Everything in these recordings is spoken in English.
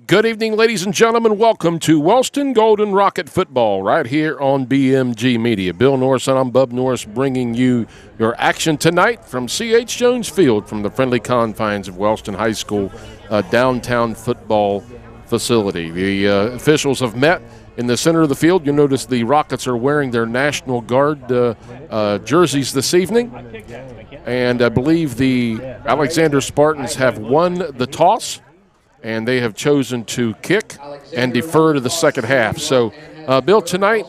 Good evening, ladies and gentlemen. Welcome to Wellston Golden Rocket Football right here on BMG Media. Bill Norris and I'm Bub Norris bringing you your action tonight from C.H. Jones Field from the friendly confines of Wellston High School downtown football facility. The officials have met in the center of the field. You'll notice the Rockets are wearing their National Guard jerseys this evening. And I believe the Alexander Spartans have won the toss, and they have chosen to kick and defer to the second half. So, Bill, tonight,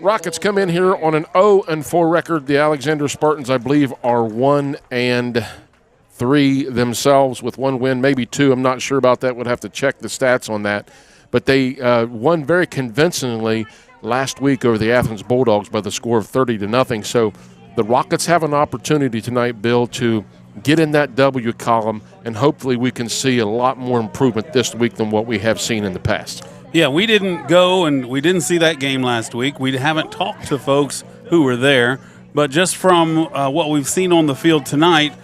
Rockets come in here on an 0-4 record. The Alexander Spartans, I believe, are 1-3 themselves with one win, maybe two. I'm not sure about that. Would have to check the stats on that. But they won very convincingly last week over the Athens Bulldogs by the score of 30-0. So the Rockets have an opportunity tonight, Bill, to get in that W column, and hopefully we can see a lot more improvement this week than what we have seen in the past. Yeah, we didn't go and we didn't see that game last week. We haven't talked to folks who were there, but just from what we've seen on the field tonight,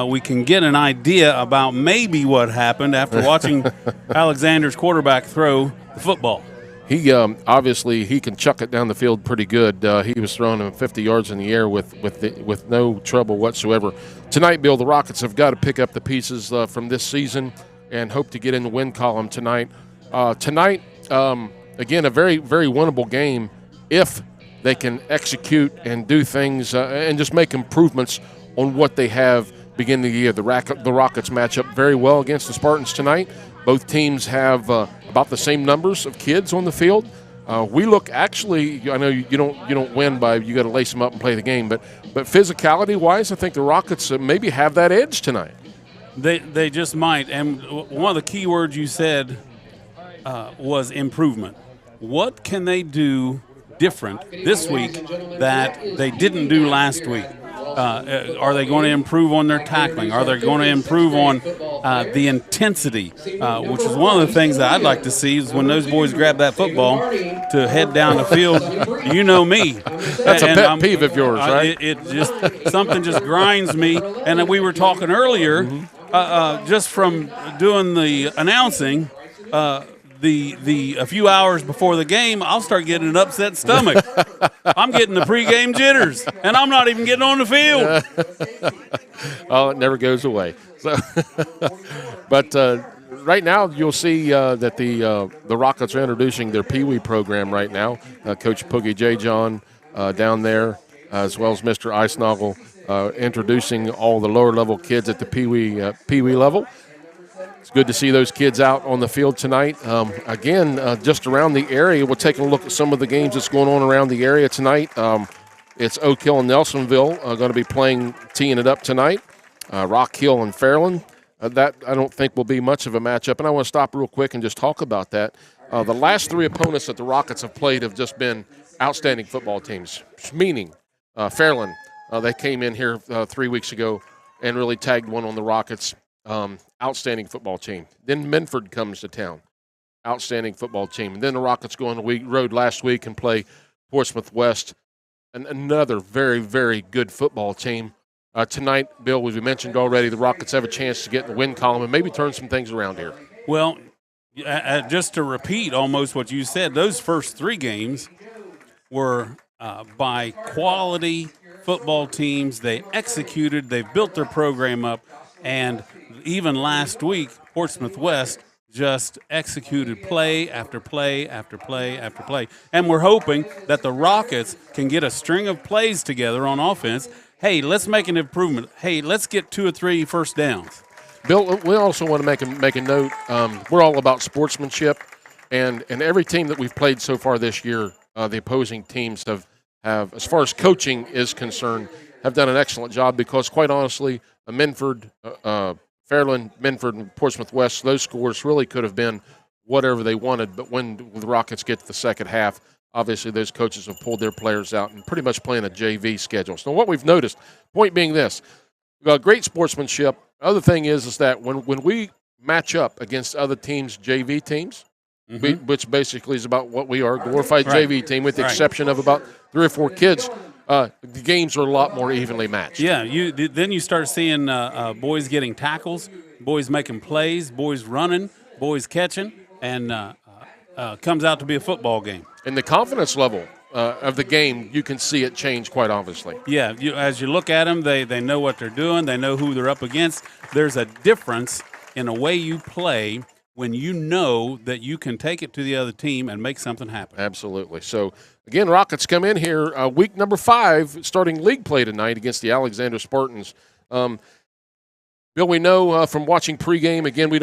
we can get an idea about maybe what happened after watching Alexander's quarterback throw the football. He obviously he can chuck it down the field pretty good. He was throwing him 50 yards in the air with no trouble whatsoever. Tonight, Bill, the Rockets have got to pick up the pieces from this season and hope to get in the win column tonight. Again, a very, very winnable game if they can execute and do things and just make improvements on what they have beginning of the year. The Rockets match up very well against the Spartans tonight. Both teams have about the same numbers of kids on the field. We look actually. I know you don't win by you got to lace them up and play the game, but physicality wise, I think the Rockets maybe have that edge tonight. They just might. And one of the key words you said was improvement. What can they do different this week that they didn't do last week? Are they going to improve on their tackling? Are they going to improve on the intensity, which is one of the things that I'd like to see is when those boys grab that football to head down the field. You know me. That's a pet peeve of yours, right? It just something just grinds me. And we were talking earlier, just from doing the announcing. A few hours before the game, I'll start getting an upset stomach. I'm getting the pregame jitters, and I'm not even getting on the field. Oh, it never goes away. So, but right now, you'll see that the Rockets are introducing their Pee Wee program right now. Coach Poogie J. John down there, as well as Mr. Eisnagel, introducing all the lower level kids at the Pee Wee level. It's good to see those kids out on the field tonight. Again, just around the area, we'll take a look at some of the games that's going on around the area tonight. It's Oak Hill and Nelsonville going to be teeing it up tonight. Rock Hill and Fairland. That I don't think will be much of a matchup. And I want to stop real quick and just talk about that. The last three opponents that the Rockets have played have just been outstanding football teams, meaning Fairland. They came in here 3 weeks ago and really tagged one on the Rockets. Outstanding football team. Then Minford comes to town. Outstanding football team. And then the Rockets go on the road last week and play Portsmouth West. And another very, very good football team. Tonight, Bill, as we mentioned already, the Rockets have a chance to get in the win column and maybe turn some things around here. Well, just to repeat almost what you said, those first three games were by quality football teams. They executed. They built their program up. And even last week, Portsmouth West just executed play after play after play after play. And we're hoping that the Rockets can get a string of plays together on offense. Hey, let's make an improvement. Hey, let's get 2 or 3 first downs. Bill, we also want to make a note. We're all about sportsmanship. And every team that we've played so far this year, the opposing teams have, as far as coaching is concerned, have done an excellent job because, quite honestly, Minford, Fairland, Minford, and Portsmouth West, those scores really could have been whatever they wanted. But when the Rockets get to the second half, obviously those coaches have pulled their players out and pretty much playing a JV schedule. So what we've noticed, point being this, great sportsmanship. Other thing is that when we match up against other teams' JV teams, which basically is about what we are, glorified JV team, with the exception of about 3 or 4 kids, the games are a lot more evenly matched. Yeah, then you start seeing boys getting tackles, boys making plays, boys running, boys catching, and comes out to be a football game. And the confidence level of the game, you can see it change quite obviously. Yeah, as you look at them, they know what they're doing. They know who they're up against. There's a difference in the way you play when you know that you can take it to the other team and make something happen. Absolutely. So, again, Rockets come in here week number 5, starting league play tonight against the Alexander Spartans. Bill, we know from watching pregame, again, we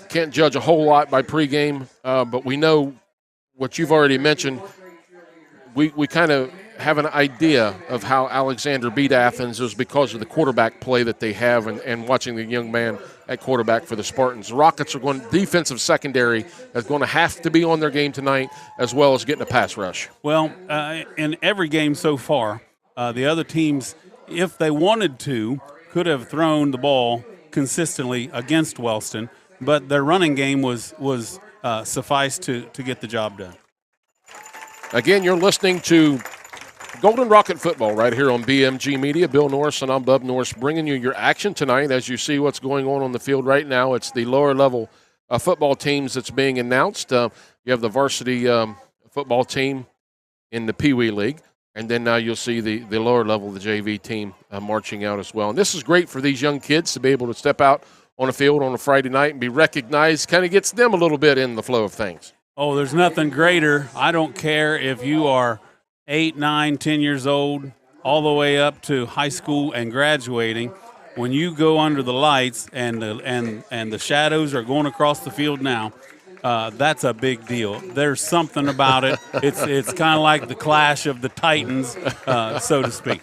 can't judge a whole lot by pregame, but we know what you've already mentioned. We kind of have an idea of how Alexander beat Athens. It was because of the quarterback play that they have and watching the young man at quarterback for the Spartans. The Rockets are going defensive secondary is going to have to be on their game tonight, as well as getting a pass rush. Well, in every game so far, the other teams, if they wanted to, could have thrown the ball consistently against Wellston, but their running game was suffice to get the job done. Again, you're listening to Golden Rocket Football right here on BMG Media. Bill Norris and I'm Bub Norris bringing you your action tonight. As you see what's going on the field right now, it's the lower level football teams that's being announced. You have the varsity football team in the Pee Wee League, and then now you'll see the lower level, the JV team, marching out as well. And this is great for these young kids to be able to step out on a field on a Friday night and be recognized. Kind of gets them a little bit in the flow of things. Oh, there's nothing greater. I don't care if you are 8, 9, 10 years old, all the way up to high school and graduating. When you go under the lights and the shadows are going across the field now, that's a big deal. There's something about it. It's kind of like the clash of the Titans, so to speak.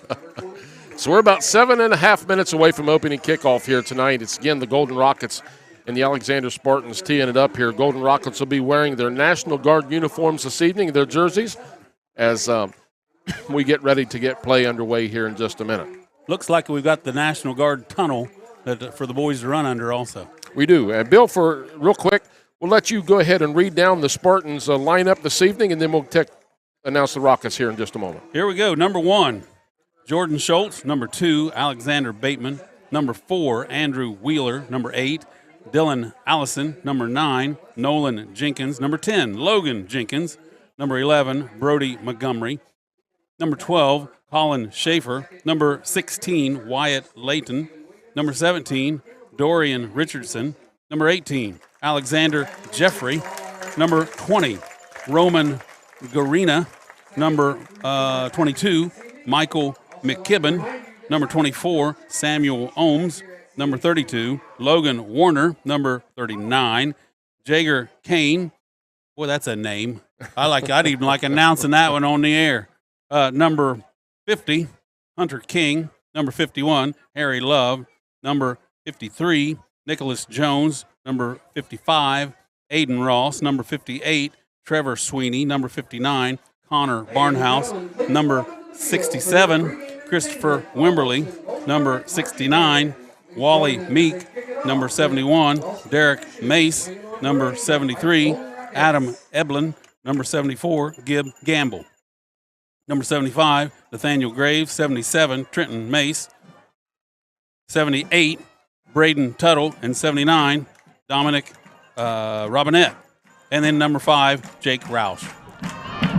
So we're about 7.5 minutes away from opening kickoff here tonight. It's, again, the Golden Rockets and the Alexander Spartans teeing it up here. Golden Rockets will be wearing their National Guard uniforms this evening, their jerseys, as we get ready to get play underway here in just a minute. Looks like we've got the National Guard tunnel for the boys to run under also. We do. And, Bill, for real quick, we'll let you go ahead and read down the Spartans lineup this evening, and then we'll announce the Rockets here in just a moment. Here we go. Number 1, Jordan Schultz. Number 2, Alexander Bateman. Number 4, Andrew Wheeler. Number 8, Dylan Allison. Number 9, Nolan Jenkins. Number 10, Logan Jenkins. Number 11, Brody Montgomery. Number 12, Colin Schaefer. Number 16, Wyatt Layton. Number 17, Dorian Richardson. Number 18, Alexander Jeffrey. Number 20, Roman Garina. Number 22, Michael McKibben. Number 24, Samuel Ohms. Number 32, Logan Warner. Number 39, Jager Kane. Boy, that's a name. I'd even like announcing that one on the air. Number 50, Hunter King. Number 51, Harry Love. Number 53, Nicholas Jones. Number 55, Aiden Ross. Number 58, Trevor Sweeney. Number 59, Connor Barnhouse. Number 67, Christopher Wimberly. Number 69, Wally Meek. Number 71, Derek Mace. Number 73, Adam Eblin. Number 74, Gib Gamble. Number 75, Nathaniel Graves. 77, Trenton Mace. 78, Braden Tuttle. And 79, Dominic Robinette. And then number 5, Jake Roush.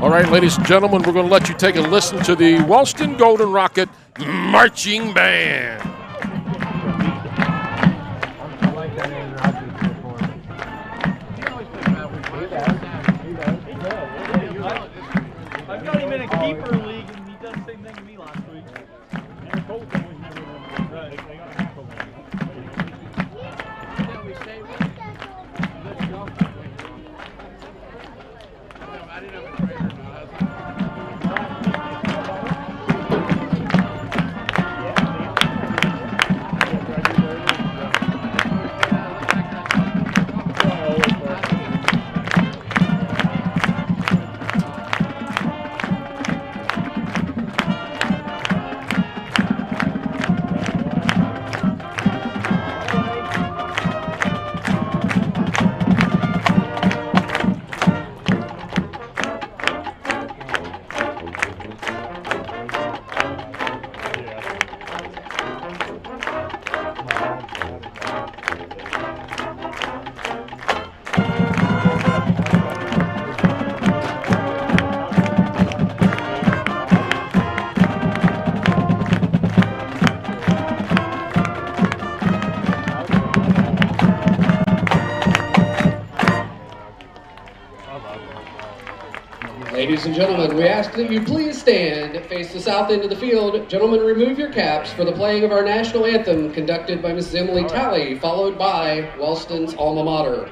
All right, ladies and gentlemen, we're going to let you take a listen to the Wellston Golden Rocket Marching Band. I've got him in a keeper league, and he does the same thing to me last week. Ladies and gentlemen, we ask that you please stand, face the south end of the field. Gentlemen, remove your caps for the playing of our national anthem conducted by Mrs. Emily Talley, followed by Wellston's alma mater.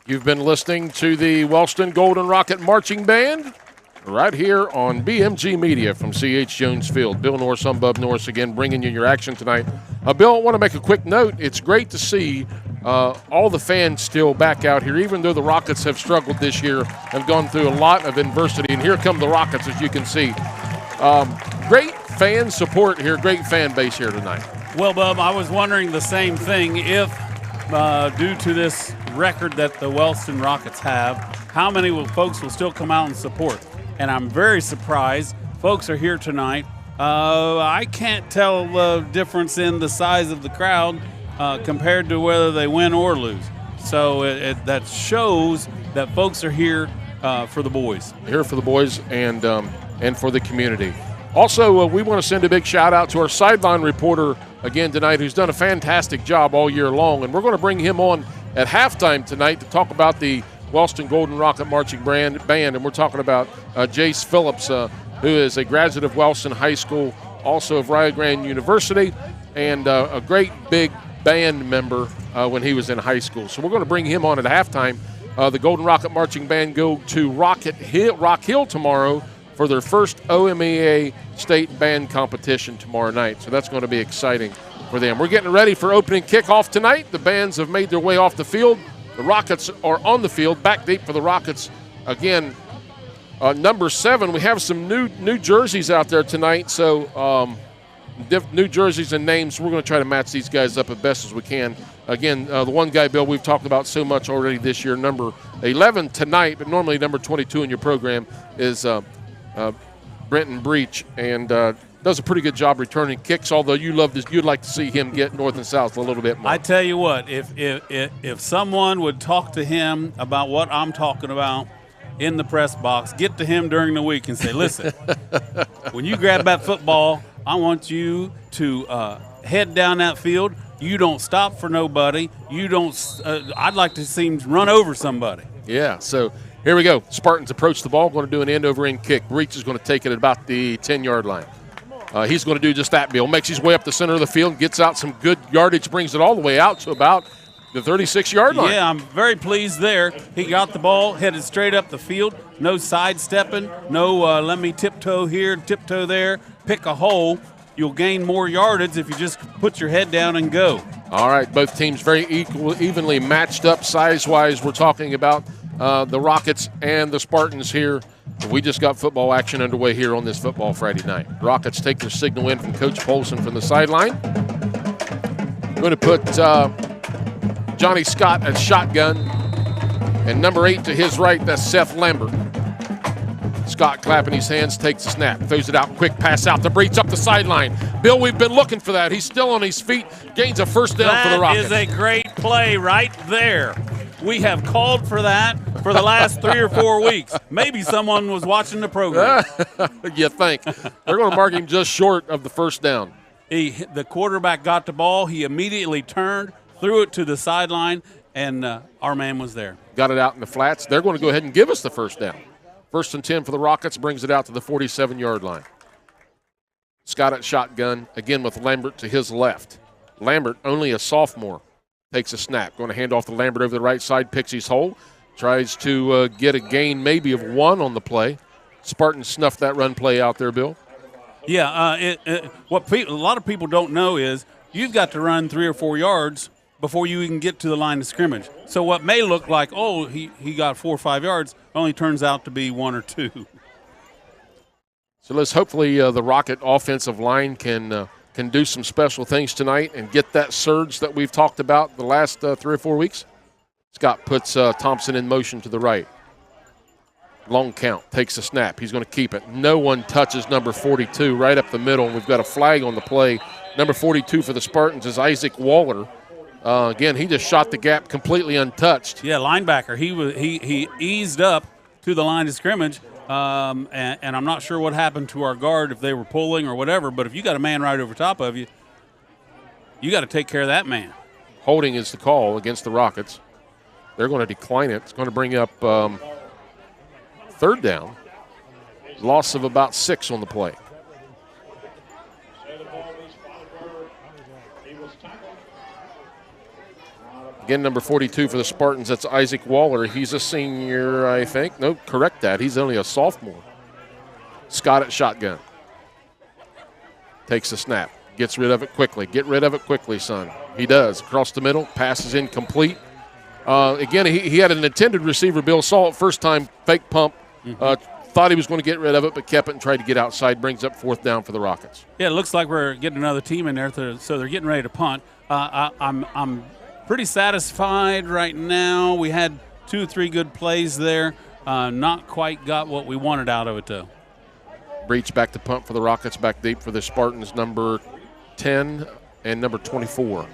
You've been listening to the Wellston Golden Rocket Marching Band right here on BMG Media from C.H. Jones Field. Bill Norris, I'm Bub Norris again, bringing you your action tonight. Bill, I want to make a quick note. It's great to see all the fans still back out here, even though the Rockets have struggled this year and gone through a lot of adversity. And here come the Rockets, as you can see. Great fan support here, great fan base here tonight. Well, Bub, I was wondering the same thing. If due to this record that the Wellston Rockets have, how many folks will still come out and support? And I'm very surprised. Folks are here tonight. I can't tell the difference in the size of the crowd compared to whether they win or lose. So that shows that folks are here for the boys. Here for the boys and for the community. Also, we want to send a big shout out to our sideline reporter again tonight, who's done a fantastic job all year long. And we're going to bring him on at halftime tonight to talk about the Wellston Golden Rocket Marching Band. And we're talking about Jace Phillips, who is a graduate of Wellston High School, also of Rio Grande University, and a great big band member when he was in high school. So we're going to bring him on at halftime. The Golden Rocket Marching Band go to Rock Hill tomorrow for their first OMEA state band competition tomorrow night. So that's going to be exciting for them. We're getting ready for opening kickoff tonight. The bands have made their way off the field. The Rockets are on the field. Back deep for the Rockets. Again, number 7, we have some new jerseys out there tonight. So new jerseys and names. We're going to try to match these guys up as best as we can. Again, the one guy, Bill, we've talked about so much already this year, number 11 tonight, but normally number 22 in your program is Brenton Breach, and does a pretty good job returning kicks, although you'd like to see him get north and south a little bit more. I tell you what, if someone would talk to him about what I'm talking about in the press box, get to him during the week and say, listen, when you grab that football, I want you to head down that field. You don't stop for nobody. You don't. I'd like to see him run over somebody. Yeah, so here we go. Spartans approach the ball, going to do an end-over-end kick. Breach is going to take it at about the 10-yard line. He's going to do just that, Bill. Makes his way up the center of the field, gets out some good yardage, brings it all the way out to about the 36-yard line. Yeah, I'm very pleased there. He got the ball, headed straight up the field. No sidestepping, no let me tiptoe here, tiptoe there, pick a hole. You'll gain more yardage if you just put your head down and go. All right, both teams very evenly matched up size-wise. We're talking about the Rockets and the Spartans here. We just got football action underway here on this Football Friday night. Rockets take their signal in from Coach Polson from the sideline. Going to put Johnny Scott at shotgun, and number 8 to his right, that's Seth Lambert. Scott clapping his hands, takes a snap, throws it out, quick pass out to Breach up the sideline. Bill, we've been looking for that. He's still on his feet, gains a first down for the Rockets. That is a great play right there. We have called for that for the last 3 or 4 weeks. Maybe someone was watching the program. You think. They're going to mark him just short of the first down. The quarterback got the ball. He immediately turned, threw it to the sideline, and our man was there. Got it out in the flats. They're going to go ahead and give us the first down. 1st and 10 for the Rockets, brings it out to the 47-yard line. Scott at shotgun, again with Lambert to his left. Lambert, only a sophomore, takes a snap. Going to hand off to Lambert over the right side, picks his hole, tries to get a gain maybe of 1 on the play. Spartans snuffed that run play out there, Bill. Yeah, what a lot of people don't know is you've got to run 3 or 4 yards before you even get to the line of scrimmage. So what may look like, oh, he got 4 or 5 yards, only turns out to be 1 or 2. So let's hopefully the Rocket offensive line can do some special things tonight and get that surge that we've talked about the last 3 or 4 weeks. Scott puts Thompson in motion to the right. Long count, takes a snap. He's going to keep it. No one touches number 42 right up the middle, and we've got a flag on the play. Number 42 for the Spartans is Isaac Waller. Again, he just shot the gap completely untouched. Yeah, linebacker. He eased up to the line of scrimmage, and I'm not sure what happened to our guard, if they were pulling or whatever, but if you got a man right over top of you, you got to take care of that man. Holding is the call against the Rockets. They're going to decline it. It's going to bring up 3rd down. Loss of about 6 on the play. Again, number 42 for the Spartans, that's Isaac Waller. He's a senior, I think. No, correct that. He's only a sophomore. Scott at shotgun. Takes the snap. Gets rid of it quickly. Get rid of it quickly, son. He does. Across the middle. Pass is incomplete. Again, he had an intended receiver. Bill saw it first time, fake pump. Thought he was going to get rid of it, but kept it and tried to get outside. Brings up 4th down for the Rockets. Yeah, it looks like we're getting another team in there, so they're getting ready to punt. I'm pretty satisfied right now. We had 2 or 3 good plays there. Not quite got what we wanted out of it, though. Breach back to punt for the Rockets, back deep for the Spartans, number 10 and number 24.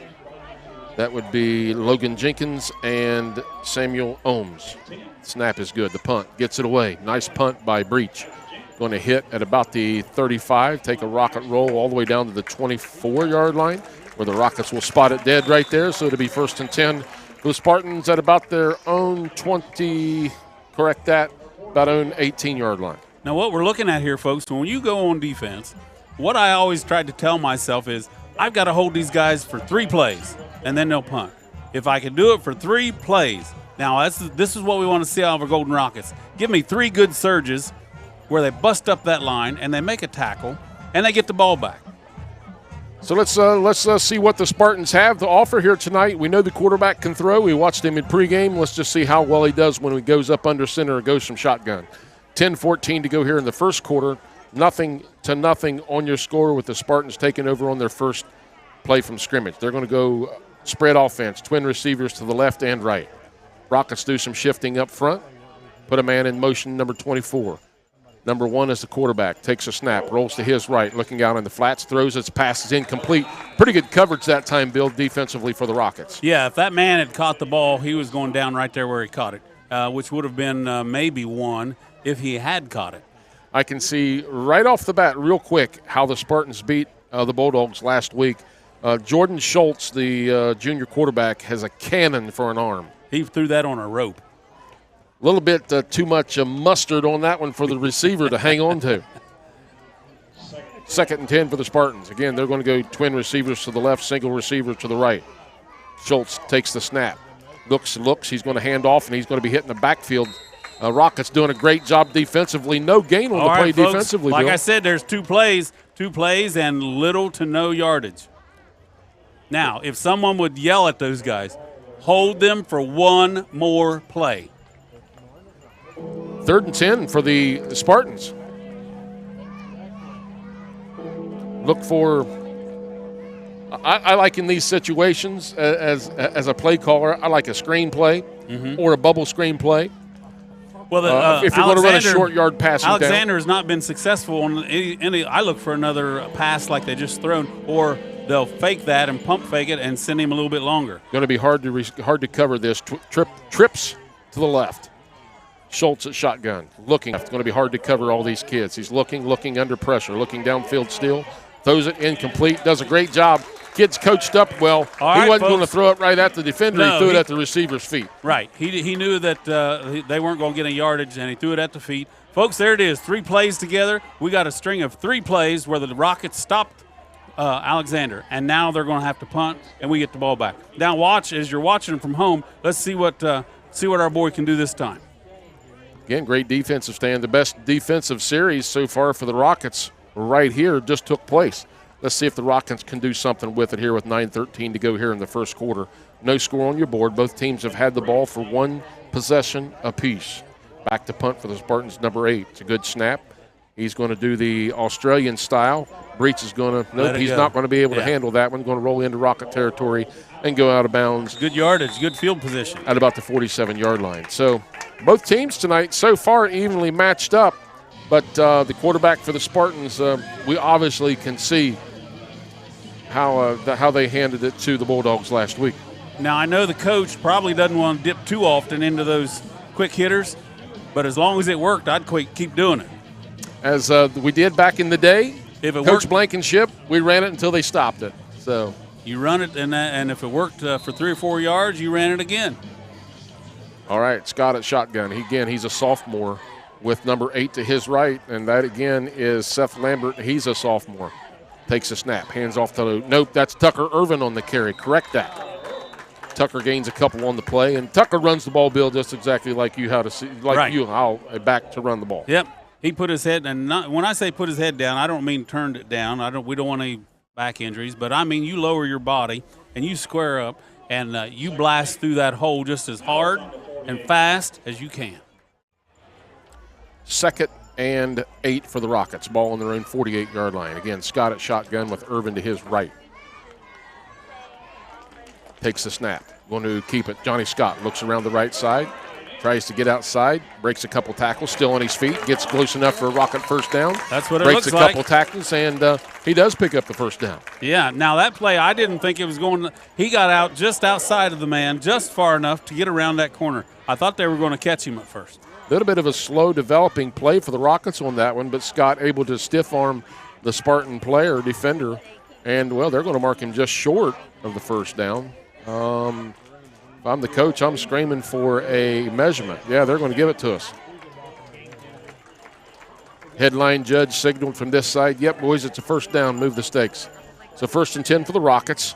That would be Logan Jenkins and Samuel Ohms. Snap is good. The punt gets it away. Nice punt by Breach. Going to hit at about the 35, take a rocket roll all the way down to the 24-yard line, where the Rockets will spot it dead right there. So it'll be 1st and 10 for the Spartans at about their own 20, correct that, about own 18-yard line. Now what we're looking at here, folks, when you go on defense, what I always tried to tell myself is I've got to hold these guys for 3 plays, and then they'll punt. If I can do it for 3 plays, now this is what we want to see out of our Golden Rockets. Give me 3 good surges where they bust up that line and they make a tackle and they get the ball back. So let's see what the Spartans have to offer here tonight. We know the quarterback can throw. We watched him in pregame. Let's just see how well he does when he goes up under center and goes from shotgun. 10-14 to go here in the first quarter. 0-0 on your score with the Spartans taking over on their first play from scrimmage. They're going to go spread offense, twin receivers to the left and right. Rockets do some shifting up front. Put a man in motion, number 24. Number 1 is the quarterback. Takes a snap, rolls to his right, looking out in the flats, throws its passes incomplete. Pretty good coverage that time, Bill, defensively for the Rockets. Yeah, if that man had caught the ball, he was going down right there where he caught it, which would have been maybe 1 if he had caught it. I can see right off the bat, real quick, how the Spartans beat the Bulldogs last week. Jordan Schultz, the junior quarterback, has a cannon for an arm. He threw that on a rope. A little bit too much mustard on that one for the receiver to hang on to. 2nd and 10 for the Spartans. Again, they're going to go twin receivers to the left, single receiver to the right. Schultz takes the snap. Looks. He's going to hand off, and he's going to be hitting the backfield. Rockets doing a great job defensively. No gain on the play folks, defensively. Like Bill. I said, there's two plays and little to no yardage. Now, if someone would yell at those guys, hold them for one more play. 3rd and 10 for the Spartans. Look for. I like in these situations as a play caller. I like a screen play or a bubble screen play. Well, if you're going to run a short yard passing Alexander down. has not been successful on any. I look for another pass like they just thrown, or they'll fake that and pump fake it and send him a little bit longer. Going to be hard to cover this. Trips to the left. Schultz at shotgun, looking. It's going to be hard to cover all these kids. He's looking under pressure, looking downfield still. Throws it incomplete. Does a great job. Kid's coached up well. He wasn't going to throw it right at the defender. No, he threw it at the receiver's feet. Right. He knew that they weren't going to get any yardage, and he threw it at the feet. Folks, there it is. 3 plays together. We got a string of 3 plays where the Rockets stopped Alexander, and now they're going to have to punt, and we get the ball back. Now watch, as you're watching from home, let's see what our boy can do this time. Again, great defensive stand. The best defensive series so far for the Rockets right here just took place. Let's see if the Rockets can do something with it here with 9:13 to go here in the first quarter. No score on your board. Both teams have had the ball for 1 possession apiece. Back to punt for the Spartans, number 8. It's a good snap. He's going to do the Australian style. Breach is going to, nope, he's not going to be able to handle that one. Going to roll into Rocket territory and go out of bounds. Good yardage, good field position. At about the 47-yard line. So both teams tonight so far evenly matched up, but the quarterback for the Spartans, we obviously can see how they handed it to the Bulldogs last week. Now, I know the coach probably doesn't want to dip too often into those quick hitters, but as long as it worked, I'd keep doing it. As we did back in the day, if it Coach worked, Blankenship, we ran it until they stopped it. So you run it, and if it worked for 3 or 4 yards, you ran it again. All right, Scott at shotgun. He's a sophomore with number 8 to his right, and that again is Seth Lambert. He's a sophomore. Takes a snap, hands off to nope. That's Tucker Irvin on the carry. Correct that. Tucker gains a couple on the play, and Tucker runs the ball, Bill, just exactly like you how a back to run the ball. Yep. He put his head, and when I say put his head down, I don't mean turned it down. We don't want any back injuries, but I mean you lower your body and you square up and you blast through that hole just as hard and fast as you can. 2nd and 8 for the Rockets. Ball on their own 48-yard line. Again, Scott at shotgun with Irvin to his right. Takes the snap. Going to keep it. Johnny Scott looks around the right side. Tries to get outside. Breaks a couple tackles. Still on his feet. Gets close enough for a Rocket first down. That's what it looks like. Breaks a couple tackles, and he does pick up the first down. Yeah. Now, that play, I didn't think it was going to – he got out just outside of the man, just far enough to get around that corner. I thought they were going to catch him at first. A little bit of a slow developing play for the Rockets on that one, but Scott able to stiff arm the Spartan player, defender, and, well, they're going to mark him just short of the first down. If I'm the coach, I'm screaming for a measurement. Yeah, they're going to give it to us. Headline judge signaled from this side. Yep, boys, it's a first down. Move the stakes. So 1st and 10 for the Rockets.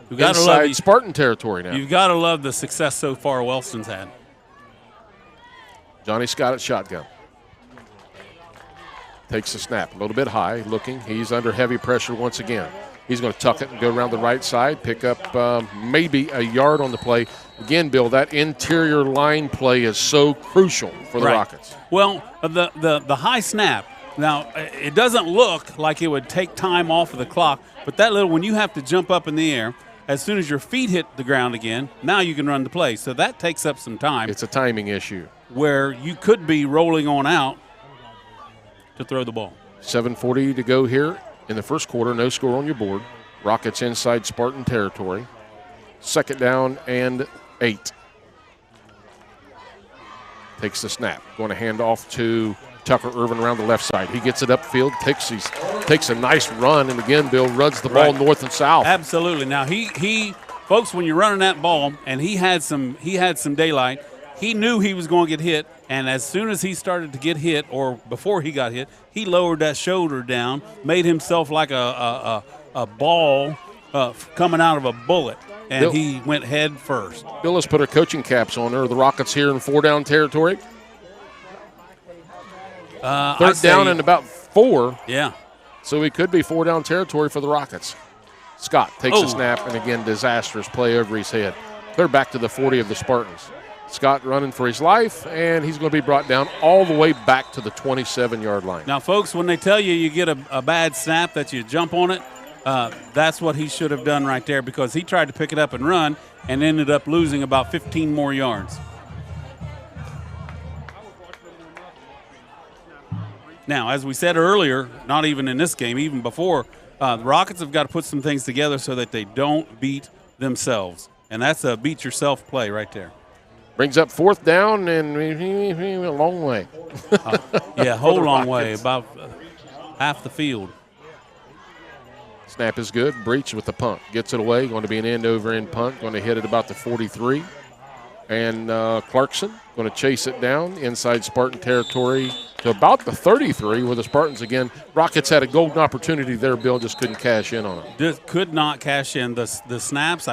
Inside Spartan territory now. You've got to love the success so far Wellston's had. Johnny Scott at shotgun. Takes the snap. A little bit high looking. He's under heavy pressure once again. He's going to tuck it and go around the right side, pick up maybe a yard on the play. Again, Bill, that interior line play is so crucial for the Rockets. Well, the high snap, now it doesn't look like it would take time off of the clock, but that little, when you have to jump up in the air, as soon as your feet hit the ground again, now you can run the play. So that takes up some time. It's a timing issue. Where you could be rolling on out to throw the ball. 7:40 to go here in the first quarter. No score on your board. Rockets inside Spartan territory. 2nd down and 8. Takes the snap. Going to hand off to Tucker Irvin around the left side. He gets it upfield, takes a nice run, and again, Bill runs the ball north and south. Absolutely. Now he folks, when you're running that ball, and he had some daylight, he knew he was going to get hit, and as soon as he started to get hit, or before he got hit, he lowered that shoulder down, made himself like a ball coming out of a bullet, and Bill, he went head first. Bill, let's put our coaching caps on. Are the Rockets here in 4-down territory? Third down and about 4. Yeah. So it could be 4-down territory for the Rockets. Scott takes a snap, and again, disastrous play over his head. They're back to the 40 of the Spartans. Scott running for his life, and he's going to be brought down all the way back to the 27-yard line. Now, folks, when they tell you get a bad snap that you jump on it, that's what he should have done right there, because he tried to pick it up and run and ended up losing about 15 more yards. Now, as we said earlier, not even in this game, even before, the Rockets have got to put some things together so that they don't beat themselves. And that's a beat-yourself play right there. Brings up 4th down and a long way. Yeah, whole long way, about half the field. Snap is good. Breach with the punt. Gets it away. Going to be an end-over-end punt. Going to hit it about the 43. And Clarkson going to chase it down inside Spartan territory to about the 33, where the Spartans again. Rockets had a golden opportunity there. Bill just couldn't cash in on it. Just could not cash in. The snaps,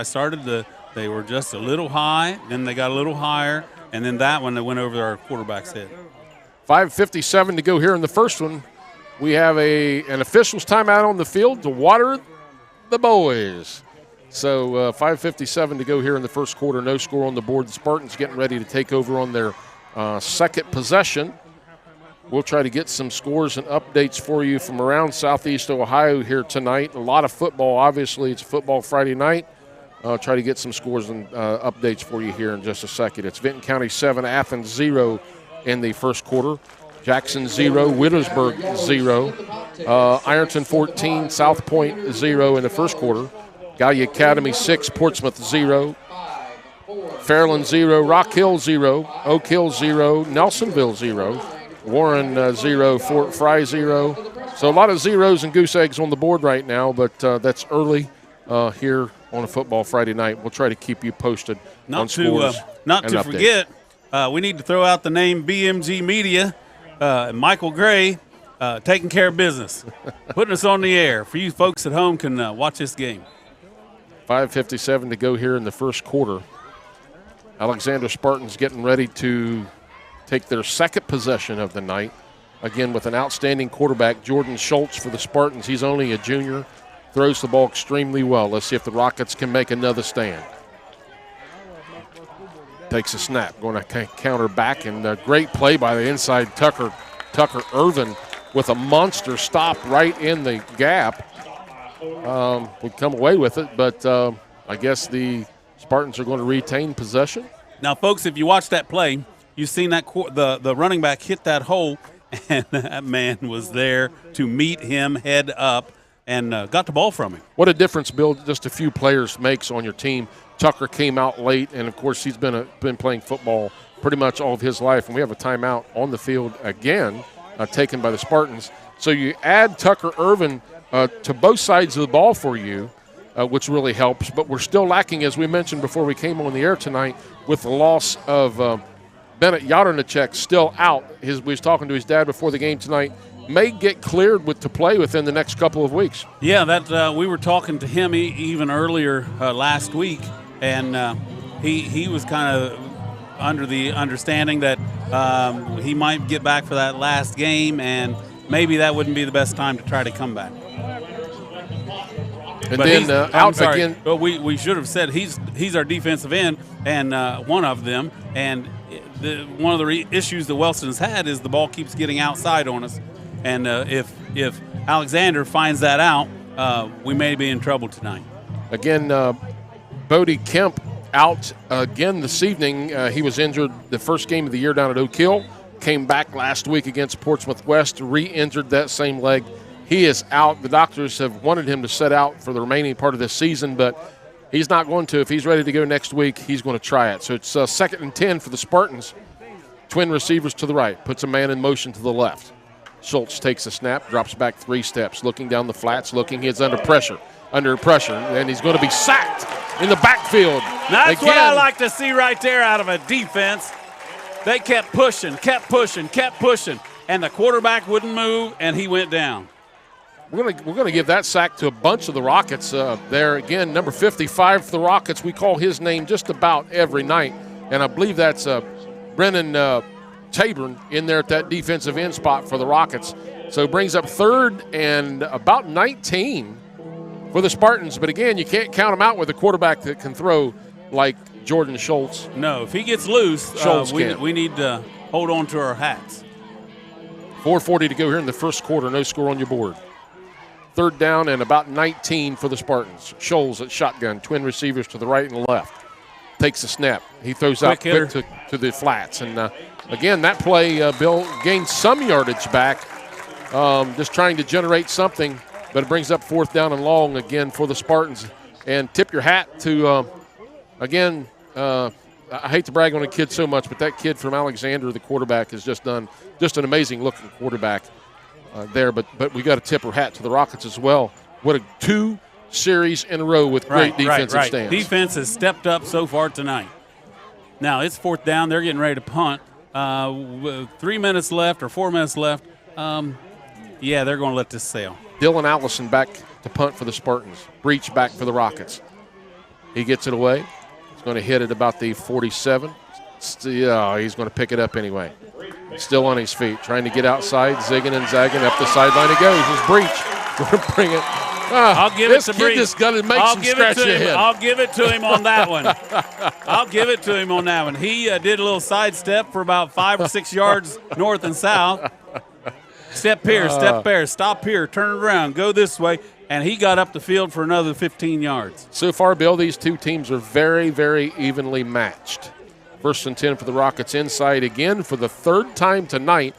they were just a little high, then they got a little higher, and then that one that went over our quarterback's head. 5:57 to go here in the first one. We have an official's timeout on the field to water the boys. So 5:57 to go here in the first quarter. No score on the board. The Spartans getting ready to take over on their second possession. We'll try to get some scores and updates for you from around Southeast Ohio here tonight. A lot of football, obviously. It's Football Friday night. Try to get some scores and updates for you here in just a second. It's Vinton County 7, Athens 0 in the first quarter. Jackson 0, Withersburg 0. Ironton 14, South Point 0 in the first quarter. Gallia Academy 6, Portsmouth 0. Fairland 0, Rock Hill 0, Oak Hill 0, Nelsonville 0. Warren 0, Fort Fry 0. So a lot of zeros and goose eggs on the board right now, but that's early here on a Football Friday night. We'll try to keep you posted on scores. Not to forget, we need to throw out the name BMG Media, Michael Gray, taking care of business, putting us on the air. For you folks at home can watch this game. 5:57 to go here in the first quarter. Alexander Spartans getting ready to take their second possession of the night. Again, with an outstanding quarterback, Jordan Schultz for the Spartans. He's only a junior, throws the ball extremely well. Let's see if the Rockets can make another stand. Takes a snap, going to counter back, and a great play by the inside Tucker Irvin with a monster stop right in the gap. Would come away with it, but I guess the Spartans are going to retain possession. Now, folks, if you watch that play, you've seen that the running back hit that hole, and that man was there to meet him head up and got the ball from him. What a difference, Bill, just a few players makes on your team. Tucker came out late, and, of course, he's been playing football pretty much all of his life, and we have a timeout on the field again taken by the Spartans. So you add Tucker Irvin to both sides of the ball for you, which really helps. But we're still lacking, as we mentioned before we came on the air tonight, with the loss of Bennett Yadernicek still out. We was talking to his dad before the game tonight. May get cleared to play within the next couple of weeks. Yeah, that we were talking to him even earlier last week, and he was kind of under the understanding that he might get back for that last game, and maybe that wouldn't be the best time to try to come back. And then out again. But we should have said he's our defensive end, and one of them. And one of the issues that Wellston's had is the ball keeps getting outside on us. And if Alexander finds that out, we may be in trouble tonight. Again, Bodie Kemp out again this evening. He was injured the first game of the year down at Oak Hill. Came back last week against Portsmouth West, re-injured that same leg. He is out. The doctors have wanted him to sit out for the remaining part of this season, but he's not going to. If he's ready to go next week, he's going to try it. So it's 2nd and 10 for the Spartans. Twin receivers to the right, puts a man in motion to the left. Schultz takes a snap, drops back 3 steps, looking down the flats, he's under pressure, and he's going to be sacked in the backfield. That's what I like to see right there out of a defense. They kept pushing, and the quarterback wouldn't move, and he went down. We're gonna give that sack to a bunch of the Rockets there. Again, number 55 for the Rockets. We call his name just about every night, and I believe that's Brennan Tabern in there at that defensive end spot for the Rockets. So it brings up 3rd and about 19 for the Spartans. But again, you can't count them out with a quarterback that can throw like Jordan Schultz. No, if he gets loose, we need to hold on to our hats. 4:40 to go here in the first quarter. No score on your board. 3rd down and about 19 for the Spartans. Scholes at shotgun, twin receivers to the right and left. Takes a snap. He throws out quick to the flats. And, again, that play, Bill, gained some yardage back, just trying to generate something. But it brings up 4th down and long again for the Spartans. And tip your hat to, again, I hate to brag on a kid so much, but that kid from Alexander, the quarterback, has just done just an amazing-looking quarterback. There, but we got to tip our hat to the Rockets as well. What a 2 series in a row with great defensive stands. Defense has stepped up so far tonight. Now it's 4th down. They're getting ready to punt. 3 minutes left or 4 minutes left. Yeah, they're going to let this sail. Dylan Allison back to punt for the Spartans. Breach back for the Rockets. He gets it away. He's going to hit it about the 47. He's going to pick it up anyway. Still on his feet, trying to get outside, zigging and zagging up the sideline. It goes. His breach. Going to bring it. I'll give it to Breach. This kid just got to make some scratch ahead. I'll give it to him on that one. He did a little sidestep for about 5 or 6 yards north and south. Step here, step there, stop here, turn around, go this way, and he got up the field for another 15 yards. So far, Bill, these two teams are very, very evenly matched. 1st and 10 for the Rockets inside again for the 3rd time tonight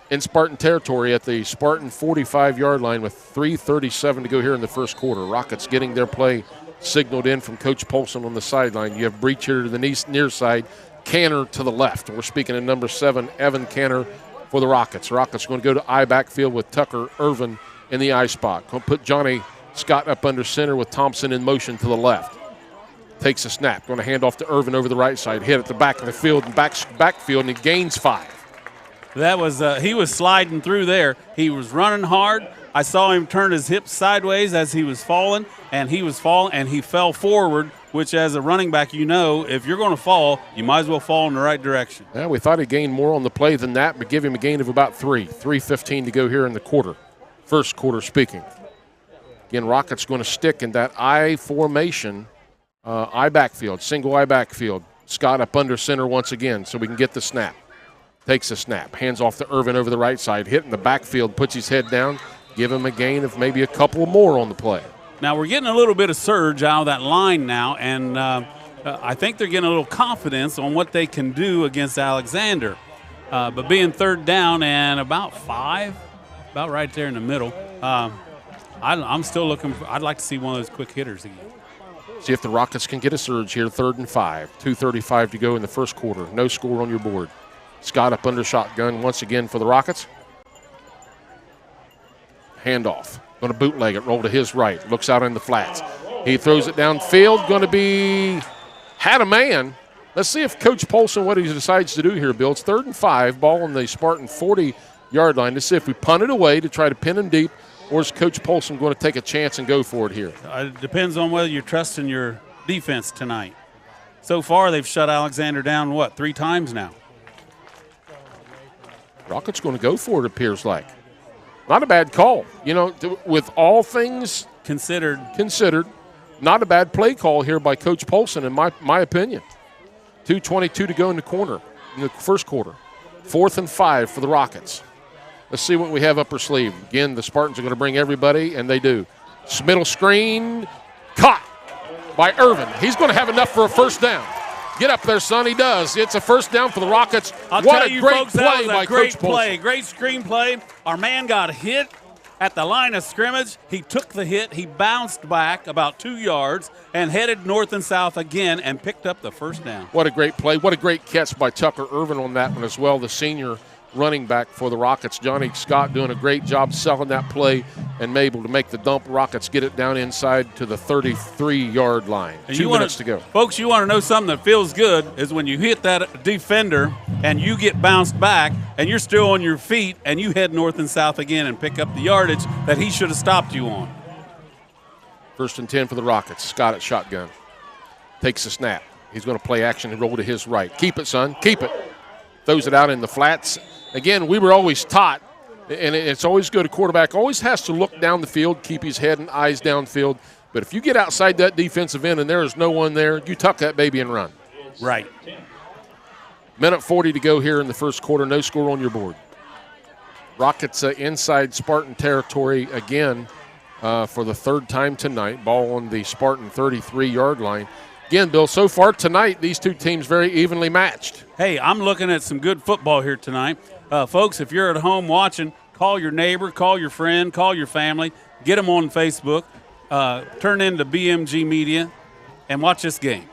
in Spartan territory at the Spartan 45-yard line with 3:37 to go here in the first quarter. Rockets getting their play signaled in from Coach Polson on the sideline. You have Breach here to the near side, Canner to the left. We're speaking of number 7, Evan Canner for the Rockets. Rockets are going to go to I backfield with Tucker Irvin in the I spot. Going to put Johnny Scott up under center with Thompson in motion to the left. Takes a snap. Going to hand off to Irvin over the right side. Hit at the back of the field and backfield, and he gains 5. That was he was sliding through there. He was running hard. I saw him turn his hips sideways as he was falling, and he fell forward, which as a running back, if you're going to fall, you might as well fall in the right direction. Yeah, we thought he gained more on the play than that, but give him a gain of about 3. 3:15 to go here in the quarter. First quarter speaking. Again, Rockets going to stick in that I formation. I backfield, single I backfield. Scott up under center once again so we can get the snap. Takes a snap, hands off to Irvin over the right side, hitting the backfield, puts his head down, give him a gain of maybe a couple more on the play. Now we're getting a little bit of surge out of that line now, and I think they're getting a little confidence on what they can do against Alexander. But being 3rd down and about 5, about right there in the middle, I'm still looking I'd like to see one of those quick hitters again. See if the Rockets can get a surge here, 3rd and 5. 2:35 to go in the first quarter. No score on your board. Scott up under shotgun once again for the Rockets. Handoff. Going to bootleg it, roll to his right. Looks out in the flats. He throws it downfield. Going to had a man. Let's see if Coach Polson, what he decides to do here, Bill. It's 3rd and 5, ball on the Spartan 40-yard line. Let's see if we punt it away to try to pin him deep, or is Coach Polson going to take a chance and go for it here? It depends on whether you're trusting your defense tonight. So far, they've shut Alexander down, 3 times now? Rockets going to go for it, appears like. Not a bad call. With all things considered, not a bad play call here by Coach Polson, in my opinion. 2:22 to go in the first quarter. 4th and 5 for the Rockets. Let's see what we have up our sleeve. Again, the Spartans are going to bring everybody, and they do. Middle screen, caught by Irvin. He's going to have enough for a first down. Get up there, son. He does. It's a first down for the Rockets. What a great play by Coach Polson. Great screen play. Our man got hit at the line of scrimmage. He took the hit. He bounced back about 2 yards and headed north and south again and picked up the first down. What a great play. What a great catch by Tucker Irvin on that one as well, the senior running back for the Rockets. Johnny Scott doing a great job selling that play and able to make the dump. Rockets get it down inside to the 33-yard line. And 2 minutes to go. Folks, you want to know something that feels good is when you hit that defender and you get bounced back and you're still on your feet and you head north and south again and pick up the yardage that he should have stopped you on. 1st and 10 for the Rockets. Scott at shotgun. Takes the snap. He's going to play action and roll to his right. Keep it, son. Keep it. Throws it out in the flats. Again, we were always taught, and it's always good, a quarterback always has to look down the field, keep his head and eyes downfield. But if you get outside that defensive end and there is no one there, you tuck that baby and run. Right. Minute 40 to go here in the first quarter. No score on your board. Rockets inside Spartan territory again for the 3rd time tonight. Ball on the Spartan 33-yard line. Again, Bill, so far tonight, these two teams very evenly matched. Hey, I'm looking at some good football here tonight. Folks, if you're at home watching, call your neighbor, call your friend, call your family, get them on Facebook, turn into BMG Media, and watch this game.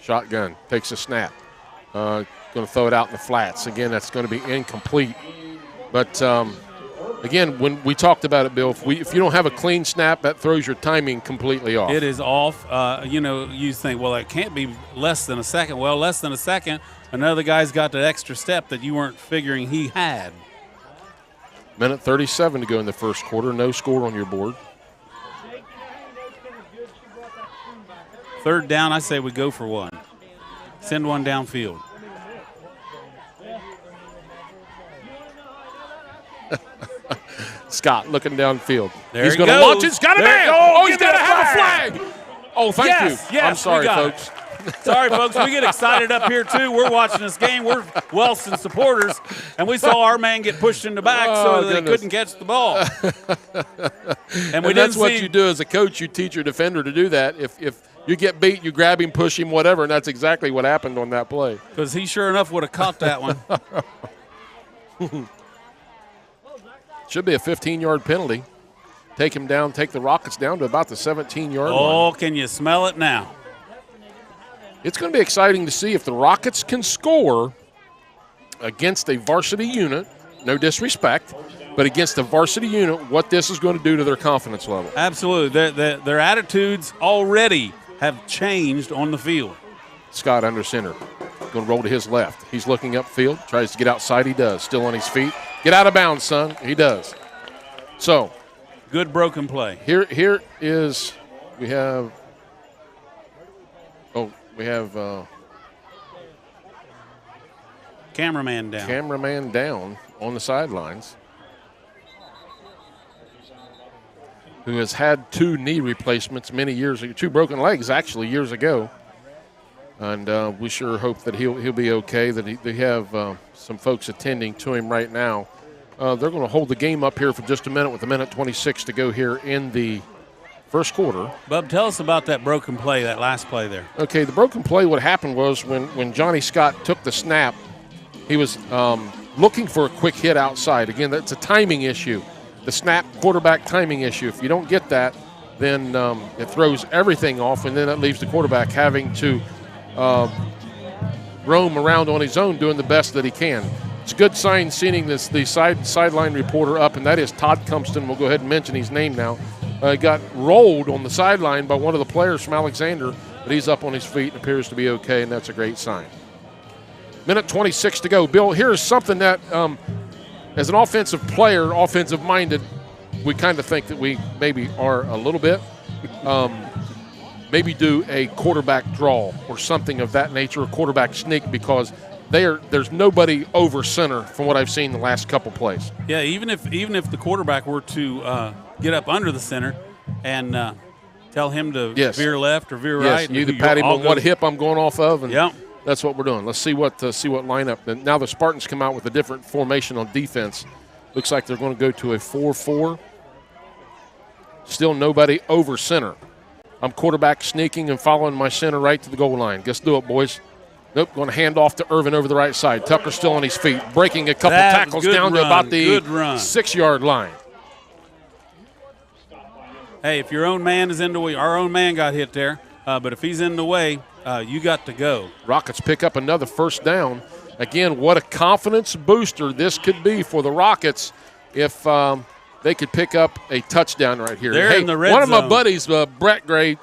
Shotgun, takes a snap. Going to throw it out in the flats. Again, that's going to be incomplete. But, again, when we talked about it, Bill, if you don't have a clean snap, that throws your timing completely off. It is off. You think, well, it can't be less than a second. Well, less than a second, another guy's got that extra step that you weren't figuring he had. Minute 37 to go in the first quarter. No score on your board. 3rd down, I say we go for one. Send one downfield. Scott looking downfield. There he's he going to goes. launch it. He's got a man. He's got to have a flag. Oh, thank you. Yes, I'm sorry, folks. Sorry, folks. We get excited up here, too. We're watching this game. We're Wellston supporters, and we saw our man get pushed in the back they couldn't catch the ball. And that's what you do as a coach. You teach your defender to do that. If you get beat, you grab him, push him, whatever, and that's exactly what happened on that play. Because he sure enough would have caught that one. Should be a 15-yard penalty. Take him down, take the Rockets down to about the 17-yard line. Oh, can you smell it now? It's going to be exciting to see if the Rockets can score against a varsity unit, no disrespect, but against a varsity unit, what this is going to do to their confidence level. Absolutely. Their attitudes already have changed on the field. Scott under center. Going to roll to his left. He's looking upfield, tries to get outside. He does. Still on his feet. Get out of bounds, son. He does. So, good broken play. Here is we have cameraman down. Cameraman down on the sidelines, who has had 2 knee replacements many years ago, 2 broken legs actually years ago. And we sure hope that he'll be okay, that they have some folks attending to him right now. They're going to hold the game up here for just a minute with 1:26 to go here in the first quarter. Bub, tell us about that broken play, that last play there. Okay, the broken play, what happened was when Johnny Scott took the snap, he was looking for a quick hit outside. Again, that's a timing issue, the snap quarterback timing issue. If you don't get that, then it throws everything off, and then that leaves the quarterback having to roam around on his own doing the best that he can. It's a good sign seeing the sideline reporter up, and that is Todd Cumpston. We'll go ahead and mention his name now. Got rolled on the sideline by one of the players from Alexander, but he's up on his feet and appears to be okay, and that's a great sign. 1:26 to go. Bill, here's something that, as an offensive player, offensive-minded, we kind of think that we maybe are a little bit. Maybe do a quarterback draw or something of that nature, a quarterback sneak, because there's nobody over center from what I've seen the last couple plays. Yeah, even if the quarterback were to get up under the center and tell him to veer left or veer right. You either pat him on what hip I'm going off of, and yep. That's what we're doing. Let's see what lineup. And now the Spartans come out with a different formation on defense. Looks like they're going to go to a 4-4. Still nobody over center. I'm quarterback sneaking and following my center right to the goal line. Let's do it, boys. Nope, going to hand off to Irvin over the right side. Tucker's still on his feet, breaking a couple tackles down to about the 6-yard line. Hey, if your own man is in the way, our own man got hit there, but if he's in the way, you got to go. Rockets pick up another first down. again, what a confidence booster this could be for the Rockets if they could pick up a touchdown right here. They're in the red one of my zone. buddies, Brett Gray,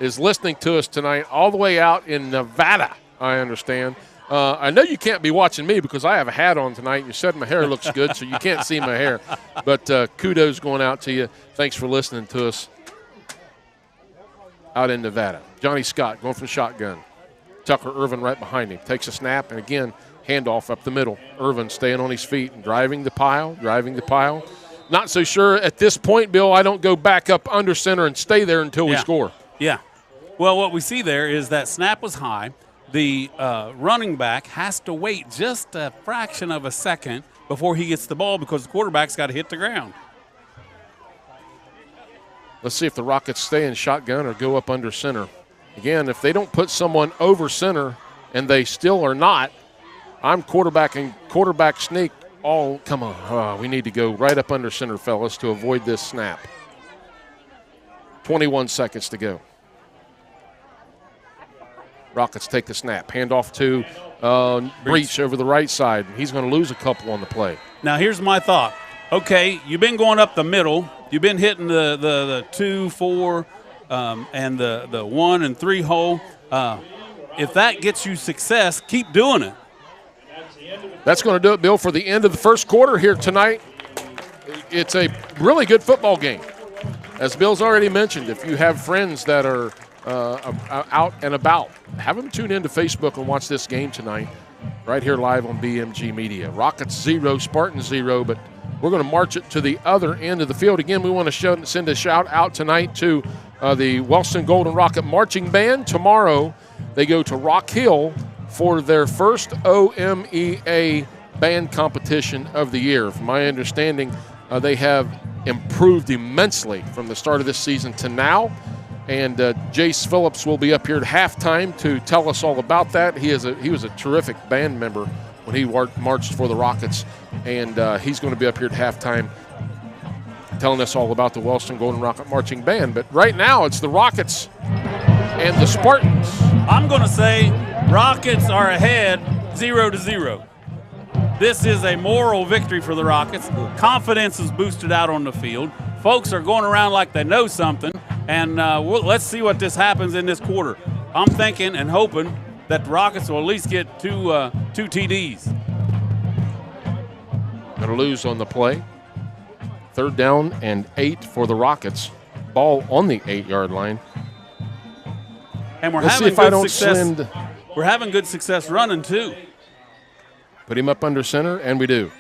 is listening to us tonight all the way out in Nevada, I understand. I know you can't be watching me because I have a hat on tonight. You said my hair looks good, so you can't see my hair. But kudos going out to you. Thanks for listening to us out in Nevada. Johnny Scott going for the shotgun. Tucker Irvin right behind him. Takes a snap, and again, handoff up the middle. Irvin staying on his feet and driving the pile. Not so sure at this point, Bill, I don't go back up under center and stay there until we score. Yeah. Well, what we see there is that snap was high. The running back has to wait just a fraction of a second before he gets the ball because the quarterback's got to hit the ground. Let's see if the Rockets stay in shotgun or go up under center. Again, if they don't put someone over center and they still are not, I'm quarterback sneak. Oh, come on. We need to go right up under center, fellas, to avoid this snap. 21 seconds to go. Rockets take the snap. Handoff to Breach over the right side. He's going to lose a couple on the play. Now, here's my thought. Okay, you've been going up the middle. You've been hitting the 2, 4, and the 1 and 3 hole. If that gets you success, keep doing it. That's going to do it, Bill, for the end of the first quarter here tonight. It's a really good football game. As Bill's already mentioned, if you have friends that are out and about, have them tune into Facebook and watch this game tonight right here live on BMG Media. Rockets 0, Spartans 0, but we're going to march it to the other end of the field. Again, we want to send a shout out tonight to the Wellston Golden Rocket Marching Band. Tomorrow they go to Rock Hill for their first OMEA band competition of the year. From my understanding, they have improved immensely from the start of this season to now. And Jace Phillips will be up here at halftime to tell us all about that. He was a terrific band member when he marched for the Rockets, and he's going to be up here at halftime telling us all about the Wellston Golden Rocket Marching Band. But right now, it's the Rockets and the Spartans. I'm going to say Rockets are ahead 0-0. This is a moral victory for the Rockets. Confidence is boosted out on the field. Folks are going around like they know something. And let's see what this happens in this quarter. I'm thinking and hoping that the Rockets will at least get two TDs. Going to lose on the play. 3rd down and 8 for the Rockets. Ball on the 8-yard line. And we're Let's having see if I good don't success. send. We're having good success running too. Put him up under center, and we do.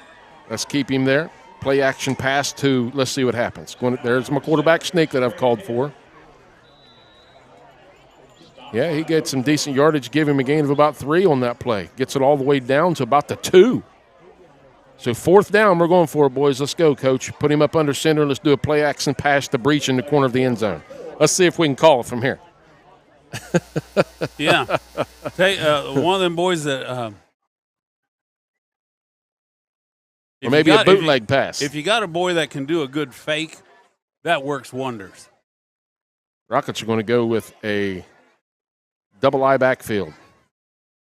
Let's keep him there. Play action pass to, let's see what happens. There's my quarterback sneak that I've called for. Yeah, he gets some decent yardage, give him a gain of about 3 on that play. Gets it all the way down to about the 2. So 4th down, we're going for it, boys. Let's go, Coach. Put him up under center. Let's do a play action pass to Breach in the corner of the end zone. Let's see if we can call it from here. Yeah. One of them boys that or maybe a bootleg pass. If you got a boy that can do a good fake, that works wonders. Rockets are going to go with a double I backfield.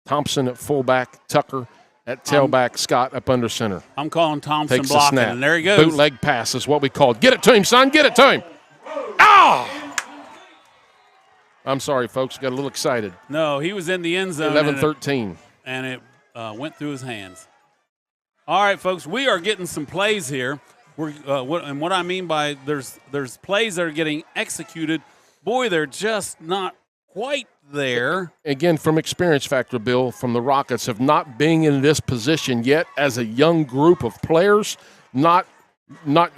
Thompson at fullback, Tucker at tailback, Scott up under center. I'm calling Thompson Takes blocking, a snap. and there he goes. Bootleg pass is what we called. Get it to him, son. Get it to him. Ah! I'm sorry, folks. Got a little excited. No, he was in the end zone. 11-13. And it went through his hands. All right, folks, we are getting some plays here. What I mean by there's plays that are getting executed. Boy, they're just not quite there. Again, from experience factor, Bill, from the Rockets of not being in this position yet as a young group of players, not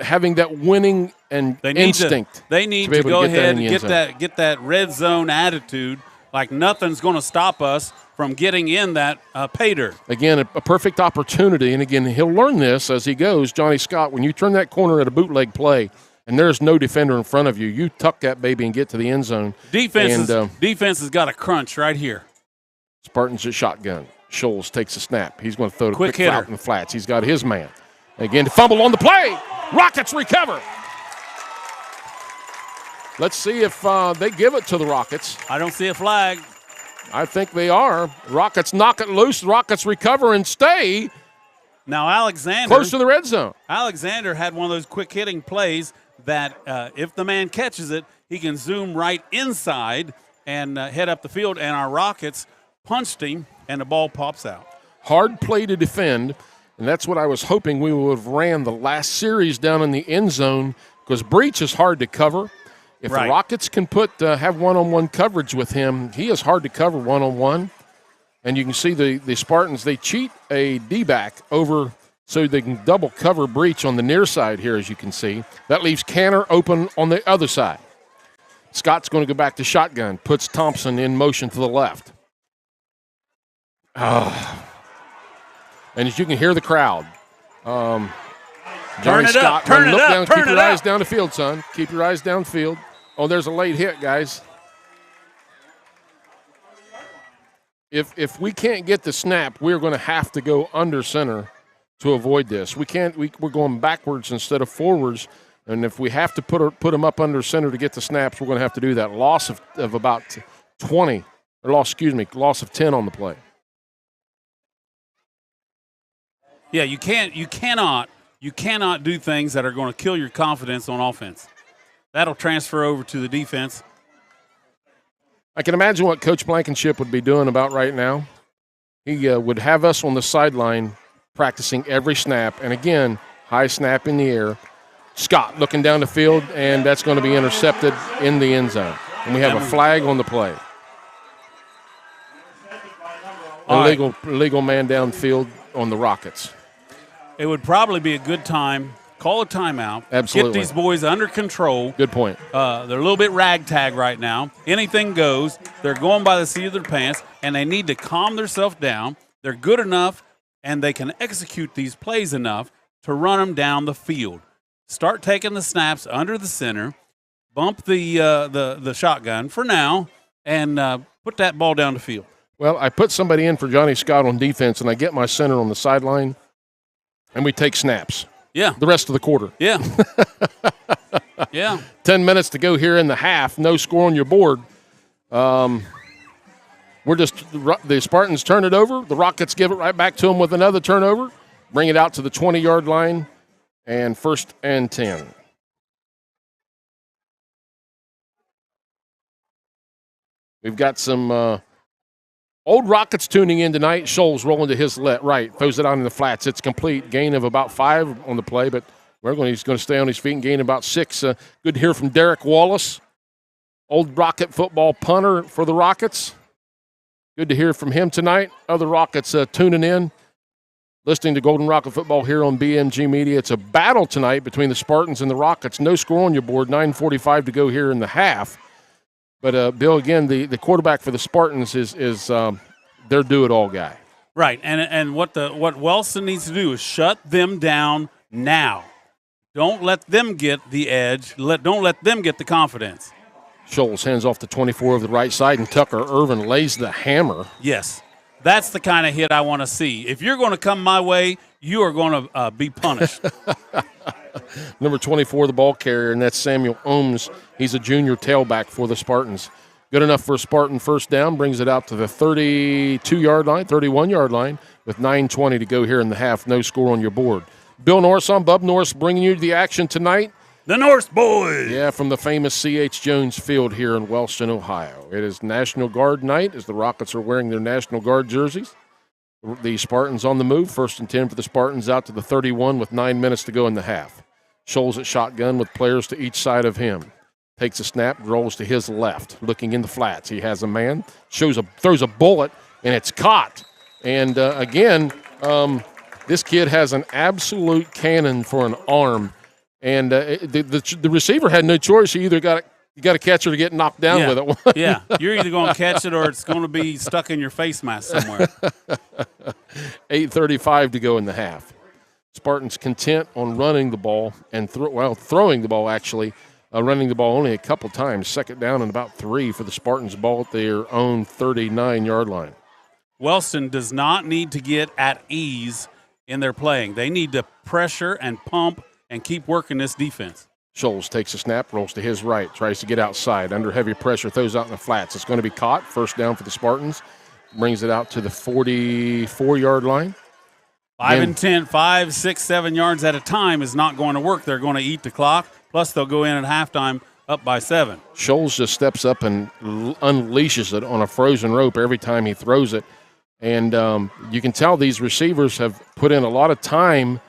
having that winning and instinct. They need to go ahead and get that red zone attitude, like nothing's going to stop us from getting in that pay dirt. Again, a perfect opportunity, and again, he'll learn this as he goes. Johnny Scott, when you turn that corner at a bootleg play and there's no defender in front of you, you tuck that baby and get to the end zone. Defense has got a crunch right here. Spartans at shotgun. Scholes takes a snap. He's going to throw the quick route in the flats. He's got his man. Again, to fumble on the play. Rockets recover. Let's see if they give it to the Rockets. I don't see a flag. I think they are. Rockets knock it loose. Rockets recover and stay Now, Alexander. close to the red zone. Alexander had one of those quick hitting plays that if the man catches it, he can zoom right inside and head up the field. And our Rockets punched him, and the ball pops out. Hard play to defend, and that's what I was hoping we would have ran the last series down in the end zone, because breach is hard to cover. If Right. the Rockets can have one-on-one coverage with him, he is hard to cover one-on-one. And you can see the Spartans, they cheat a D-back over so they can double cover breach on the near side here, as you can see. That leaves Canner open on the other side. Scott's going to go back to shotgun, puts Thompson in motion to the left. And as you can hear the crowd, Johnny Turn it Scott, up, turn it look up, down, turn keep it your eyes up. down the field, son. Keep your eyes downfield. Oh, there's a late hit, guys. If we can't get the snap, we're going to have to go under center to avoid this. We can't. We're going backwards instead of forwards, and if we have to put them up under center to get the snaps, we're going to have to do that. Loss of about 20, or loss of 10 on the play. Yeah, you cannot do things that are going to kill your confidence on offense. That'll transfer over to the defense. I can imagine what Coach Blankenship would be doing about right now. He would have us on the sideline practicing every snap, and again, high snap in the air. Scott looking down the field, and that's going to be intercepted in the end zone. And we have a flag on the play. Illegal man downfield on the Rockets. It would probably be a good time. Call a timeout. Absolutely. Get these boys under control. Good point. They're a little bit ragtag right now. Anything goes. They're going by the seat of their pants, and they need to calm themselves down. They're good enough, and they can execute these plays enough to run them down the field. Start taking the snaps under the center, bump the shotgun for now, and put that ball down the field. Well, I put somebody in for Johnny Scott on defense, and I get my center on the sideline, and we take snaps. Yeah. The rest of the quarter. Yeah. Yeah. 10 minutes to go here in the half. No score on your board. The Spartans turn it over. The Rockets give it right back to them with another turnover. Bring it out to the 20-yard line, and 1st and 10. We've got some old Rockets tuning in tonight. Scholes rolling to his right, throws it out in the flats. It's complete. Gain of about 5 on the play, but he's going to stay on his feet and gain about 6. Good to hear from Derek Wallace, old Rocket football punter for the Rockets. Good to hear from him tonight. Other Rockets tuning in, listening to Golden Rocket football here on BMG Media. It's a battle tonight between the Spartans and the Rockets. No score on your board, 9:45 to go here in the half. But, Bill, again, the quarterback for the Spartans is their do-it-all guy. Right, and what Wellston needs to do is shut them down now. Don't let them get the edge. Don't let them get the confidence. Scholes hands off the 24 of the right side, and Tucker Irvin lays the hammer. Yes, that's the kind of hit I want to see. If you're going to come my way, you are going to be punished. Number 24, the ball carrier, and that's Samuel Ohms. He's a junior tailback for the Spartans. Good enough for a Spartan first down, brings it out to the 32-yard line, 31-yard line, with 9:20 to go here in the half. No score on your board. Bill Norris on Bub Norris bringing you the action tonight. The Norse boys! Yeah, from the famous C.H. Jones Field here in Wellston, Ohio. It is National Guard night as the Rockets are wearing their National Guard jerseys. The Spartans on the move. 1st and 10 for the Spartans out to the 31 with 9 minutes to go in the half. Scholes at shotgun with players to each side of him. Takes a snap, rolls to his left, looking in the flats. He has a man, throws a bullet, and it's caught. And again, this kid has an absolute cannon for an arm. And the receiver had no choice. He either got to catch it or get knocked down with it. Yeah, you're either going to catch it or it's going to be stuck in your face mask somewhere. 8:35 to go in the half. Spartans content on running the ball and throwing the ball actually. Running the ball only a couple times. 2nd down and about 3 for the Spartans' ball at their own 39-yard line. Wellston does not need to get at ease in their playing. They need to pressure and pump and keep working this defense. Scholes takes a snap, rolls to his right, tries to get outside. Under heavy pressure, throws out in the flats. It's going to be caught. First down for the Spartans. Brings it out to the 44-yard line. 5 and 10, 5, 6, 7 yards at a time is not going to work. They're going to eat the clock. Plus, they'll go in at halftime up by 7. Scholes just steps up and unleashes it on a frozen rope every time he throws it. And you can tell these receivers have put in a lot of time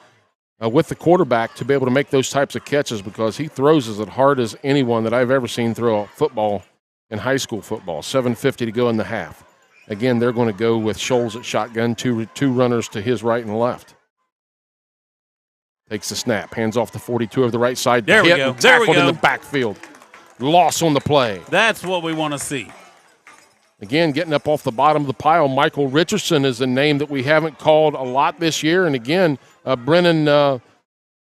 with the quarterback to be able to make those types of catches because he throws as hard as anyone that I've ever seen throw a football in high school football. 7:50 to go in the half. Again, they're going to go with Scholes at shotgun, two runners to his right and left. Takes the snap, hands off the 42 of the right side. There we go. There we go. In the backfield. Loss on the play. That's what we want to see. Again, getting up off the bottom of the pile, Michael Richardson is a name that we haven't called a lot this year. And again, Brennan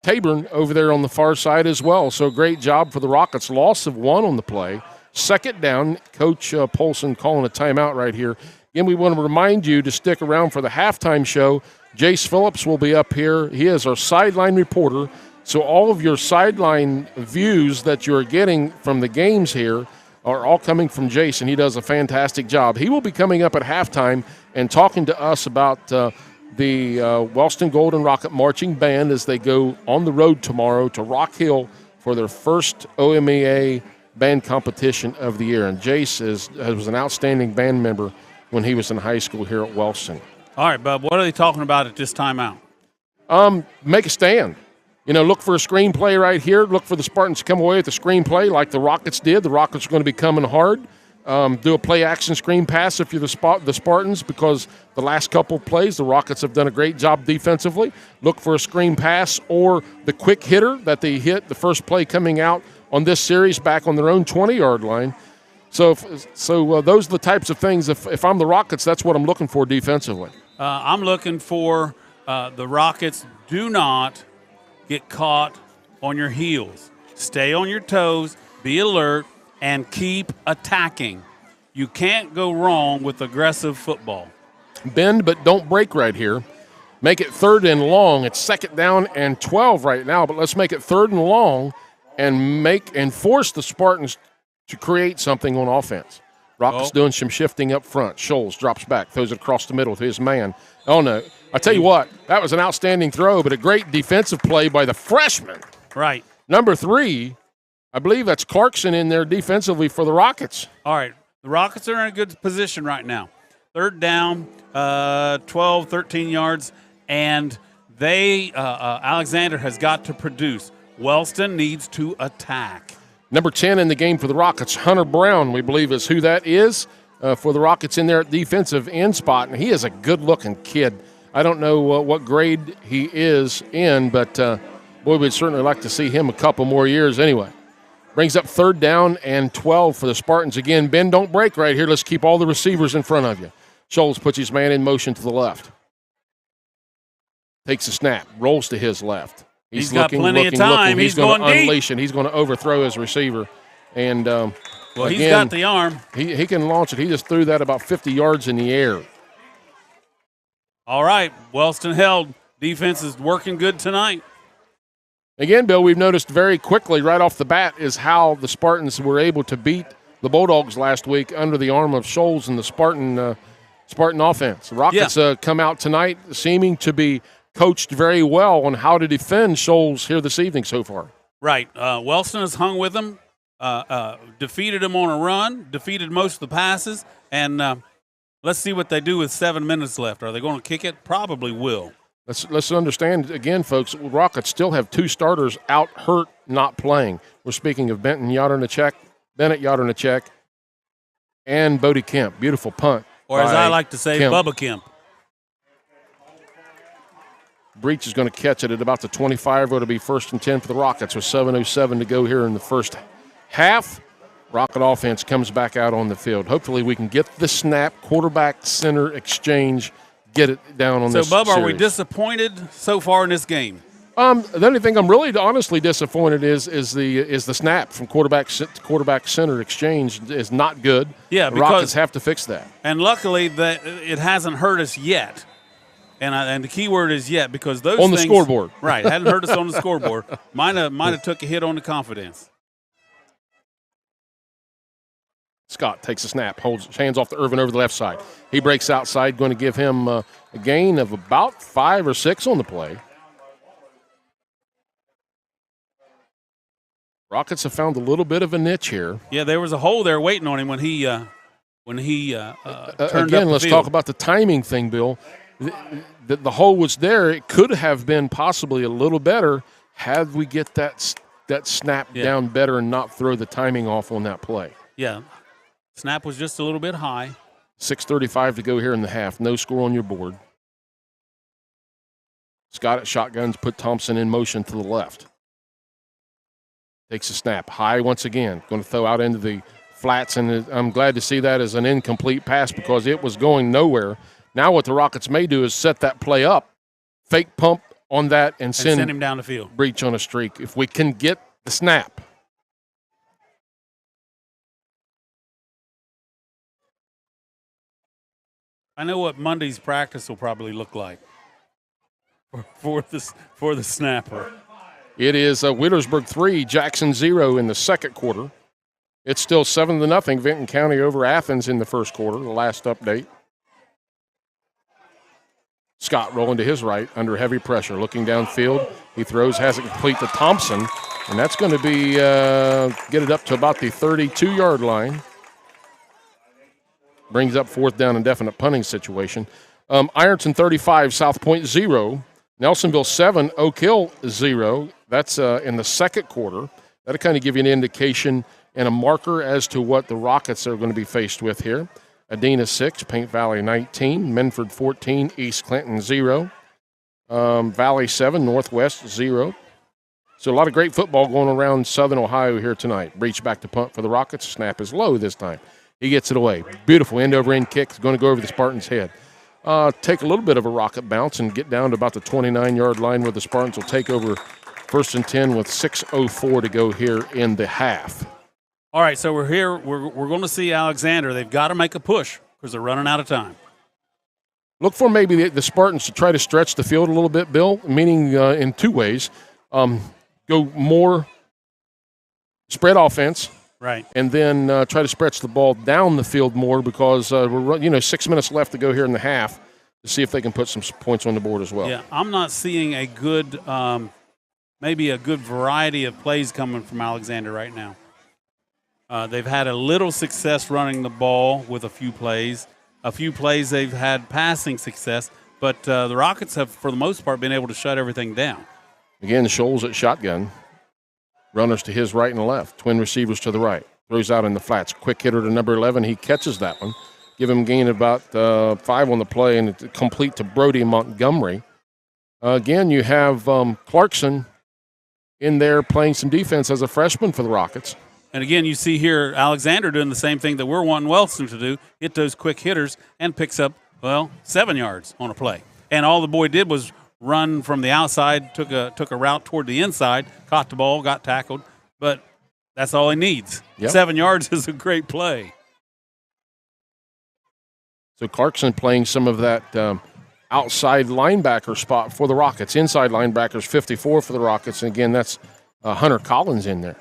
Taborn over there on the far side as well. So great job for the Rockets. Loss of 1 on the play. Second down, Coach Polson calling a timeout right here. Again, we want to remind you to stick around for the halftime show. Jace Phillips will be up here. He is our sideline reporter. So all of your sideline views that you're getting from the games here are all coming from Jace, and he does a fantastic job. He will be coming up at halftime and talking to us about the Wellston Golden Rocket Marching Band as they go on the road tomorrow to Rock Hill for their first OMEA band competition of the year. And Jace was an outstanding band member when he was in high school here at Wellston. All right, Bub, what are they talking about at this timeout? Make a stand. Look for a screenplay right here. Look for the Spartans to come away with a screenplay like the Rockets did. The Rockets are going to be coming hard. Do a play-action screen pass if you're the Spartans because the last couple of plays, the Rockets have done a great job defensively. Look for a screen pass or the quick hitter that they hit the first play coming out on this series back on their own 20-yard line. So those are the types of things. If I'm the Rockets, that's what I'm looking for defensively. I'm looking for the Rockets do not get caught on your heels. Stay on your toes, be alert, and keep attacking. You can't go wrong with aggressive football. Bend but don't break right here. Make it 3rd and long. It's 2nd down and 12 right now, but let's make it 3rd and long and force the Spartans to create something on offense. Rockets doing some shifting up front. Scholes drops back, throws it across the middle to his man. Oh, no. I tell you what, that was an outstanding throw, but a great defensive play by the freshman. Right. Number 3, I believe that's Clarkson in there defensively for the Rockets. All right. The Rockets are in a good position right now. 3rd down, 12, 13 yards, and Alexander has got to produce. Wellston needs to attack. Number 10 in the game for the Rockets, Hunter Brown, we believe is who that is for the Rockets in there at defensive end spot. And he is a good-looking kid. I don't know what grade he is in, but, boy, we'd certainly like to see him a couple more years anyway. Brings up 3rd down and 12 for the Spartans. Again, bend, don't break right here. Let's keep all the receivers in front of you. Scholes puts his man in motion to the left. Takes a snap, rolls to his left. He's got plenty of time. He's going to unleash it. He's going to overthrow his receiver. And he's got the arm. He can launch it. He just threw that about 50 yards in the air. All right, Wellston held. Defense is working good tonight. Again, Bill, we've noticed very quickly right off the bat is how the Spartans were able to beat the Bulldogs last week under the arm of Scholes and the Spartan offense. The Rockets come out tonight seeming to be coached very well on how to defend Scholes here this evening so far. Right. Wellston has hung with them, defeated him on a run, defeated most of the passes, and let's see what they do with 7 minutes left. Are they going to kick it? Probably will. Let's understand, again, folks, Rockets still have 2 starters out hurt, not playing. We're speaking of Bennett Yadernacek, and Bodie Kemp. Beautiful punt. Or as I like to say, Kemp. Bubba Kemp. Breach is going to catch it at about the 25. It'll be 1st and 10 for the Rockets with 7:07 to go here in the first half. Rocket offense comes back out on the field. Hopefully we can get the snap, quarterback-center exchange, get it down on this So, Bub, series. are we disappointed so far in this game? The only thing I'm really honestly disappointed is the snap from quarterback-center exchange is not good. Yeah, the Rockets have to fix that. And luckily that it hasn't hurt us yet. And the key word is yet, because those on the things, scoreboard. Right, hadn't hurt us on the scoreboard. Might have took a hit on the confidence. Scott takes a snap, holds hands off to Irvin over the left side. He breaks outside, going to give him a gain of about 5 or 6 on the play. Rockets have found a little bit of a niche here. Yeah, there was a hole there waiting on him when he turned again, up let's the talk field. about the timing thing, Bill. The hole was there. It could have been possibly a little better had we get that snap down better and not throw the timing off on that play. Yeah, snap was just a little bit high. 6:35 to go here in the half. No score on your board. Scott at shotguns, put Thompson in motion to the left. Takes a snap. High once again. Going to throw out into the flats, and I'm glad to see that as an incomplete pass because it was going nowhere. Now what the Rockets may do is set that play up, fake pump on that, and send him down the field. Breach on a streak if we can get the snap. I know what Monday's practice will probably look like for the snapper. It is Wheelersburg 3, Jackson 0 in the second quarter. It's still 7-0 Vinton County over Athens in the first quarter, the last update. Scott rolling to his right under heavy pressure, looking downfield. He throws, has it complete to Thompson, and that's going to be get it up to about the 32-yard line. Brings up fourth down and definite punting situation. Ironton 35, South Point 0. Nelsonville 7, Oak Hill 0. That's in the second quarter. That'll kind of give you an indication and a marker as to what the Rockets are going to be faced with here. Adena 6, Paint Valley 19, Menford 14, East Clinton 0. Valley 7, Northwest 0. So a lot of great football going around Southern Ohio here tonight. Breach back to punt for the Rockets. Snap is low this time. He gets it away. Beautiful end-over-end kick. It's going to go over the Spartans' head. Take a little bit of a rocket bounce and get down to about the 29-yard line where the Spartans will take over 1st and 10 with 6:04 to go here in the half. All right, so we're here. We're going to see Alexander. They've got to make a push because they're running out of time. Look for maybe the Spartans to try to stretch the field a little bit, Bill, meaning in two ways. Go more spread offense. Right. And then try to stretch the ball down the field more because we're 6 minutes left to go here in the half to see if they can put some points on the board as well. Yeah, I'm not seeing a good, maybe a good variety of plays coming from Alexander right now. They've had a little success running the ball with a few plays. A few plays they've had passing success, but the Rockets have, for the most part, been able to shut everything down. Again, Scholes at shotgun. Runners to his right and left. Twin receivers to the right. Throws out in the flats. Quick hitter to number 11. He catches that one. Give him gain about 5 on the play, and it's complete to Brody Montgomery. Again, you have Clarkson in there playing some defense as a freshman for the Rockets. And again, you see here Alexander doing the same thing that we're wanting Wellston to do, hit those quick hitters, and picks up, 7 yards on a play. And all the boy did was run from the outside, took a route toward the inside, caught the ball, got tackled. But that's all he needs. Yep. 7 yards is a great play. So Clarkson playing some of that outside linebacker spot for the Rockets. Inside linebackers 54 for the Rockets. And, again, that's Hunter Collins in there.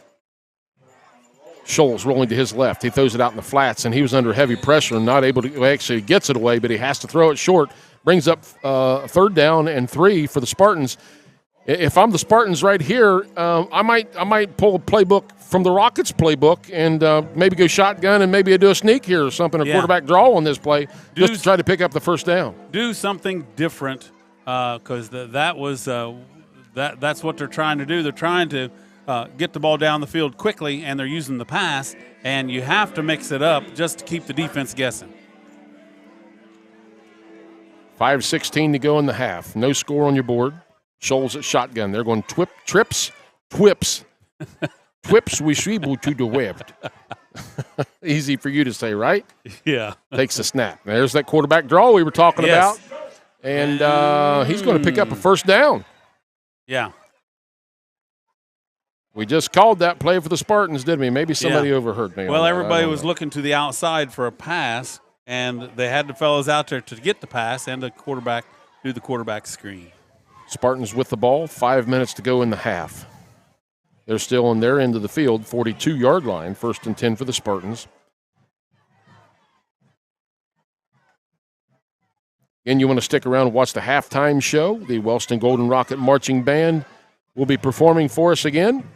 Scholes rolling to his left. He throws it out in the flats, and he was under heavy pressure and not able to – actually gets it away, but he has to throw it short. Brings up 3rd down and 3 for the Spartans. If I'm the Spartans right here, I might pull a playbook from the Rockets playbook and maybe go shotgun and maybe do a sneak here or something, quarterback draw on this play just to try to pick up the 1st down. Do something different because that's what they're trying to do. They're trying to get the ball down the field quickly, and they're using the pass, and you have to mix it up just to keep the defense guessing. 5:16 to go in the half. No score on your board. Scholes at shotgun. They're going trips. Twips, we shrible to the web. Easy for you to say, right? Yeah. Takes a snap. There's that quarterback draw we were talking about. And he's going to pick up a 1st down. Yeah. We just called that play for the Spartans, didn't we? Maybe somebody overheard me. Well, everybody was looking to the outside for a pass, and they had the fellows out there to get the pass and the quarterback do the quarterback screen. Spartans with the ball, 5 minutes to go in the half. They're still on their end of the field, 42-yard line, 1st and 10 for the Spartans. Again, you want to stick around and watch the halftime show. The Wellston Golden Rocket Marching Band will be performing for us again.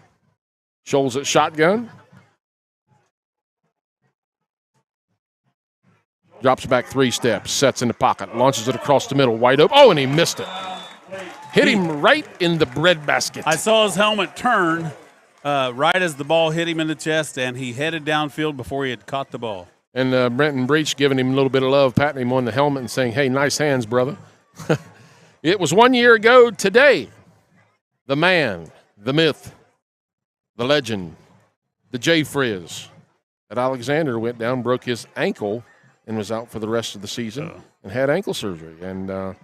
Scholes at shotgun. Drops back 3 steps, sets in the pocket, launches it across the middle, wide open. Oh, and he missed it. Hit him right in the breadbasket. I saw his helmet turn right as the ball hit him in the chest, and he headed downfield before he had caught the ball. And Brenton Breach giving him a little bit of love, patting him on the helmet and saying, hey, nice hands, brother. It was 1 year ago today. The man, the myth, the legend, the J. Frizz at Alexander went down, broke his ankle, and was out for the rest of the season and had ankle surgery. And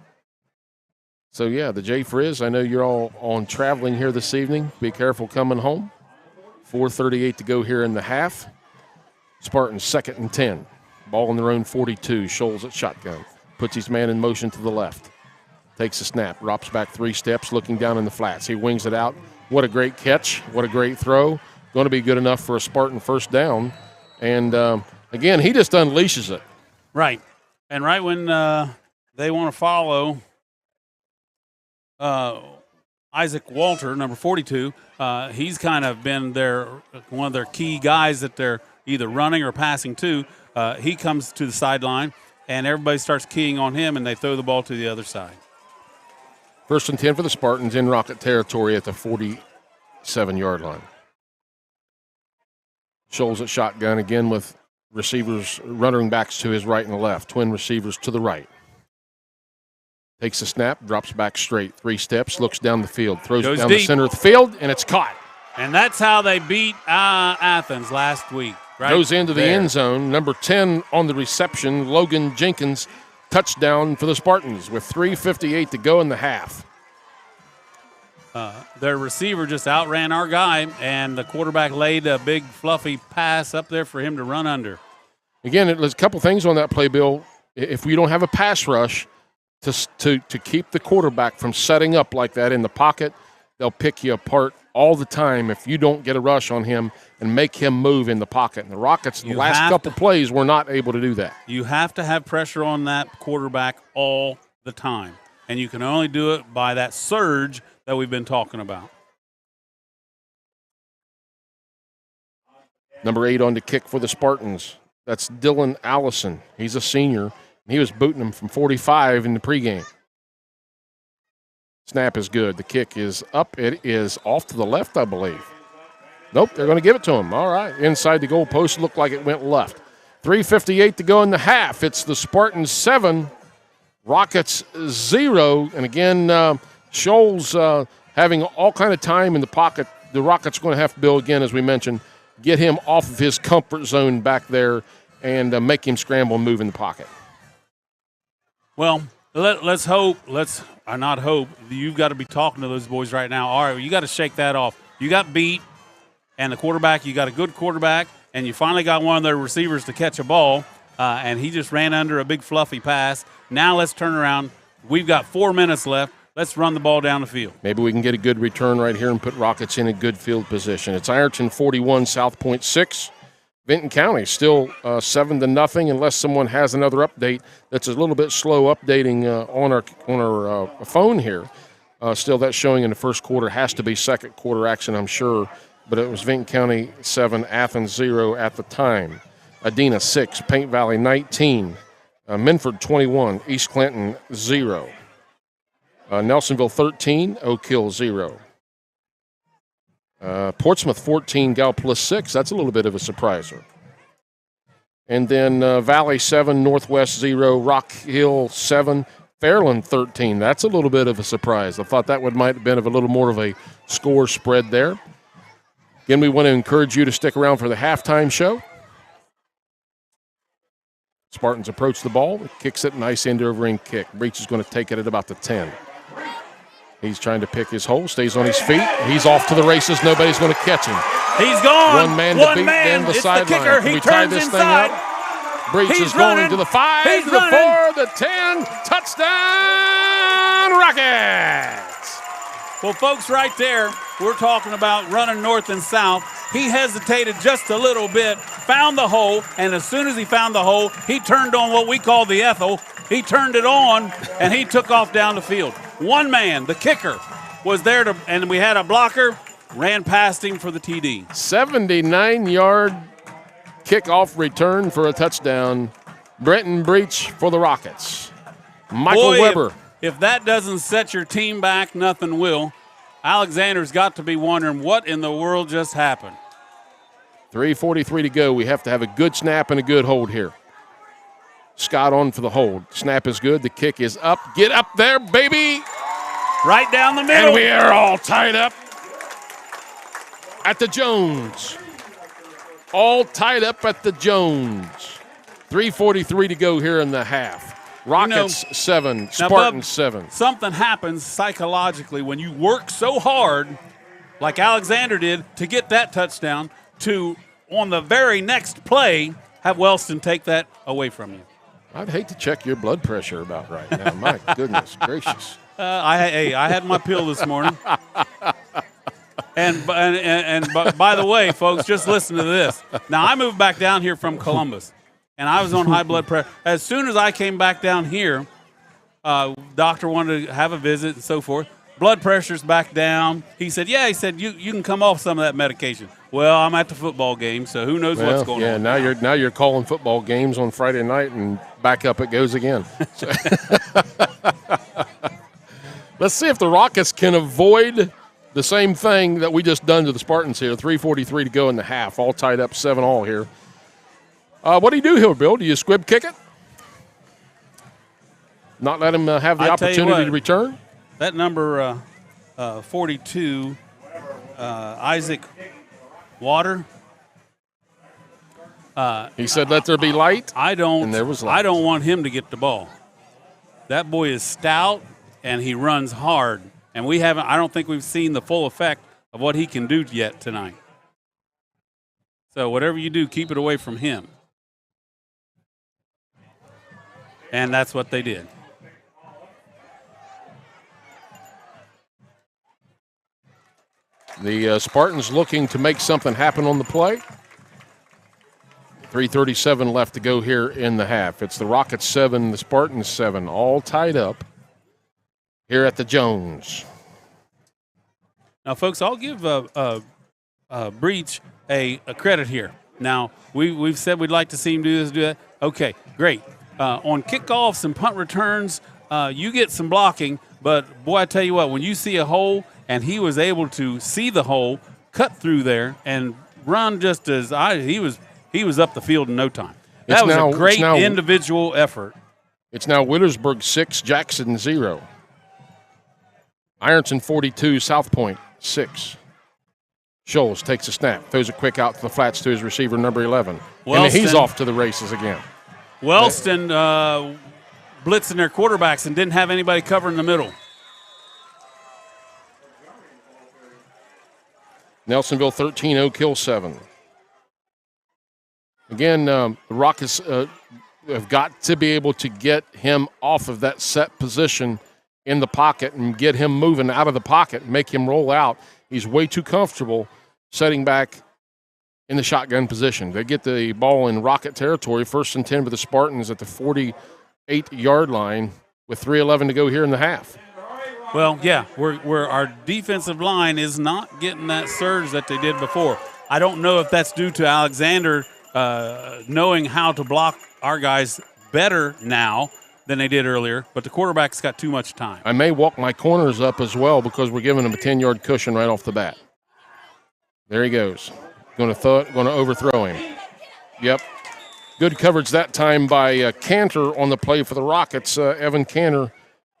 so, yeah, the J. Frizz, I know you're all on traveling here this evening. Be careful coming home. 4:38 to go here in the half. Spartans 2nd and 10. Ball in their own 42. Scholes at shotgun. Puts his man in motion to the left. Takes a snap. Drops back 3 steps, looking down in the flats. He wings it out. What a great catch. What a great throw. Going to be good enough for a Spartan first down. And, again, he just unleashes it. Right. And right when they want to follow Isaac Walter, number 42, he's kind of been one of their key guys that they're either running or passing to. He comes to the sideline, and everybody starts keying on him, and they throw the ball to the other side. 1st and 10 for the Spartans in Rocket territory at the 47-yard line. Scholes at shotgun again with receivers, running backs to his right and left, twin receivers to the right. Takes a snap, drops back straight, 3 steps, looks down the field, throws it down deep. the center of the field, and it's caught. And that's how they beat Athens last week. Right goes into the there. end zone. Number 10 on the reception, Logan Jenkins, touchdown for the Spartans with 3:58 to go in the half. Their receiver just outran our guy, and the quarterback laid a big fluffy pass up there for him to run under. Again, there's a couple things on that play, Bill. If we don't have a pass rush to keep the quarterback from setting up like that in the pocket, they'll pick you apart all the time if you don't get a rush on him and make him move in the pocket. And the Rockets, the last couple plays, were not able to do that. You have to have pressure on that quarterback all the time, and you can only do it by that surge that we've been talking about. Number 8 on the kick for the Spartans. That's Dylan Allison. He's a senior, and he was booting him from 45 in the pregame. Snap is good. The kick is up. It is off to the left, I believe. Nope, they're going to give it to him. All right, inside the goal post, looked like it went left. 3:58 to go in the half. It's the Spartans 7, Rockets 0. And again, Scholes having all kind of time in the pocket. The Rockets are going to have to, Bill, again, as we mentioned, get him off of his comfort zone back there and make him scramble and move in the pocket. Well, let's hope. Let's not hope. You've got to be talking to those boys right now. All right, you got to shake that off. You got beat, and the quarterback, you got a good quarterback, and you finally got one of their receivers to catch a ball, and he just ran under a big fluffy pass. Now let's turn around. We've got 4 minutes left. Let's run the ball down the field. Maybe we can get a good return right here and put Rockets in a good field position. It's Ironton 41, South Point 6. Vinton County still 7-0 unless someone has another update that's a little bit slow updating on our phone here. Still, that showing in the first quarter has to be second quarter action, I'm sure. But it was Vinton County 7, Athens 0 at the time. Adena 6, Paint Valley 19, Minford 21, East Clinton 0. Nelsonville 13, Oak Hill 0. Portsmouth 14, Gallipolis 6. That's a little bit of a surpriser. And then Valley 7, Northwest 0, Rock Hill 7, Fairland 13. That's a little bit of a surprise. I thought that might have been a little more of a score spread there. Again, we want to encourage you to stick around for the halftime show. Spartans approach the ball, kicks it, nice end-over-end kick. Breach is going to take it at about the 10. He's trying to pick his hole, stays on his feet. He's off to the races. Nobody's going to catch him. He's gone. One man to beat, then the sideline. Can we tie this thing up? Breach is going to the 5, to the 4, the 10. Touchdown! Rockets. Well, folks, right there, we're talking about running north and south. He hesitated just a little bit, found the hole, and as soon as he found the hole, he turned on what we call the Ethel. He turned it on, and he took off down the field. One man, the kicker, was there, and we had a blocker, ran past him for the TD. 79-yard kickoff return for a touchdown. Brenton Breach for the Rockets. Michael Weber. If that doesn't set your team back, nothing will. Alexander's got to be wondering what in the world just happened. 3:43 to go. We have to have a good snap and a good hold here. Scott on for the hold. Snap is good. The kick is up. Get up there, baby. Right down the middle. And we are all tied up at the Jones. All tied up at the Jones. 3:43 to go here in the half. Rockets 7, Spartans 7. Something happens psychologically when you work so hard, like Alexander did, to get that touchdown, to, on the very next play, have Wellston take that away from you. I'd hate to check your blood pressure about right now. My goodness gracious. I had my pill this morning. And by the way, folks, just listen to this. Now, I moved back down here from Columbus, and I was on high blood pressure. As soon as I came back down here, doctor wanted to have a visit and so forth. Blood pressure's back down. He said, you can come off some of that medication. Well, I'm at the football game, so who knows what's going on. Yeah, now you're calling football games on Friday night, and back up it goes again. So let's see if the Rockets can avoid the same thing that we just done to the Spartans here. 3:43 to go in the half, all tied up 7-all here. What do you do here, Bill? Do you squib kick it? Not let him have the opportunity to return? That number 42, Isaac Water. He said, "Let there be light." And there was light. I don't want him to get the ball. That boy is stout and he runs hard, and I don't think we've seen the full effect of what he can do yet tonight. So whatever you do, keep it away from him. And that's what they did. The Spartans looking to make something happen on the play. 3:37 left to go here in the half. It's the Rockets 7, the Spartans 7, all tied up here at the Jones. Now, folks, I'll give Breach a credit here. Now, we've said we'd like to see him do this, do that. Okay, great. On kickoffs and punt returns, you get some blocking, but, boy, I tell you what, when you see a hole and he was able to see the hole, cut through there, and run just as he was up the field in no time. That was a great individual effort. It's now Wittersburg 6, Jackson 0. Ironton 42, South Point 6. Scholes takes a snap, throws it quick out to the flats to his receiver, number 11. Wellston, and he's off to the races again. Wellston blitzing their quarterbacks and didn't have anybody covering the middle. Nelsonville 13, Oak Hill 7. Again, the Rockets have got to be able to get him off of that set position in the pocket and get him moving out of the pocket and make him roll out. He's way too comfortable setting back in the shotgun position. They get the ball in Rocket territory, 1st and 10 for the Spartans at the 48-yard line with 3:11 to go here in the half. Well, yeah, we're our defensive line is not getting that surge that they did before. I don't know if that's due to Alexander knowing how to block our guys better now than they did earlier, but the quarterback's got too much time. I may walk my corners up as well because we're giving him a 10-yard cushion right off the bat. There he goes. Going to overthrow him. Yep. Good coverage that time by Cantor on the play for the Rockets. Evan Cantor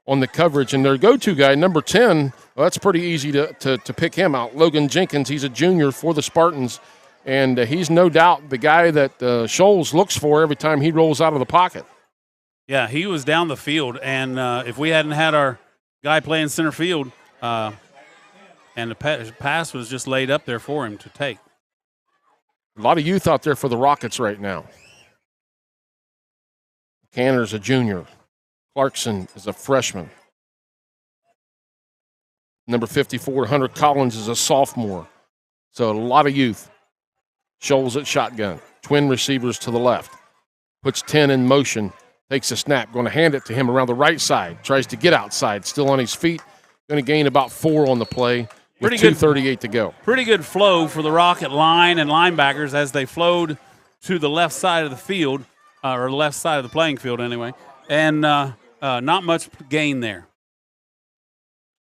on the coverage. And their go-to guy, number 10, well, that's pretty easy to pick him out. Logan Jenkins, he's a junior for the Spartans. And he's no doubt the guy that Scholes looks for every time he rolls out of the pocket. Yeah, he was down the field. And if we hadn't had our guy playing center field and the pass was just laid up there for him to take. A lot of youth out there for the Rockets right now. Cantor's a junior. Clarkson is a freshman. Number 54, Hunter Collins, is a sophomore. So a lot of youth. Scholes at shotgun. Twin receivers to the left. Puts 10 in motion. Takes a snap. Going to hand it to him around the right side. Tries to get outside. Still on his feet. Going to gain about 4 on the play with 2:38 to go. Pretty good flow for the Rocket line and linebackers as they flowed to the left side of the field, or left side of the playing field anyway, and not much gain there.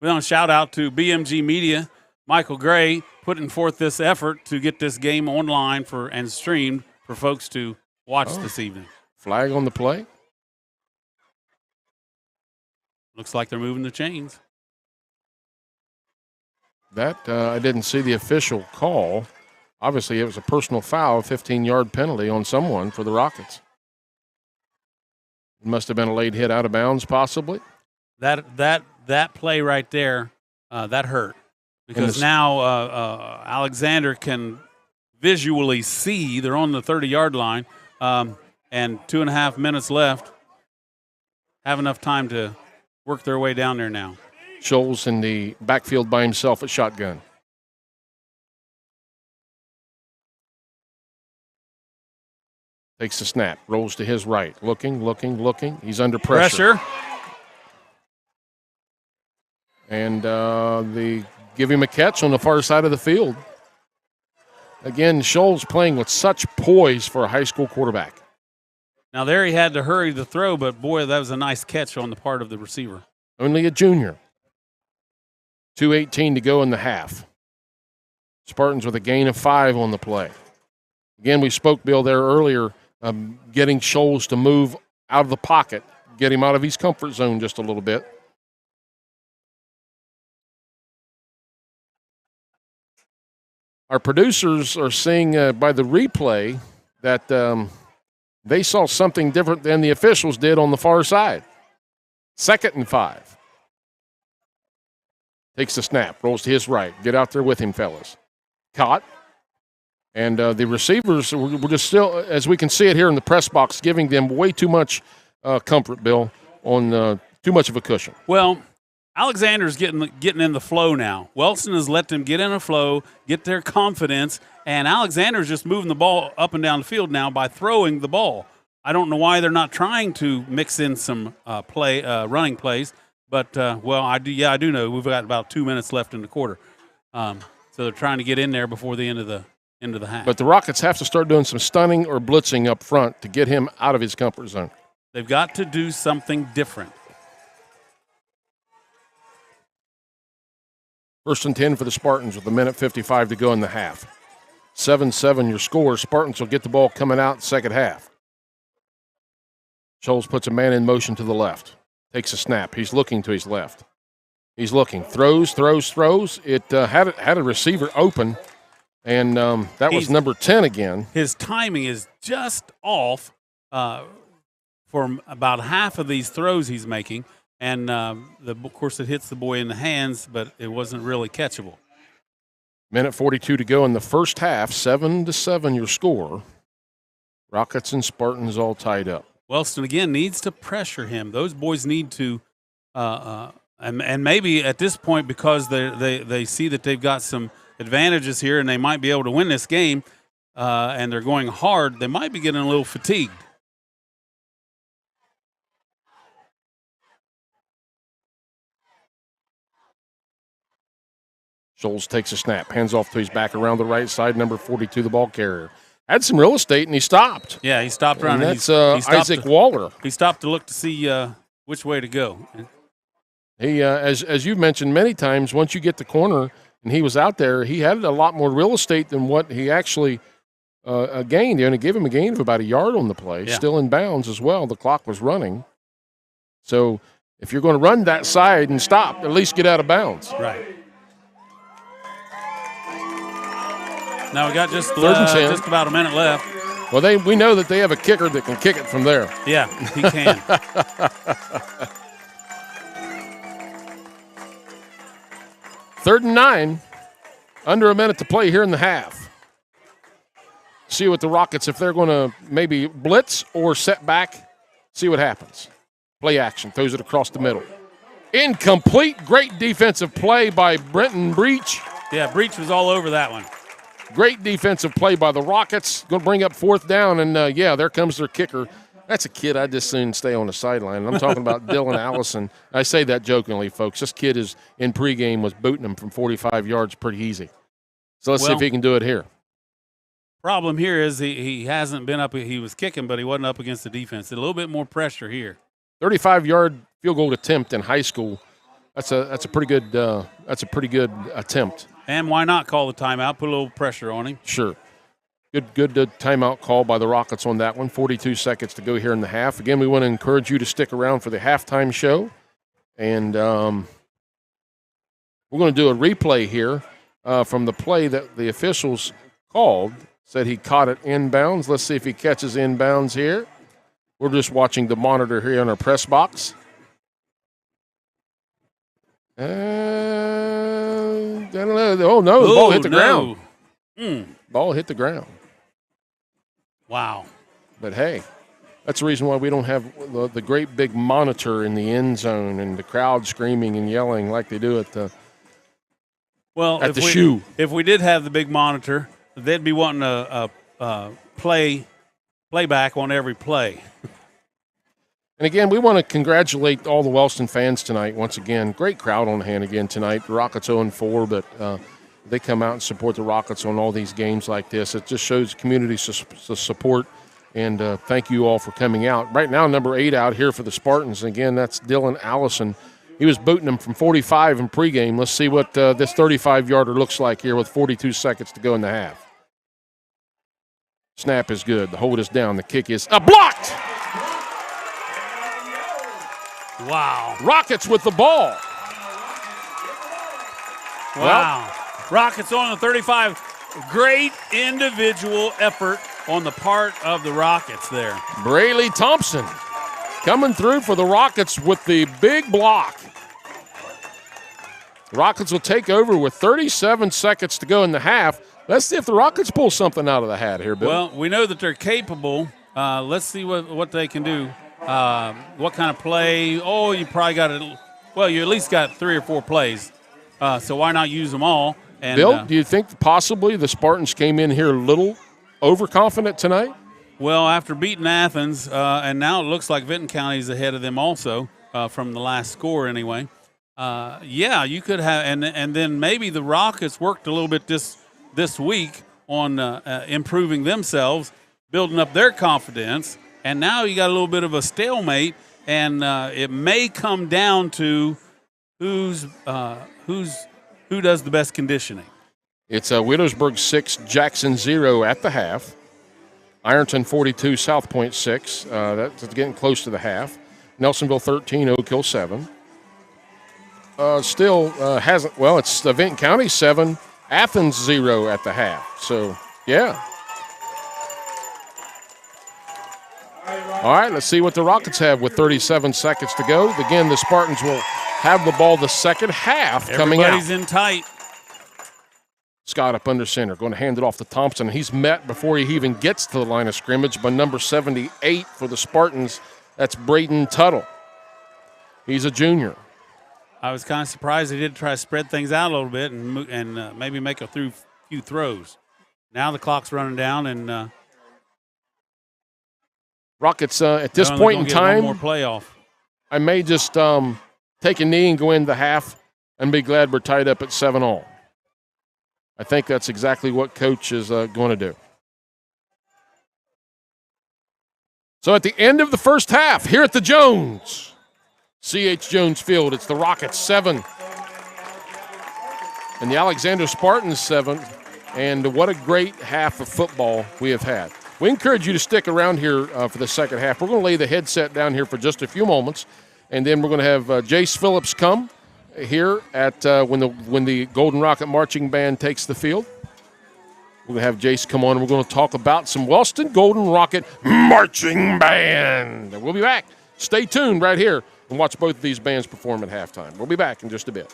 We want to shout out to BMG Media, Michael Gray, putting forth this effort to get this game online and streamed for folks to watch this evening. Flag on the play. Looks like they're moving the chains. That I didn't see the official call. Obviously, it was a personal foul, 15-yard penalty on someone for the Rockets. It must have been a late hit out of bounds, possibly. That play right there, that hurt. Because now Alexander can visually see they're on the 30-yard line, and 2.5 minutes left. Have enough time to work their way down there now. Scholes in the backfield by himself at shotgun. Takes the snap, rolls to his right. Looking. He's under pressure. And they give him a catch on the far side of the field. Again, Scholes playing with such poise for a high school quarterback. Now there he had to hurry the throw, but boy, that was a nice catch on the part of the receiver. Only a junior. 2:18 to go in the half. Spartans with a gain of 5 on the play. Again, we spoke, Bill, there earlier, getting Scholes to move out of the pocket, get him out of his comfort zone just a little bit. Our producers are seeing by the replay that they saw something different than the officials did on the far side. 2nd and 5. Takes the snap, rolls to his right. Get out there with him, fellas. Caught. And the receivers were just still, as we can see it here in the press box, giving them way too much comfort, Bill, on too much of a cushion. Well, Alexander's getting in the flow now. Wellston has let them get in a flow, get their confidence, and Alexander's just moving the ball up and down the field now by throwing the ball. I don't know why they're not trying to mix in some running plays, but I do know we've got about 2 minutes left in the quarter, so they're trying to get in there before the end of the half. But the Rockets have to start doing some stunning or blitzing up front to get him out of his comfort zone. They've got to do something different. 1st and 10 for the Spartans with 1:55 to go in the half. 7-7 your score. Spartans will get the ball coming out second half. Scholes puts a man in motion to the left. Takes a snap. He's looking to his left. He's looking. Throws. It had a receiver open, and that was number 10 again. His timing is just off for about half of these throws he's making. And, of course, it hits the boy in the hands, but it wasn't really catchable. 1:42 to go in the first half. 7-7 your score. Rockets and Spartans all tied up. Wellston, again, needs to pressure him. Those boys need to and maybe at this point, because they see that they've got some advantages here and they might be able to win this game, and they're going hard, they might be getting a little fatigued. Scholes takes a snap, hands off to his back around the right side, number 42, the ball carrier. Had some real estate, and he stopped. Yeah, he stopped around. And that's Isaac Waller. He stopped to look to see which way to go. He, as you've mentioned many times, once you get the corner, and he was out there, he had a lot more real estate than what he actually gained. They only gave him a gain of about a yard on the play, still in bounds as well. The clock was running. So if you're going to run that side and stop, at least get out of bounds. Right. Now we got just about a minute left. Well, we know that they have a kicker that can kick it from there. Yeah, he can. 3rd and 9, under a minute to play here in the half. See what the Rockets, if they're going to maybe blitz or set back, see what happens. Play action, throws it across the middle. Incomplete. Great defensive play by Brenton Breach. Yeah, Breach was all over that one. Great defensive play by the Rockets. Going to bring up 4th down, and, there comes their kicker. That's a kid I'd just soon stay on the sideline. I'm talking about Dylan Allison. I say that jokingly, folks. This kid is in pregame was booting him from 45 yards pretty easy. So let's see if he can do it here. Problem here is he hasn't been up. He was kicking, but he wasn't up against the defense. A little bit more pressure here. 35-yard field goal attempt in high school. That's a pretty good attempt. And why not call the timeout? Put a little pressure on him. Sure. Good timeout call by the Rockets on that one. 42 seconds to go here in the half. Again, we want to encourage you to stick around for the halftime show. And we're going to do a replay here from the play that the officials called. Said he caught it inbounds. Let's see if he catches inbounds here. We're just watching the monitor here on our press box. I don't know. Oh, no, the ball hit the ground. Ball hit the ground. Wow. But, hey, that's the reason why we don't have the great big monitor in the end zone and the crowd screaming and yelling like they do at the shoe. If we did have the big monitor, they'd be wanting a playback on every play. And, again, we want to congratulate all the Wellston fans tonight once again. Great crowd on hand again tonight. The Rockets 0-4, but they come out and support the Rockets on all these games like this. It just shows community support, and thank you all for coming out. Right now, number 8 out here for the Spartans. And, again, that's Dylan Allison. He was booting them from 45 in pregame. Let's see what this 35-yarder looks like here with 42 seconds to go in the half. Snap is good. The hold is down. The kick is blocked. Wow. Rockets with the ball. Wow. Rockets on the 35. Great individual effort on the part of the Rockets there. Brayley Thompson coming through for the Rockets with the big block. Rockets will take over with 37 seconds to go in the half. Let's see if the Rockets pull something out of the hat here, Bill. Well, we know that they're capable. Let's see what they can do. What kind of play? Oh, you probably got it. Well, you at least got 3 or 4 plays. So why not use them all? And, Bill, do you think possibly the Spartans came in here a little overconfident tonight? Well, after beating Athens, and now it looks like Vinton County is ahead of them also from the last score anyway. Yeah, you could have, and then maybe the Rockets worked a little bit this week on improving themselves, building up their confidence. And now you got a little bit of a stalemate, and it may come down to who does the best conditioning. It's Widowsburg 6, Jackson 0 at the half. Ironton 42, South Point 6. That's getting close to the half. Nelsonville 13, Oak Hill 7. Still hasn't. Well, it's Vinton County 7, Athens 0 at the half. So yeah. All right, let's see what the Rockets have with 37 seconds to go. Again, the Spartans will have the ball the second half coming out. Everybody's in tight. Scott up under center, going to hand it off to Thompson. He's met before he even gets to the line of scrimmage by number 78 for the Spartans. That's Braden Tuttle. He's a junior. I was kind of surprised he did try to spread things out a little bit and maybe make a few throws. Now the clock's running down, and Rockets at this point in time, one more playoff. I may just take a knee and go into the half and be glad we're tied up at 7-all. I think that's exactly what Coach is going to do. So at the end of the first half, here at the Jones, C.H. Jones Field, it's the Rockets 7 and the Alexander Spartans 7. And what a great half of football we have had. We encourage you to stick around here for the second half. We're going to lay the headset down here for just a few moments, and then we're going to have Jace Phillips come here at when the Golden Rocket Marching Band takes the field. We're going to have Jace come on, and we're going to talk about some Wellston Golden Rocket Marching Band. And we'll be back. Stay tuned right here and watch both of these bands perform at halftime. We'll be back in just a bit.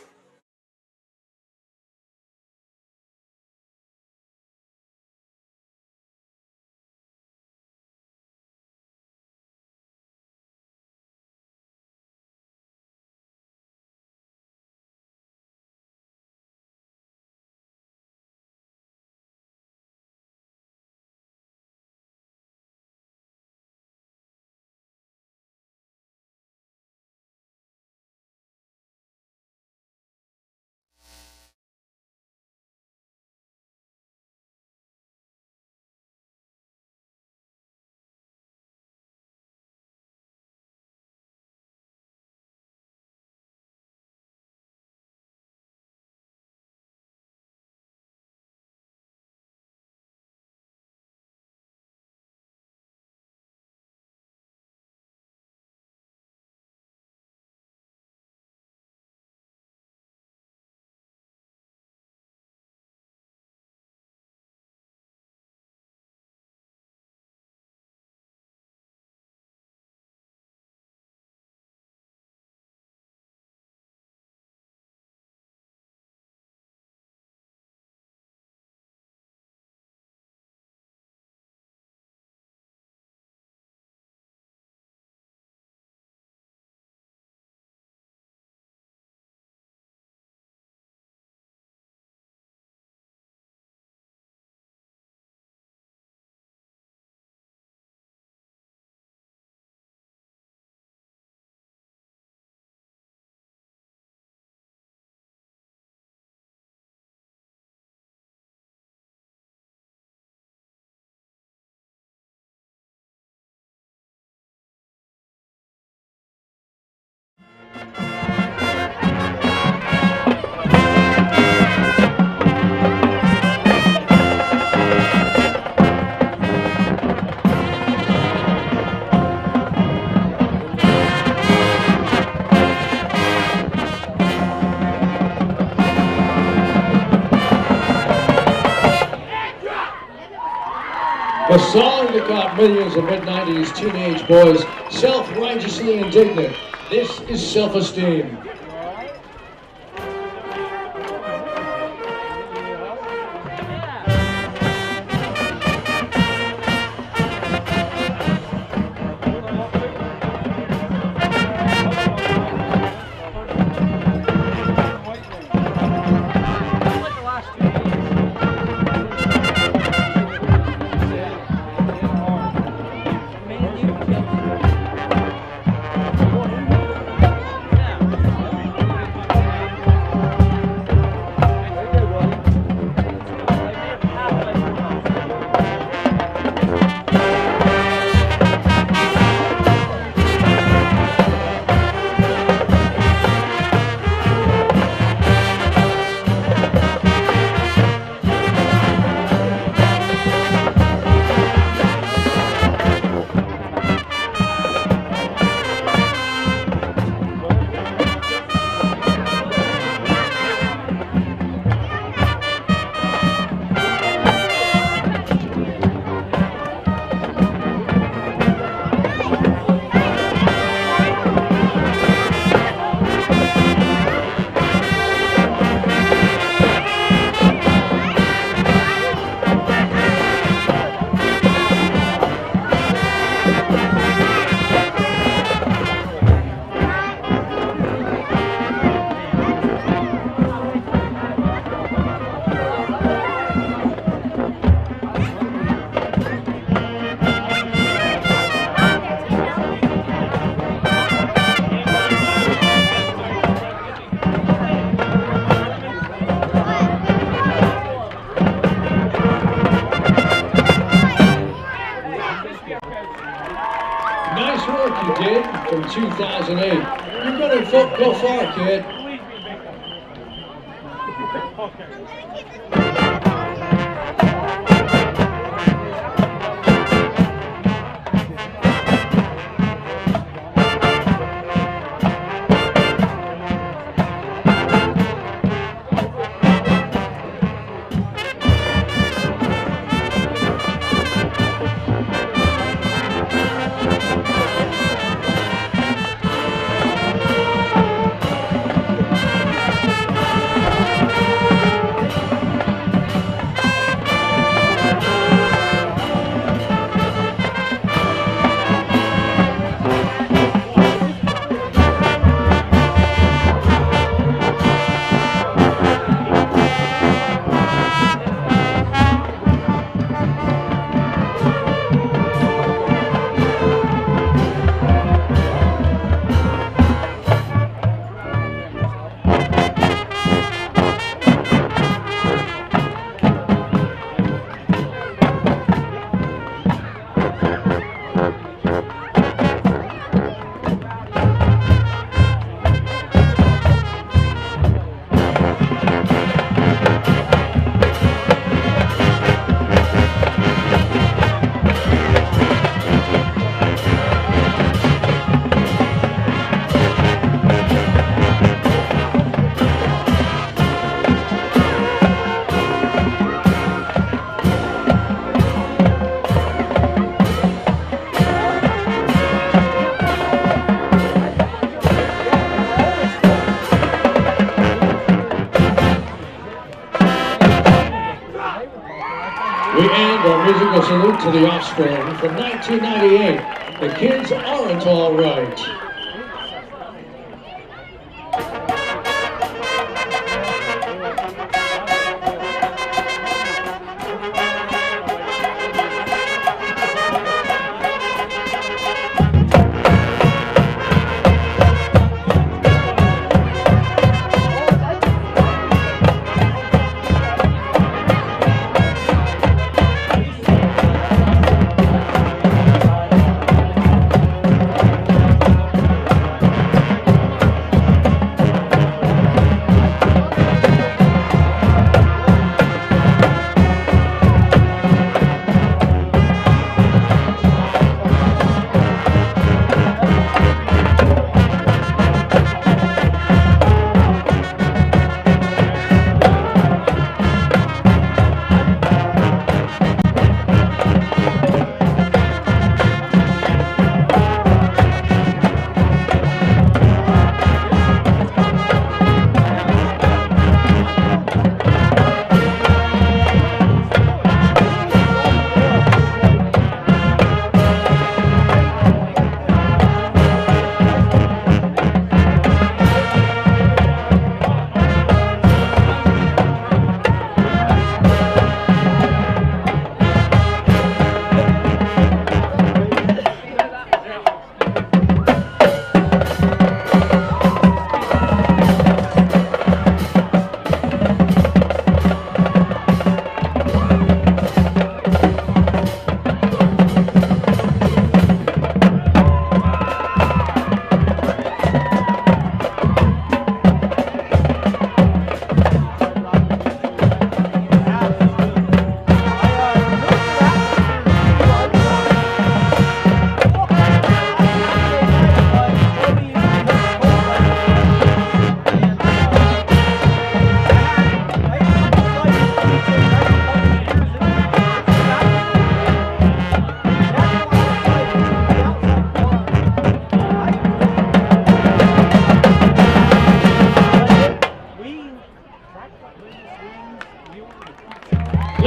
A song that got millions of mid-90s teenage boys self-righteously indignant. This is Self-Esteem. Nice work you did from 2008. You're going to go far, kid. We end our musical salute to the offspring from 1998. The kids aren't all right.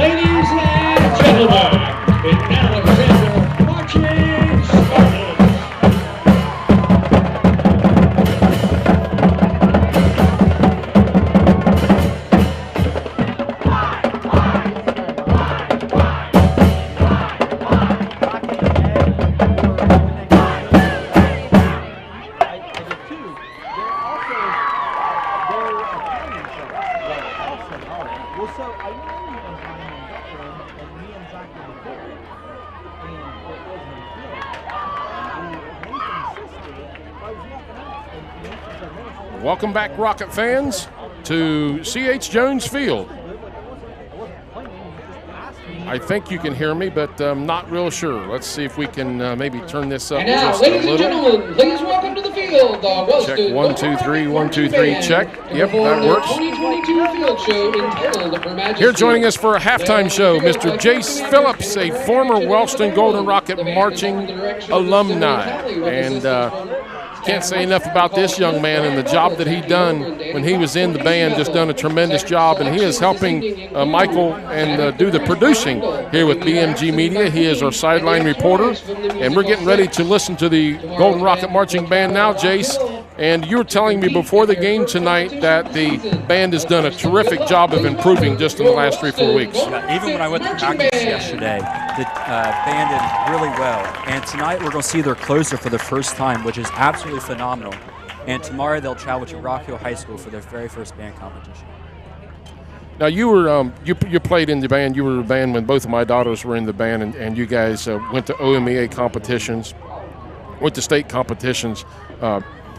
Ladies and gentlemen, in Alexander marching Spartans. Welcome back, Rocket fans, to C.H. Jones Field. I think you can hear me, but I'm not real sure. Let's see if we can maybe turn this up And now, just ladies a and little. gentlemen, please welcome to the field the Wellston. Check 1, 2, 3, 1, 2, 3. Check. Yep, that works. 2022 field show entitled Her Majesty. Here joining us for a halftime show, Mr. Jace Phillips, a former Wellston Golden Rocket marching alumni. And can't say enough about this young man and the job that he done when he was in the band. Just done a tremendous job, and he is helping Michael and do the producing here with BMG Media. He is our sideline reporter, and we're getting ready to listen to the Golden Rocket Marching Band now, Jace. And you were telling me before the game tonight that the band has done a terrific job of improving just in the last 3-4 weeks. Yeah, even when I went to practice yesterday, the band did really well. And tonight we're going to see their closer for the first time, which is absolutely phenomenal. And tomorrow they'll travel to Rock Hill High School for their very first band competition. Now you were you played in the band. You were in the band when both of my daughters were in the band, and you guys went to OMEA competitions, went to state competitions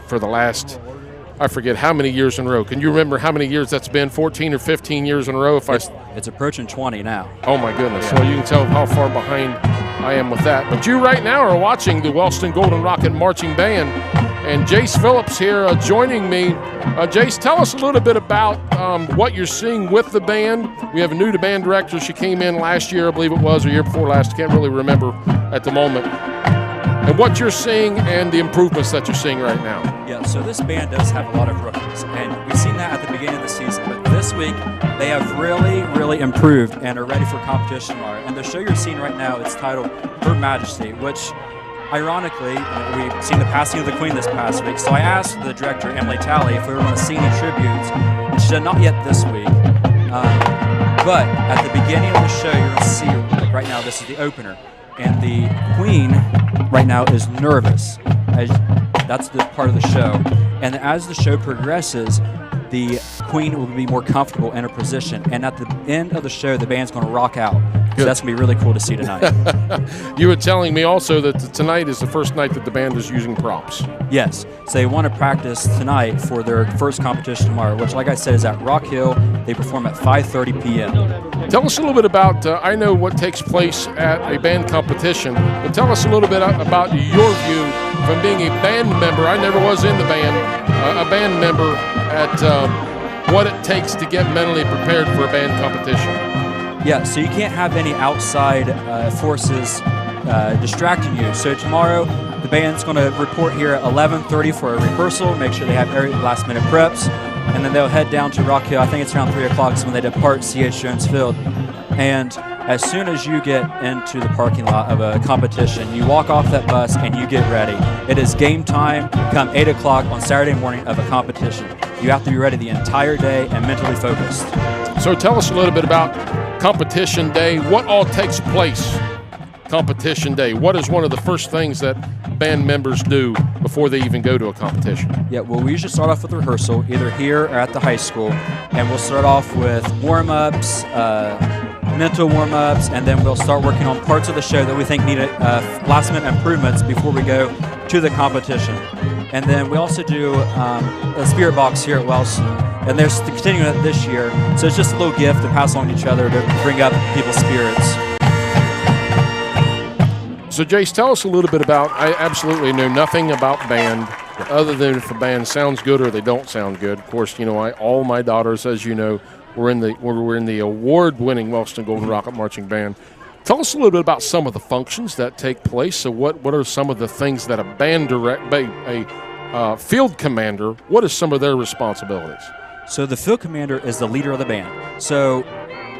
for the last, I forget how many years in a row. Can you remember how many years that's been? 14 or 15 years in a row? It's approaching 20 now. Oh my goodness! Yeah. Well, you can tell how far behind I am with that. But you right now are watching the Wellston Golden Rocket Marching Band, and Jace Phillips here joining me. Jace, tell us a little bit about what you're seeing with the band. We have a new band director. She came in last year, I believe it was, or year before last. I can't really remember at the moment. And what you're seeing and the improvements that you're seeing right now. Yeah, so this band does have a lot of rookies, and we've seen that at the beginning of the season. But this week, they have really, really improved and are ready for competition tomorrow. And the show you're seeing right now is titled Her Majesty, which, ironically, we've seen the passing of the Queen this past week. So I asked the director, Emily Talley, if we were going to see any tributes. And she said not yet this week. But at the beginning of the show, you're going to see, like right now, this is the opener. And the Queen right now is nervous. That's the part of the show. And as the show progresses, the Queen will be more comfortable in her position. And at the end of the show, the band's going to rock out. So that's going to be really cool to see tonight. You were telling me also that tonight is the first night that the band is using props. Yes. So they want to practice tonight for their first competition tomorrow, which, like I said, is at Rock Hill. They perform at 5:30 p.m. Tell us a little bit about, I know what takes place at a band competition, but tell us a little bit about your view from being a band member. I never was in the band, a band member at what it takes to get mentally prepared for a band competition. Yeah, so you can't have any outside forces distracting you. So tomorrow, the band's going to report here at 11:30 for a rehearsal, make sure they have every last-minute preps, and then they'll head down to Rock Hill. I think it's around 3 o'clock is when they depart C.H. Jones Field. And as soon as you get into the parking lot of a competition, you walk off that bus and you get ready. It is game time come 8 o'clock on Saturday morning of a competition. You have to be ready the entire day and mentally focused. So tell us a little bit about competition day. What all takes place competition day? What is one of the first things that band members do before they even go to a competition? Yeah, well, we usually start off with rehearsal, either here or at the high school, and we'll start off with warm-ups, mental warm-ups, and then we'll start working on parts of the show that we think need last-minute improvements before we go to the competition. And then we also do a spirit box here at Wellston, and they're continuing it this year. So it's just a little gift to pass along to each other to bring up people's spirits. So, Jace, tell us a little bit about, I absolutely know nothing about band other than if a band sounds good or they don't sound good. Of course, you know, all my daughters, as you know, were in the award-winning Wellston Golden Rocket Marching Band. Tell us a little bit about some of the functions that take place. So what are some of the things that a field commander, what are some of their responsibilities? So the field commander is the leader of the band. So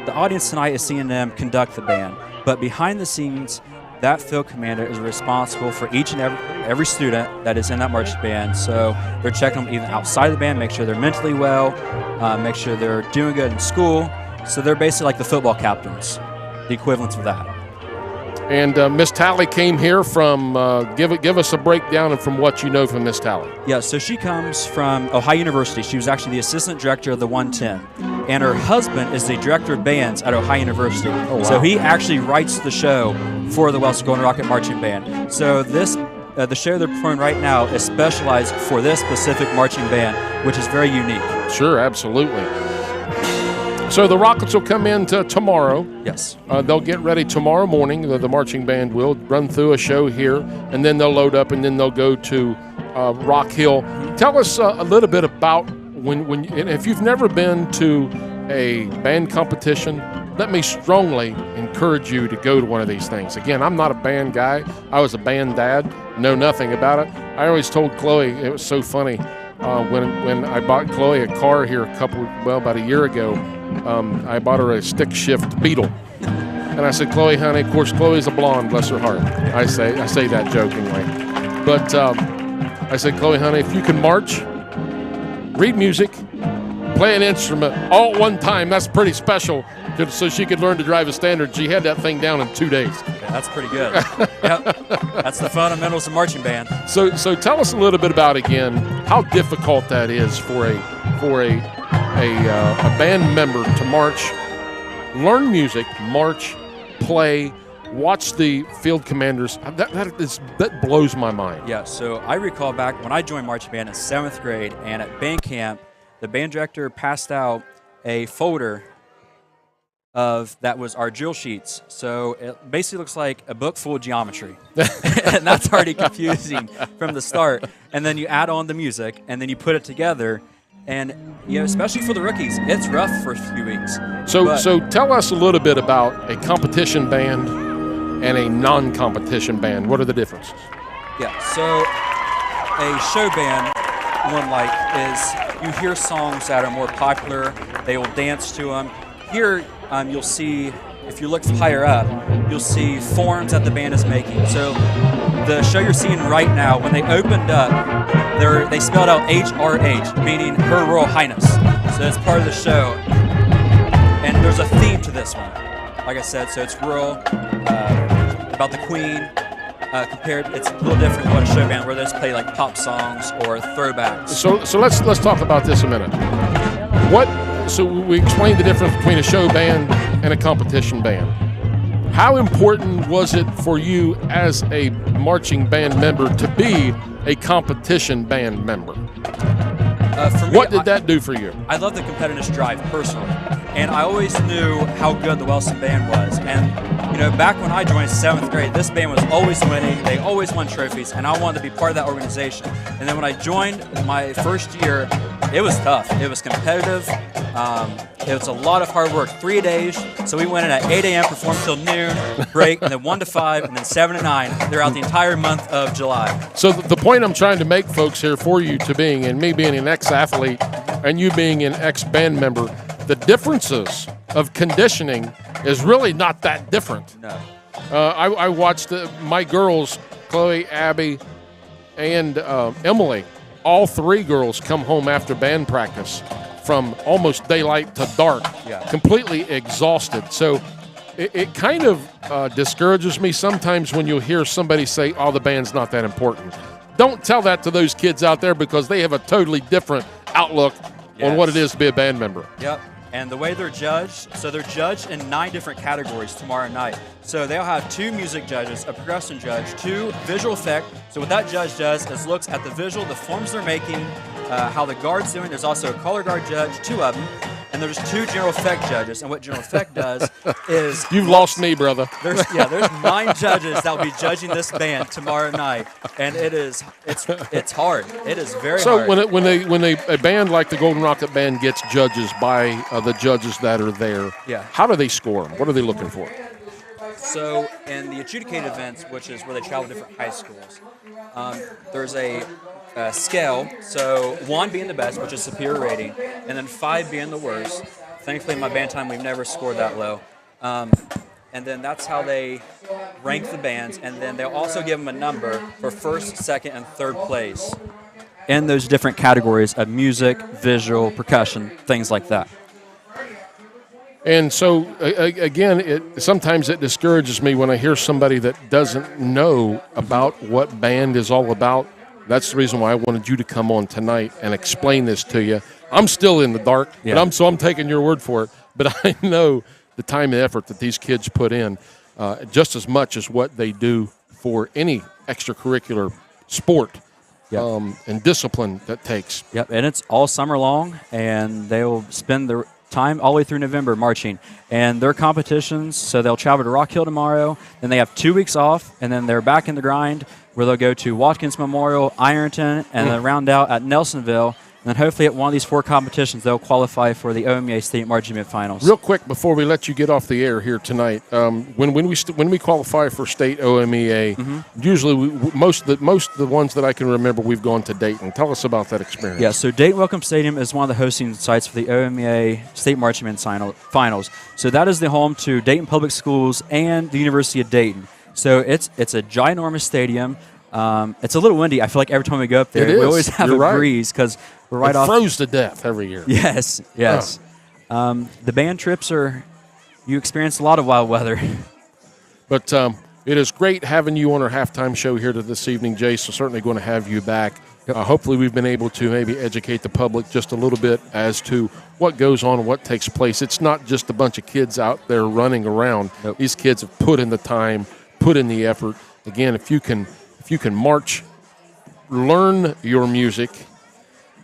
the audience tonight is seeing them conduct the band. But behind the scenes, that field commander is responsible for each and every student that is in that marching band. So they're checking them even outside of the band, make sure they're mentally well, make sure they're doing good in school. So they're basically like the football captains, the equivalent of that. And Miss Talley came here from, give us a breakdown from what you know from Miss Talley. Yeah, so she comes from Ohio University. She was actually the assistant director of the 110. And her husband is the director of bands at Ohio University. Oh, wow. So he actually writes the show for the Wellston Golden Rocket Marching Band. So this, the show they're performing right now is specialized for this specific marching band, which is very unique. Sure, absolutely. So the Rockets will come in tomorrow. Yes. They'll get ready tomorrow morning. The marching band will run through a show here, and then they'll load up, and then they'll go to Rock Hill. Tell us a little bit about when if you've never been to a band competition, let me strongly encourage you to go to one of these things. Again, I'm not a band guy. I was a band dad, know nothing about it. I always told Chloe, it was so funny, when I bought Chloe a car here about a year ago, I bought her a stick shift Beetle. And I said, Chloe, honey, of course, Chloe's a blonde, bless her heart. I say that jokingly. But I said, Chloe, honey, if you can march, read music, play an instrument all at one time, that's pretty special. So she could learn to drive a standard. She had that thing down in 2 days. Yeah, that's pretty good. Yep. That's the fundamentals of marching band. So tell us a little bit about, again, how difficult that is for a band member to march, learn music, march, play, watch the field commanders. That blows my mind. Yeah, so I recall back when I joined marching band in 7th grade, and at band camp, the band director passed out a folder that was our drill sheets. So it basically looks like a book full of geometry. And that's already confusing from the start. And then you add on the music, and then you put it together. And, especially for the rookies, it's rough for a few weeks. So tell us a little bit about a competition band and a non-competition band. What are the differences? Yeah, so a show band, is you hear songs that are more popular. They will dance to them. Here, you'll see, if you look higher up, you'll see forms that the band is making. So the show you're seeing right now, when they opened up, they spelled out HRH, meaning Her Royal Highness. So that's part of the show. And there's a theme to this one. Like I said, so it's royal, about the Queen. It's a little different than what a show band, where they just play like pop songs or throwbacks. So let's talk about this a minute. So we explained the difference between a show band and a competition band. How important was it for you as a marching band member to be a competition band member? For me, what did that do for you? I love the competitive drive personally, and I always knew how good the Wellston band was. And back when I joined 7th grade, this band was always winning. They always won trophies, and I wanted to be part of that organization. And then when I joined my first year, it was tough. It was competitive. It was a lot of hard work. 3 days. So we went in at 8 a.m., performed till noon, break, and then 1 to 5, and then 7 to 9 throughout the entire month of July. So the point I'm trying to make, folks, here for you to being, and me being an ex-athlete and you being an ex-band member, the differences of conditioning is really not that different. No. I watched my girls, Chloe, Abby, and Emily, all 3 girls come home after band practice from almost daylight to dark, completely exhausted. So it kind of discourages me sometimes when you hear somebody say, oh, the band's not that important. Don't tell that to those kids out there, because they have a totally different outlook on what it is to be a band member. Yep. And the way they're judged, so they're judged in 9 different categories tomorrow night. So they'll have 2 music judges, a percussion judge, 2 visual effect. So what that judge does is looks at the visual, the forms they're making, how the guard's doing. There's also a color guard judge, 2 of them. And there's 2 general effect judges. And what general effect does is... You've lost me, brother. There's 9 judges that will be judging this band tomorrow night. And it's hard. It is very hard. So when a band like the Golden Rocket Band gets judges by the judges that are there, how do they score them? What are they looking for? So in the adjudicated events, which is where they travel to different high schools, there's a scale. So 1 being the best, which is superior rating, and then 5 being the worst. Thankfully, in my band time, we've never scored that low. And then that's how they rank the bands. And then they'll also give them a number for first, second, and third place in those different categories of music, visual, percussion, things like that. And so, again, sometimes it discourages me when I hear somebody that doesn't know about what band is all about. That's the reason why I wanted you to come on tonight and explain this to you. I'm still in the dark, but I'm taking your word for it. But I know the time and effort that these kids put in, just as much as what they do for any extracurricular sport and discipline that takes. Yep, and it's all summer long, and they will spend their time all the way through November marching. And their competitions, so they'll travel to Rock Hill tomorrow, then they have 2 weeks off, and then they're back in the grind where they'll go to Watkins Memorial, Ironton, and then round out at Nelsonville. And then hopefully at one of these 4 competitions, they'll qualify for the OMEA State Marching Band Finals. Real quick before we let you get off the air here tonight, when we qualify for state OMEA, usually most of the ones that I can remember, we've gone to Dayton. Tell us about that experience. Yeah, so Dayton Welcome Stadium is one of the hosting sites for the OMEA State Marching Band Finals. So that is the home to Dayton Public Schools and the University of Dayton. So it's a ginormous stadium. It's a little windy. I feel like every time we go up there, we always have breeze because we're right off. It froze to death every year. Yes. The band trips you experience a lot of wild weather. But it is great having you on our halftime show here this evening, Jay. So certainly going to have you back. Hopefully we've been able to maybe educate the public just a little bit as to what goes on and what takes place. It's not just a bunch of kids out there running around. Nope. These kids have put in the time, put in the effort. Again, if you can march, learn your music,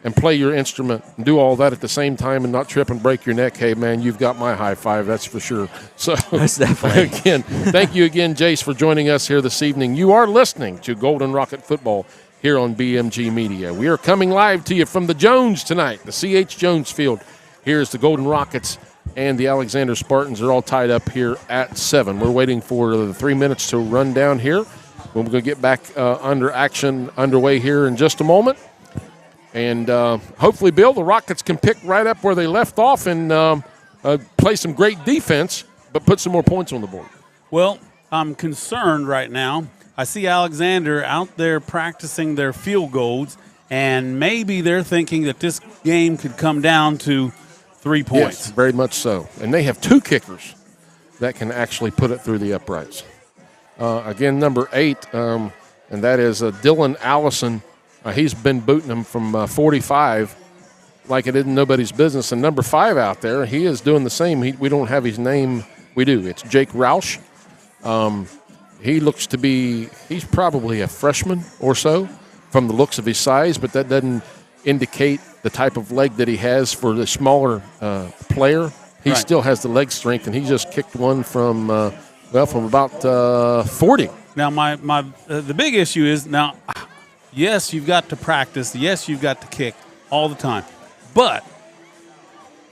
and play your instrument and do all that at the same time and not trip and break your neck, hey, man, you've got my high five, that's for sure. So, that's definitely. Again, thank you again, Jace, for joining us here this evening. You are listening to Golden Rocket Football here on BMG Media. We are coming live to you from the Jones tonight, the C.H. Jones Field. Here's the Golden Rockets and the Alexander Spartans are all tied up here at 7. We're waiting for the 3 minutes to run down here. We're going to get back underway here in just a moment. And hopefully, Bill, the Rockets can pick right up where they left off and play some great defense, but put some more points on the board. Well, I'm concerned right now. I see Alexander out there practicing their field goals, and maybe they're thinking that this game could come down to 3 points. Yes, very much so. And they have 2 kickers that can actually put it through the uprights. Again, number 8, and that is Dylan Allison. He's been booting them from 45 like it isn't nobody's business. And number 5 out there, he is doing the same. We don't have his name. We do. It's Jake Roush. He looks to be – he's probably a freshman or so from the looks of his size, but that doesn't indicate the type of leg that he has for the smaller player. He still has the leg strength, and he just kicked one from about 40. Now, the big issue is now – yes, you've got to practice. Yes, you've got to kick all the time. But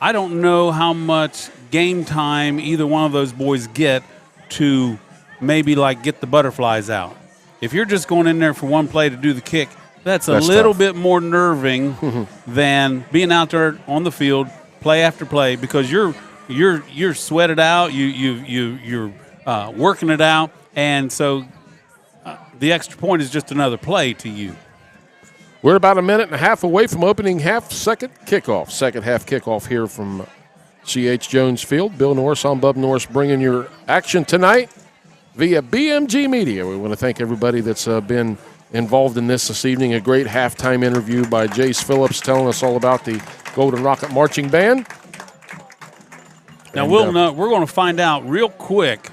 I don't know how much game time either one of those boys get to maybe like get the butterflies out. If you're just going in there for one play to do the kick, that's a little bit more nerving than being out there on the field play after play because you're sweated out, you're working it out, and so the extra point is just another play to you. We're about a minute and a half away from opening half, second half kickoff here from C.H. Jones Field. Bill Norris, I'm Bub Norris, bringing your action tonight via BMG Media. We want to thank everybody that's been involved in this evening. A great halftime interview by Jace Phillips telling us all about the Golden Rocket Marching Band. Now, we're going to find out real quick,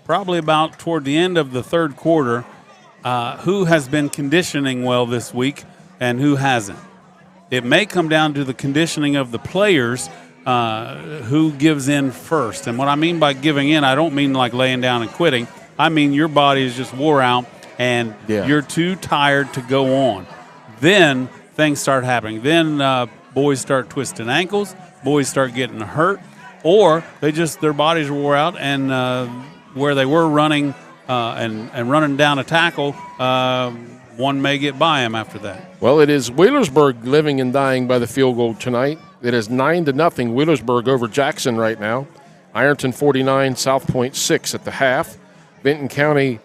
probably about toward the end of the third quarter, who has been conditioning well this week and who hasn't. It may come down to the conditioning of the players, who gives in first. And what I mean by giving in, I don't mean like laying down and quitting. I mean your body is just wore out and you're too tired to go on. Then things start happening. Then boys start twisting ankles, boys start getting hurt, or their bodies wore out and where they were running and running down a tackle, one may get by him after that. Well, it is Wheelersburg living and dying by the field goal tonight. It is 9-0 Wheelersburg over Jackson right now. Ironton 49, South Point 6 at the half. Benton County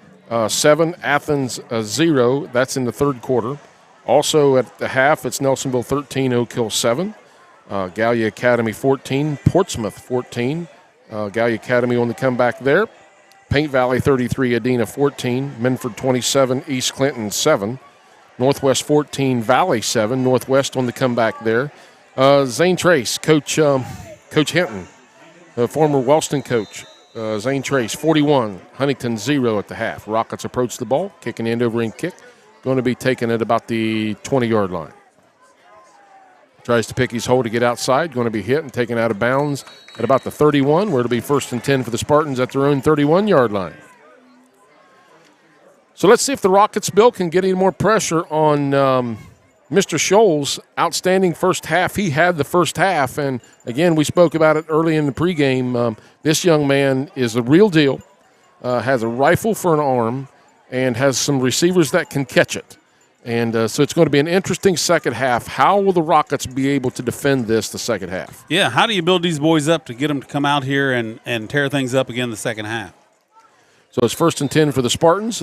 7, Athens 0. That's in the third quarter. Also at the half, it's Nelsonville 13, Oak Hill 7. Gallia Academy 14, Portsmouth 14. Gallia Academy on the comeback there. Paint Valley 33, Adena 14. Minford 27, East Clinton 7. Northwest 14, Valley 7. Northwest on the comeback there. Zane Trace, Coach Hinton, the former Wellston coach. Zane Trace 41, Huntington 0 at the half. Rockets approach the ball, kicking end over end kick. Going to be taken at about the 20-yard line. Tries to pick his hole to get outside. Going to be hit and taken out of bounds at about the 31, where it'll be 1st and 10 for the Spartans at their own 31-yard line. So let's see if the Rockets, Bill, can get any more pressure on Mr. Scholl's outstanding first half. He had the first half, and again, we spoke about it early in the pregame. This young man is the real deal, has a rifle for an arm, and has some receivers that can catch it. And so it's going to be an interesting second half. How will the Rockets be able to defend this the second half? Yeah, how do you build these boys up to get them to come out here and tear things up again the second half? So it's 1st and 10 for the Spartans.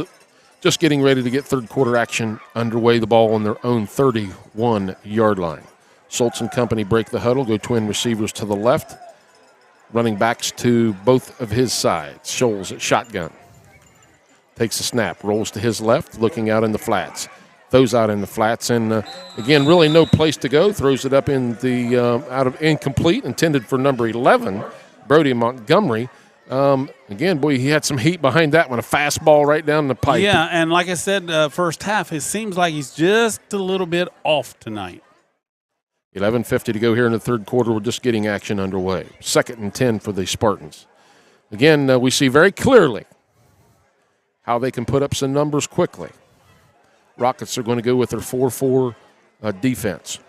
Just getting ready to get third quarter action underway. The ball on their own 31-yard line. Schultz and company break the huddle, go twin receivers to the left. Running backs to both of his sides. Scholes at shotgun. Takes a snap, rolls to his left, looking out in the flats. Throws out in the flats, and again, really no place to go. Throws it up in the out of incomplete, intended for number 11, Brody Montgomery. Again, boy, he had some heat behind that one. A fastball right down the pipe. Yeah, and like I said, first half, it seems like he's just a little bit off tonight. 11:50 to go here in the third quarter. We're just getting action underway. 2nd and 10 for the Spartans. Again, we see very clearly how they can put up some numbers quickly. Rockets are going to go with their 4-4 defense.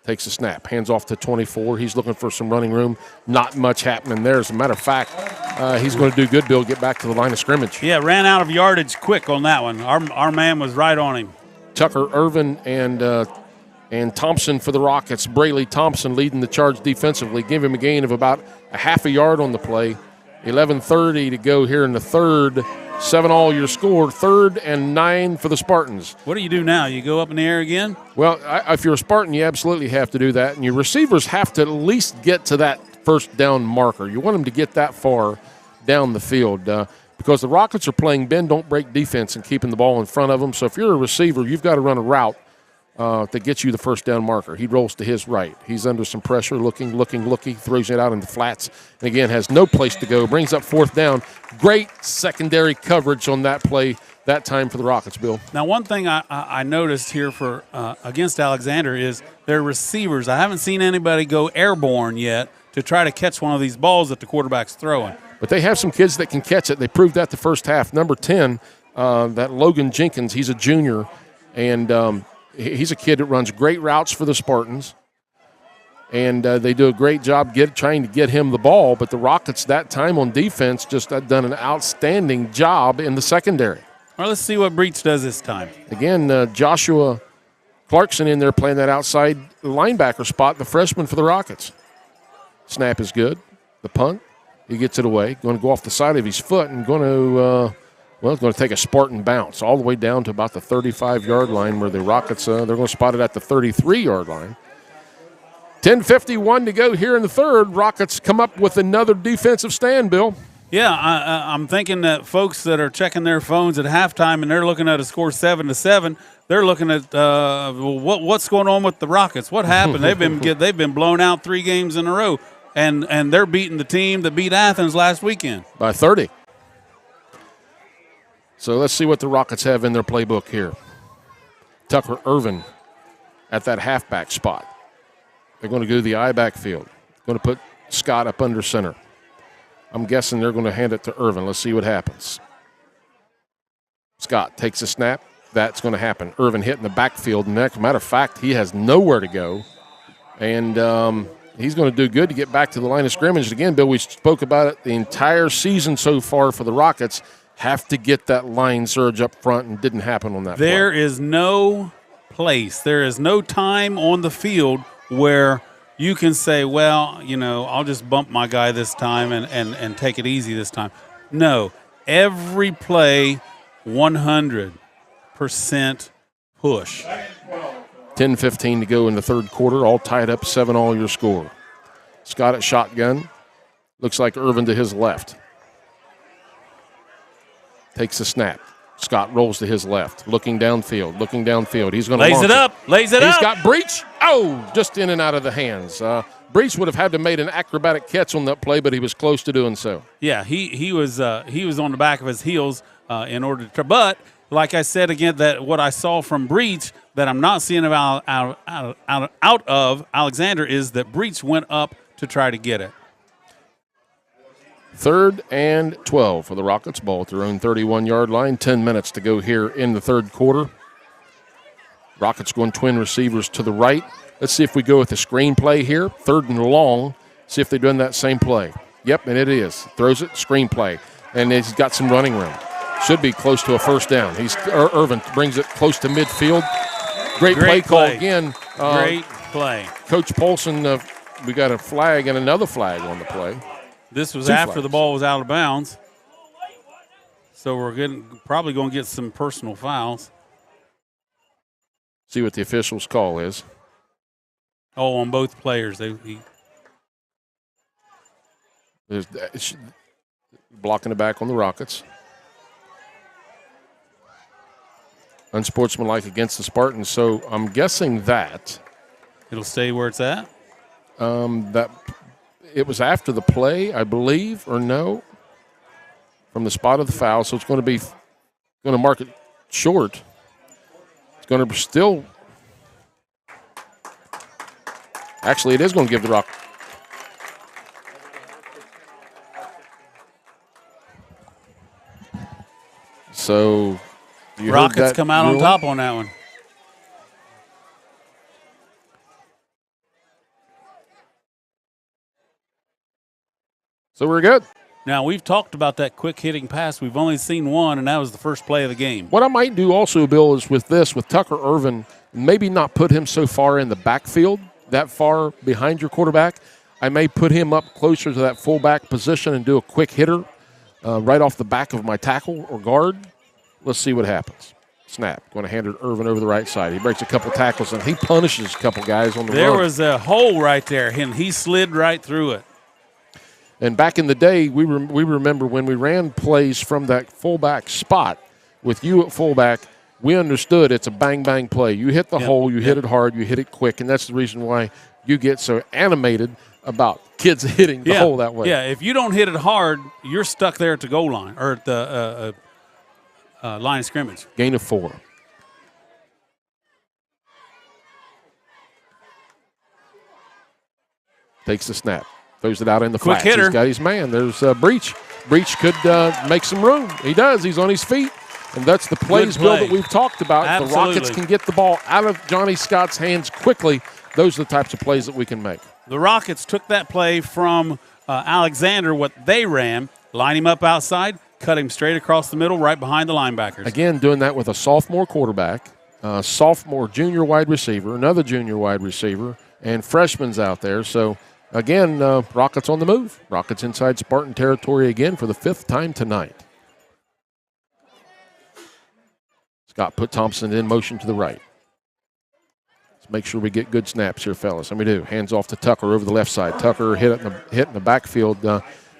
Takes a snap, hands off to 24. He's looking for some running room. Not much happening there. As a matter of fact, he's going to do good, Bill, get back to the line of scrimmage. Yeah, ran out of yardage quick on that one. Our man was right on him. Tucker Irvin and Thompson for the Rockets. Brayley Thompson leading the charge defensively. Give him a gain of about a half a yard on the play. 11:30 to go here in the third. 7 all your score. 3rd and 9 for the Spartans. What do you do now? You go up in the air again? Well, if you're a Spartan, you absolutely have to do that. And your receivers have to at least get to that first down marker. You want them to get that far down the field because the Rockets are playing bend, don't break defense and keeping the ball in front of them. So if you're a receiver, you've got to run a route that gets you the first down marker. He rolls to his right. He's under some pressure, looking, throws it out in the flats, and again has no place to go. Brings up 4th down. Great secondary coverage on that play that time for the Rockets, Bill. Now, one thing I noticed here for against Alexander is their receivers. I haven't seen anybody go airborne yet to try to catch one of these balls that the quarterback's throwing. But they have some kids that can catch it. They proved that the first half. Number 10, that Logan Jenkins, he's a junior, and he's a kid that runs great routes for the Spartans, and they do a great job trying to get him the ball. But the Rockets that time on defense just done an outstanding job in the secondary. Well, let's see what Breach does this time. Again, Joshua Clarkson in there playing that outside linebacker spot, the freshman for the Rockets. Snap is good. The punt, he gets it away. Going to go off the side of his foot and going to it's going to take a Spartan bounce all the way down to about the 35-yard line where the Rockets, they're going to spot it at the 33-yard line. 10:51 to go here in the third. Rockets come up with another defensive stand, Bill. Yeah, I'm thinking that folks that are checking their phones at halftime and they're looking at a score 7-7, they're looking at what's going on with the Rockets. What happened? They've been blown out 3 games in a row, and they're beating the team that beat Athens last weekend by 30. So let's see what the Rockets have in their playbook here. Tucker Irvin at that halfback spot. They're going to go to the I backfield. Going to put Scott up under center. I'm guessing they're going to hand it to Irvin. Let's see what happens. Scott takes a snap. That's going to happen. Irvin hit in the backfield. And as a matter of fact, he has nowhere to go. And he's going to do good to get back to the line of scrimmage. Again, Bill, we spoke about it the entire season so far for the Rockets. Have to get that line surge up front, and didn't happen on that There play. is no place, there is no time on the field where you can say, well, I'll just bump my guy this time and take it easy this time. No, every play, 100% push. 10:15 to go in the third quarter, all tied up, 7-all your score. Scott at shotgun. Looks like Irvin to his left. Takes a snap. Scott rolls to his left, looking downfield. He's going to lays it up. He's got Breach. Oh, just in and out of the hands. Breach would have had to made an acrobatic catch on that play, but he was close to doing so. Yeah, he was on the back of his heels in order to. But like I said again, that what I saw from Breach that I'm not seeing out of Alexander is that Breach went up to try to get it. 3rd and 12 for the Rockets. Ball at their own 31-yard line. 10 minutes to go here in the third quarter. Rockets going twin receivers to the right. Let's see if we go with the screen play here. 3rd and long. See if they're doing that same play. Yep, and it is. Throws it, screen play. And he's got some running room. Should be close to a first down. Irvin brings it close to midfield. Great play call again. Great play. Coach Polson, we got a flag and another flag on the play. This was 2 after flags. the ball was out of bounds. So we're probably going to get some personal fouls. See what the official's call is. Oh, on both players. There's blocking it back on the Rockets. Unsportsmanlike against the Spartans. So I'm guessing that it'll stay where it's at. That it was after the play, I believe, or no, from the spot of the foul. So it's going to mark it short. It's going to still. Actually, it is going to give the Rock. So Rockets come out on top on that one. So we're good. Now, we've talked about that quick hitting pass. We've only seen one, and that was the first play of the game. What I might do also, Bill, is with Tucker Irvin, maybe not put him so far in the backfield, that far behind your quarterback. I may put him up closer to that fullback position and do a quick hitter right off the back of my tackle or guard. Let's see what happens. Snap. Going to hand it Irvin over the right side. He breaks a couple tackles, and he punishes a couple guys on the run. There was a hole right there, and he slid right through it. And back in the day, we remember when we ran plays from that fullback spot with you at fullback, we understood it's a bang-bang play. You hit the hole, you hit it hard, you hit it quick, and that's the reason why you get so animated about kids hitting the hole that way. Yeah, if you don't hit it hard, you're stuck there at the goal line or at the line of scrimmage. Gain of 4. Takes the snap. Throws it out in the Quick flats. hitter. He's got his man. There's Breach. Breach could make some room. He does. He's on his feet. And that's the plays, Bill, that we've talked about. Absolutely. The Rockets can get the ball out of Johnny Scott's hands quickly. Those are the types of plays that we can make. The Rockets took that play from Alexander, what they ran, line him up outside, cut him straight across the middle, right behind the linebackers. Again, doing that with a sophomore quarterback, sophomore junior wide receiver, another junior wide receiver, and freshmen's out there. So, again, Rockets on the move. Rockets inside Spartan territory again for the 5th time tonight. Scott put Thompson in motion to the right. Let's make sure we get good snaps here, fellas. And we do. Hands off to Tucker over the left side. Tucker hit in the backfield.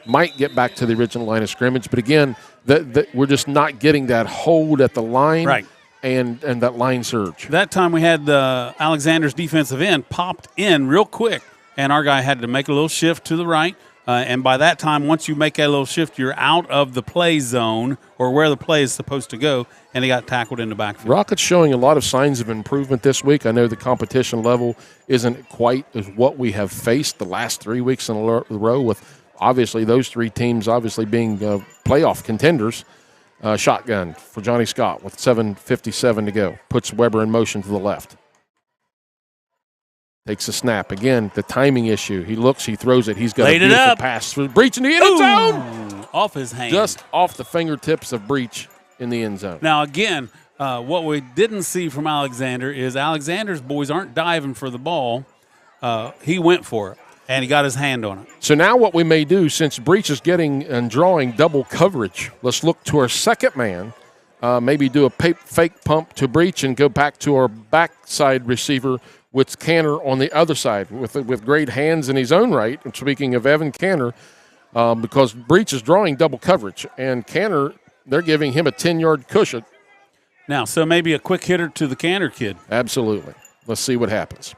Might get back to the original line of scrimmage. But, again, we're just not getting that hold at the line. Right. And that line surge. That time we had Alexander's defensive end popped in real quick, and our guy had to make a little shift to the right. And by that time, once you make that little shift, you're out of the play zone or where the play is supposed to go, and he got tackled in the backfield. Rockets showing a lot of signs of improvement this week. I know the competition level isn't quite as what we have faced the last 3 weeks in a row with obviously those 3 teams obviously being playoff contenders. Shotgun for Johnny Scott with 7:57 to go. Puts Weber in motion to the left. Takes a snap. Again, the timing issue. He looks, he throws it. He's got a beautiful pass through Breach in the end zone. Off his hand. Just off the fingertips of Breach in the end zone. Now, again, what we didn't see from Alexander is Alexander's boys aren't diving for the ball. he went for it, and he got his hand on it. So now what we may do, since Breach is getting and drawing double coverage, let's look to our second man, maybe do a fake pump to Breach and go back to our backside receiver with Canner on the other side with great hands in his own right. And speaking of Evan Canner, because Breach is drawing double coverage, and Canner, they're giving him a 10-yard cushion. Now, so maybe a quick hitter to the Canner kid. Absolutely. Let's see what happens.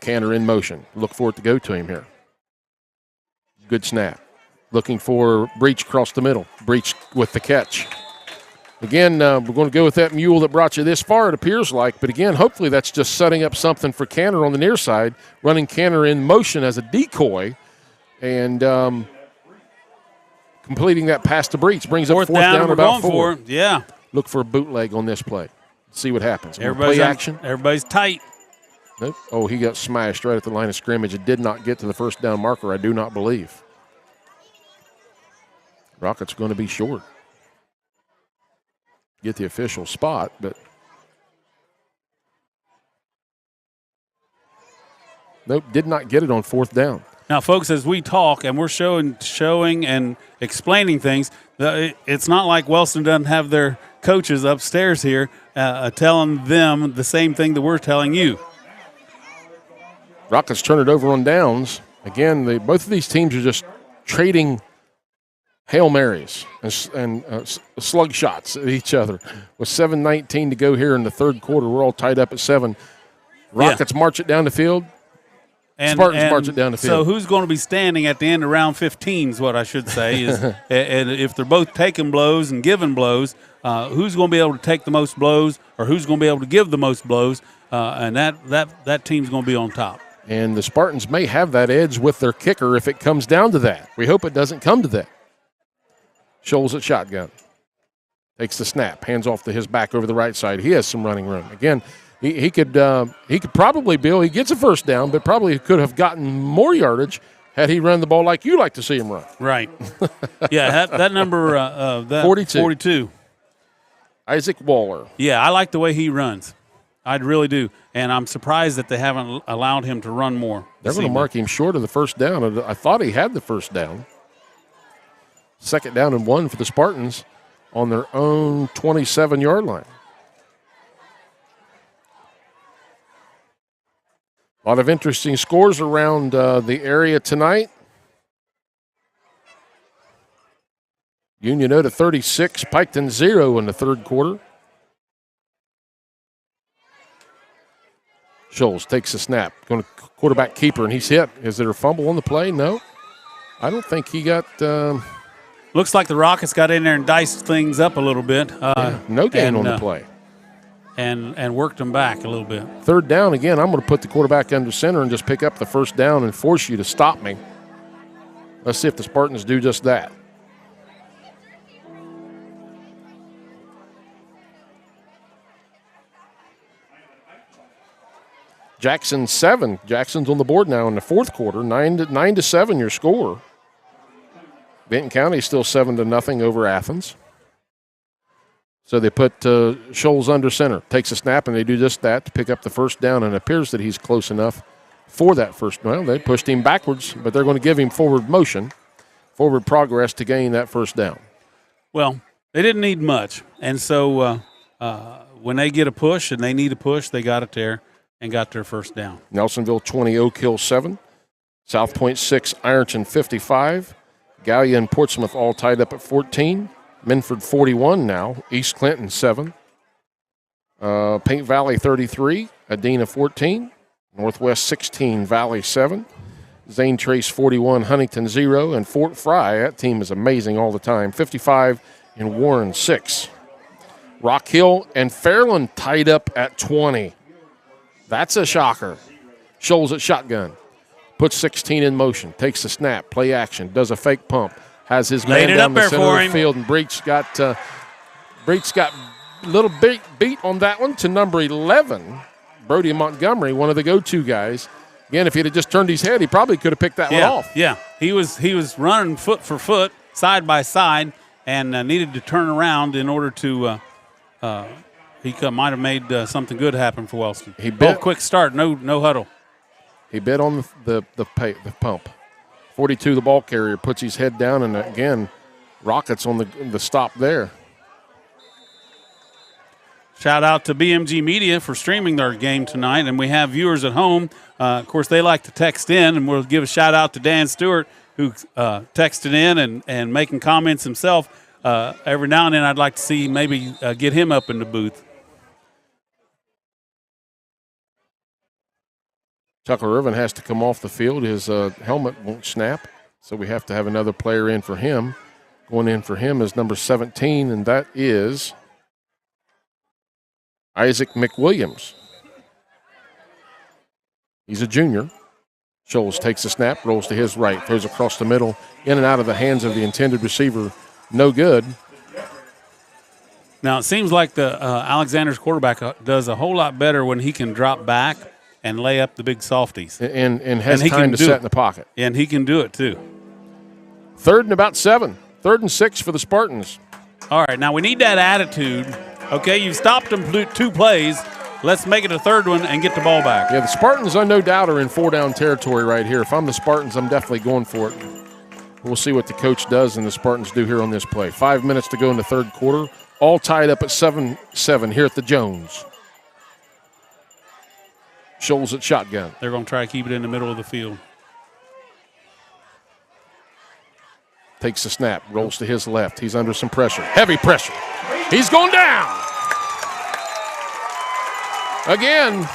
Canner in motion. Look for it to go to him here. Good snap. Looking for Breach across the middle. Breach with the catch. Again, we're going to go with that mule that brought you this far, it appears like. But again, hopefully that's just setting up something for Canner on the near side, running Canner in motion as a decoy, and completing that pass to Breach. Brings up fourth down about 4. Yeah. Look for a bootleg on this play. See what happens. Everybody's play action. Everybody's tight. Nope. Oh, he got smashed right at the line of scrimmage. It did not get to the first down marker, I do not believe. Rockets going to be short. Get the official spot, but nope, did not get it on fourth down. Now, folks, as we talk and we're showing and explaining things, it's not like Wellston doesn't have their coaches upstairs here telling them the same thing that we're telling you. Rockets turn it over on downs. Again, both of these teams are just trading Hail Marys and slug shots at each other. With 7:19 to go here in the third quarter, we're all tied up at 7. Rockets march it down the field. Spartans march it down the field. So who's going to be standing at the end of round 15 is what I should say. And if they're both taking blows and giving blows, who's going to be able to take the most blows or who's going to be able to give the most blows, and that team's going to be on top. And the Spartans may have that edge with their kicker if it comes down to that. We hope it doesn't come to that. Scholes at shotgun. Takes the snap. Hands off to his back over the right side. He has some running room. Again, he could probably, Bill, he gets a first down, but probably could have gotten more yardage had he run the ball like you like to see him run. Right. Yeah, that number, 42. Isaac Waller. Yeah, I like the way he runs. I really do. And I'm surprised that they haven't allowed him to run more. They're going to mark him short of the first down. I thought he had the first down. Second down and 1 for the Spartans on their own 27-yard line. A lot of interesting scores around the area tonight. Union Oda 36, Piketon 0 in the third quarter. Scholes takes a snap. Going to quarterback keeper, and he's hit. Is there a fumble on the play? No. I don't think he got looks like the Rockets got in there and diced things up a little bit. No gain on the play. And worked them back a little bit. Third down, again, I'm going to put the quarterback under center and just pick up the first down and force you to stop me. Let's see if the Spartans do just that. Jackson 7. Jackson's on the board now in the fourth quarter. 9-7 your score. Benton County still 7-0 over Athens. So they put Scholes under center. Takes a snap, and they do just that to pick up the first down, and it appears that he's close enough for that first. Well, they pushed him backwards, but they're going to give him forward motion, forward progress to gain that first down. Well, they didn't need much, and so when they get a push and they need a push, they got it there and got their first down. Nelsonville 20, Oak Hill 7. South Point 6, Ironton 55. Gallia and Portsmouth all tied up at 14. Minford 41 now. East Clinton 7. Paint Valley 33. Adena 14. Northwest 16. Valley 7. Zane Trace 41. Huntington 0. And Fort Fry, that team is amazing all the time. 55 and Warren 6. Rock Hill and Fairland tied up at 20. That's a shocker. Scholes at shotgun. Puts 16 in motion. Takes a snap. Play action. Does a fake pump. Has his man down the center of the field. And Breach got a little beat on that one to number 11. Brody Montgomery, one of the go-to guys. Again, if he had just turned his head, he probably could have picked that one off. Yeah, he was running foot for foot, side by side, and needed to turn around in order to he might have made something good happen for Wellston. He bit, quick start, no huddle. He bit on the pump. 42, the ball carrier, puts his head down, and again, Rockets on the stop there. Shout out to BMG Media for streaming their game tonight, and we have viewers at home. Of course, they like to text in, and we'll give a shout out to Dan Stewart, who texted in and making comments himself. Every now and then, I'd like to see maybe get him up in the booth. Tucker Irvin has to come off the field. His helmet won't snap, so we have to have another player in for him. Going in for him is number 17, and that is Isaac McWilliams. He's a junior. Scholes takes a snap, rolls to his right, throws across the middle, in and out of the hands of the intended receiver. No good. Now, it seems like the Alexander's quarterback does a whole lot better when he can drop back and lay up the big softies. And has time to set in the pocket. And he can do it, too. 3rd and about 7. 3rd and 6 for the Spartans. All right, now we need that attitude. Okay, you've stopped them 2 plays. Let's make it a 3rd one and get the ball back. Yeah, the Spartans, I no doubt, are in 4-down territory right here. If I'm the Spartans, I'm definitely going for it. We'll see what the coach does and the Spartans do here on this play. 5 minutes to go in the 3rd quarter. All tied up at 7-7 here at the Jones. Scholes at shotgun. They're going to try to keep it in the middle of the field. Takes the snap, rolls to his left. He's under some pressure. Heavy pressure. He's going down. Again.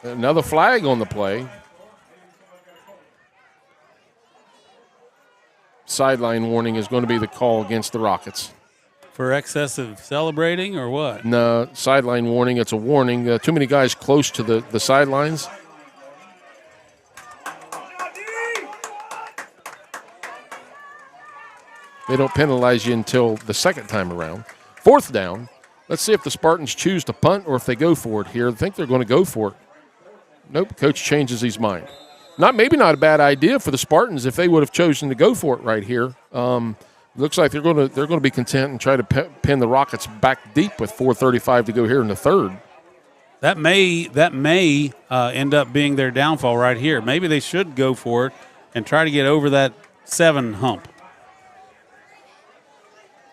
Another flag on the play. Sideline warning is going to be the call against the Rockets. For excessive celebrating or what? No, sideline warning. It's a warning. Too many guys close to the sidelines. They don't penalize you until the second time around. 4th down. Let's see if the Spartans choose to punt or if they go for it here. I think they're going to go for it. Nope, coach changes his mind. Maybe not a bad idea for the Spartans if they would have chosen to go for it right here. Looks like they're going to be content and try to pin the Rockets back deep with 4:35 to go here in the 3rd. That may end up being their downfall right here. Maybe they should go for it and try to get over that 7 hump.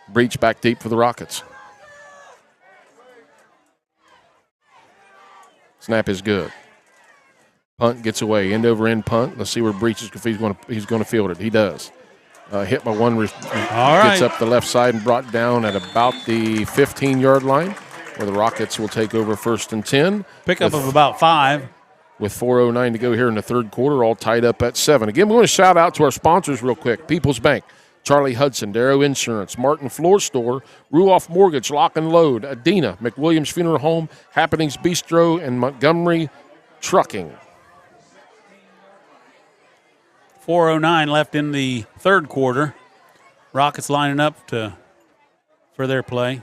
Breach back deep for the Rockets. Snap is good. Punt gets away. End over end punt. Let's see where Breach is if he's going to field it. He does. Hit by one. Gets up the left side and brought down at about the 15-yard line, where the Rockets will take over 1st and 10. Pickup of about 5. With 4:09 to go here in the 3rd quarter, all tied up at 7. Again, we want to shout out to our sponsors real quick. People's Bank, Charlie Hudson, Darrow Insurance, Martin Floor Store, Ruoff Mortgage, Lock and Load, Adina, McWilliams Funeral Home, Happenings Bistro, and Montgomery Trucking. 4:09 left in the 3rd quarter. Rockets lining up for their play.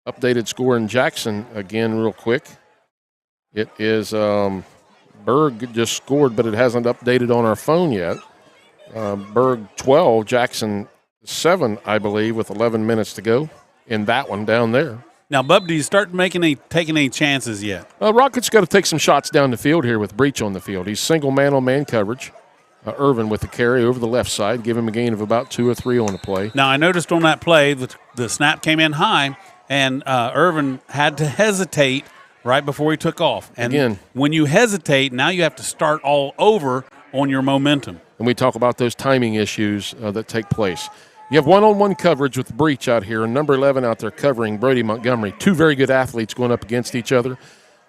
Updated score in Jackson again real quick. It is Berg just scored, but it hasn't updated on our phone yet. Berg 12, Jackson 7, I believe, with 11 minutes to go in that one down there. Now, Bub, do you start taking any chances yet? Rockets got to take some shots down the field here with Breach on the field. He's single man-on-man coverage. Irvin with the carry over the left side, give him a gain of about 2 or 3 on the play. Now, I noticed on that play the snap came in high, and Irvin had to hesitate right before he took off. And again, when you hesitate, now you have to start all over on your momentum. And we talk about those timing issues that take place. You have one-on-one coverage with Breach out here, and number 11 out there covering Brody Montgomery. 2 very good athletes going up against each other.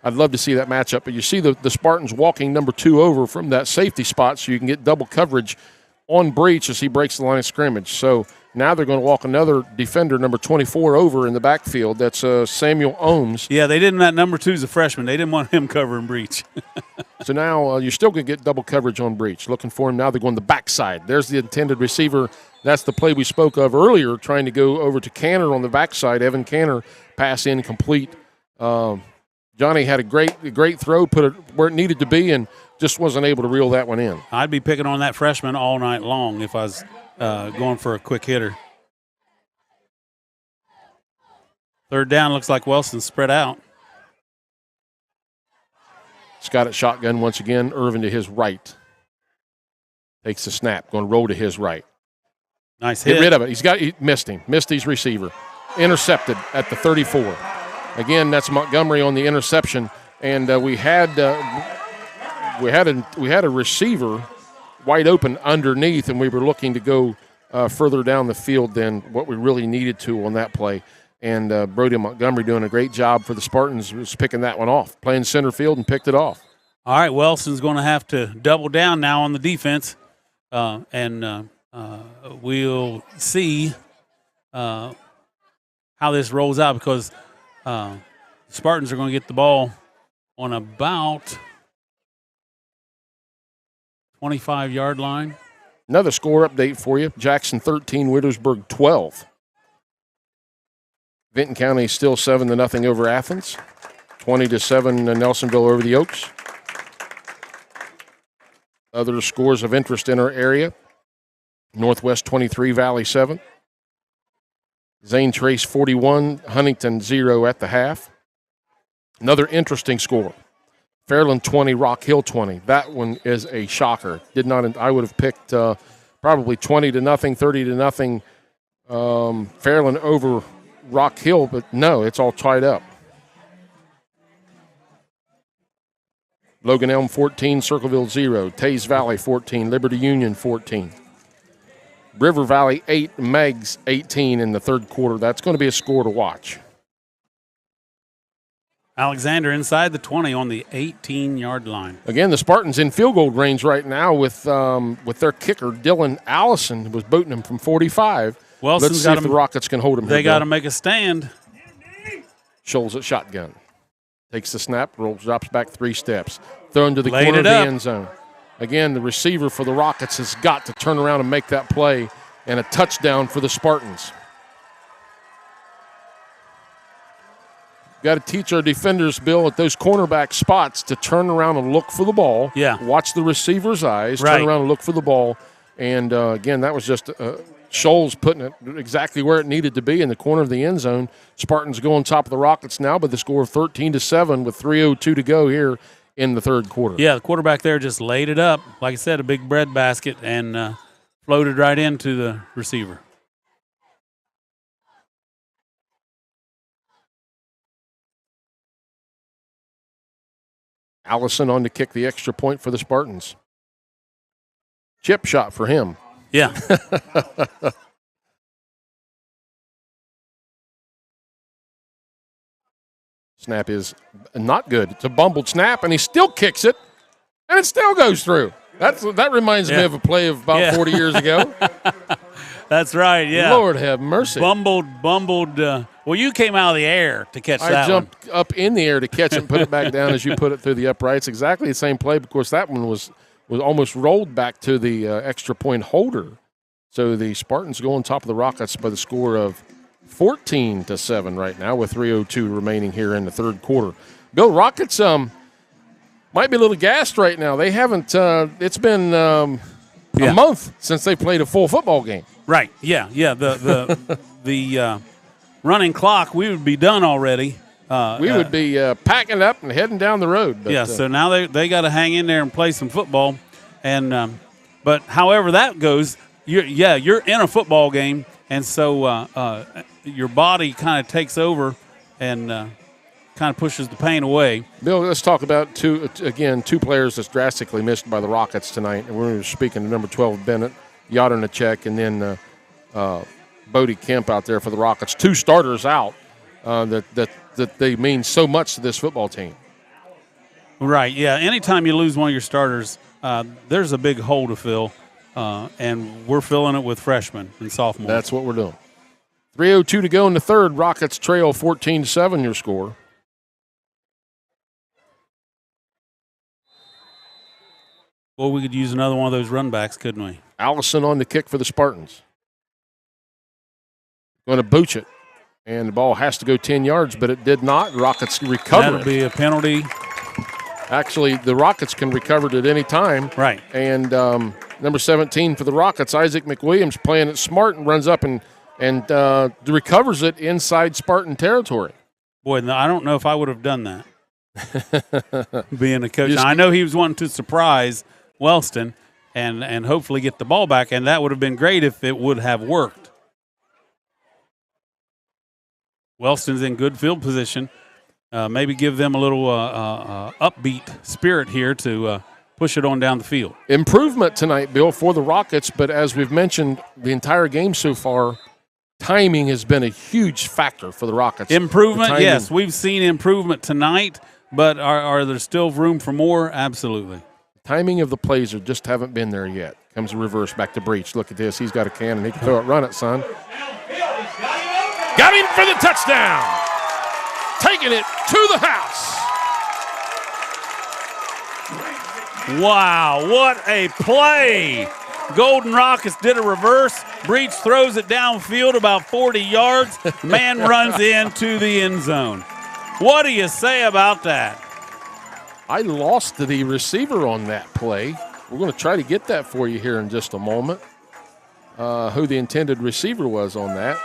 I'd love to see that matchup, but you see the Spartans walking number 2 over from that safety spot so you can get double coverage on Breach as he breaks the line of scrimmage. So now they're going to walk another defender, number 24, over in the backfield. That's Samuel Ohms. Yeah, they didn't. That number 2 is a freshman. They didn't want him covering Breach. So now you're still going to get double coverage on Breach. Looking for him now. They're going the backside. There's the intended receiver. That's the play we spoke of earlier, trying to go over to Canner on the backside. Evan Canner, pass incomplete. Johnny had a great throw, put it where it needed to be, and just wasn't able to reel that one in. I'd be picking on that freshman all night long if I was going for a quick hitter. Third down, looks like Wellston spread out. Scott at shotgun once again. Irvin to his right. Takes the snap. Going to roll to his right. Nice hit. Get rid of it. He missed him. Missed his receiver. Intercepted at the 34. Again, that's Montgomery on the interception. And we had a receiver wide open underneath, and we were looking to go further down the field than what we really needed to on that play. And Brody Montgomery doing a great job for the Spartans was picking that one off, playing center field and picked it off. All right, Wellston's going to have to double down now on the defense, and we'll see how this rolls out because Spartans are going to get the ball on about 25-yard line. Another score update for you. Jackson 13, Widowsburg 12. Vinton County still 7-0 over Athens. 20-7 Nelsonville over the Oaks. Other scores of interest in our area. Northwest 23, Valley 7. Zane Trace 41, Huntington 0 at the half. Another interesting score. Fairland 20, Rock Hill 20. That one is a shocker. I would have picked probably 20-0, 30-0 Fairland over Rock Hill, but no, it's all tied up. Logan Elm 14, Circleville 0. Tays Valley 14, Liberty Union 14. River Valley 8, Meigs 18 in the third quarter. That's going to be a score to watch. Alexander inside the 20 on the 18-yard line. Again, the Spartans in field goal range right now with their kicker, Dylan Allison, was booting him from 45. Let's see if the Rockets can hold him. They got to make a stand. Scholes at shotgun. Takes the snap, drops back 3 steps. Thrown to the corner of the end zone. Again, the receiver for the Rockets has got to turn around and make that play, and a touchdown for the Spartans. Got to teach our defenders, Bill, at those cornerback spots to turn around and look for the ball. Yeah. Watch the receiver's eyes, turn around and look for the ball. And, again, that was just Scholes putting it exactly where it needed to be in the corner of the end zone. Spartans go on top of the Rockets now by the score of 13-7 with 3:02 to go here in the third quarter. Yeah, the quarterback there just laid it up. Like I said, a big bread basket and floated right into the receiver. Allison on to kick the extra point for the Spartans. Chip shot for him. Yeah. Snap is not good. It's a bumbled snap, and he still kicks it, and it still goes through. That reminds me of a play of about 40 years ago. That's right, yeah. Lord have mercy. Bumbled. Well, you came out of the air to catch that one. I jumped up in the air to catch it and put it back down as you put it through the uprights. Exactly the same play. Of course, that one was almost rolled back to the extra point holder. So the Spartans go on top of the Rockets by the score of 14-7 right now with 3:02 remaining here in the third quarter. Bill, Rockets might be a little gassed right now. They haven't it's been a month since they played a full football game. Right, yeah. The running clock, we would be done already. We would be packing up and heading down the road. But, so now they got to hang in there and play some football. And but however that goes, you're in a football game, and so your body kind of takes over and kind of pushes the pain away. Bill, let's talk about two players that's drastically missed by the Rockets tonight. And we're speaking to number 12, Bennett, Yadernacek, and then Bodie Kemp out there for the Rockets. 2 starters out that they mean so much to this football team. Right, yeah. Anytime you lose one of your starters, there's a big hole to fill, and we're filling it with freshmen and sophomores. That's what we're doing. 3:02 to go in the third. Rockets trail 14-7, your score. Well, we could use another one of those run backs, couldn't we? Allison on the kick for the Spartans. Going to booch it. And the ball has to go 10 yards, but it did not. Rockets recover That'll be a penalty. Actually, the Rockets can recover it at any time. Right. And number 17 for the Rockets, Isaac McWilliams, playing it smart and runs up and and recovers it inside Spartan territory. Boy, I don't know if I would have done that. Being a coach. Now, I know he was wanting to surprise Wellston and hopefully get the ball back, and that would have been great if it would have worked. Wellston's in good field position. Maybe give them a little upbeat spirit here to push it on down the field. Improvement tonight, Bill, for the Rockets, but as we've mentioned the entire game so far, timing has been a huge factor for the Rockets. Improvement, yes. We've seen improvement tonight, but are there still room for more? Absolutely. Timing of the plays just haven't been there yet. Comes a reverse back to Breach. Look at this. He's got a cannon. He can throw it. Run it, son. Got him for the touchdown. Taking it to the house. Wow, what a play. Golden Rockets did a reverse. Breach throws it downfield about 40 yards. Man runs into the end zone. What do you say about that? I lost the receiver on that play. We're going to try to get that for you here in just a moment, who the intended receiver was on that.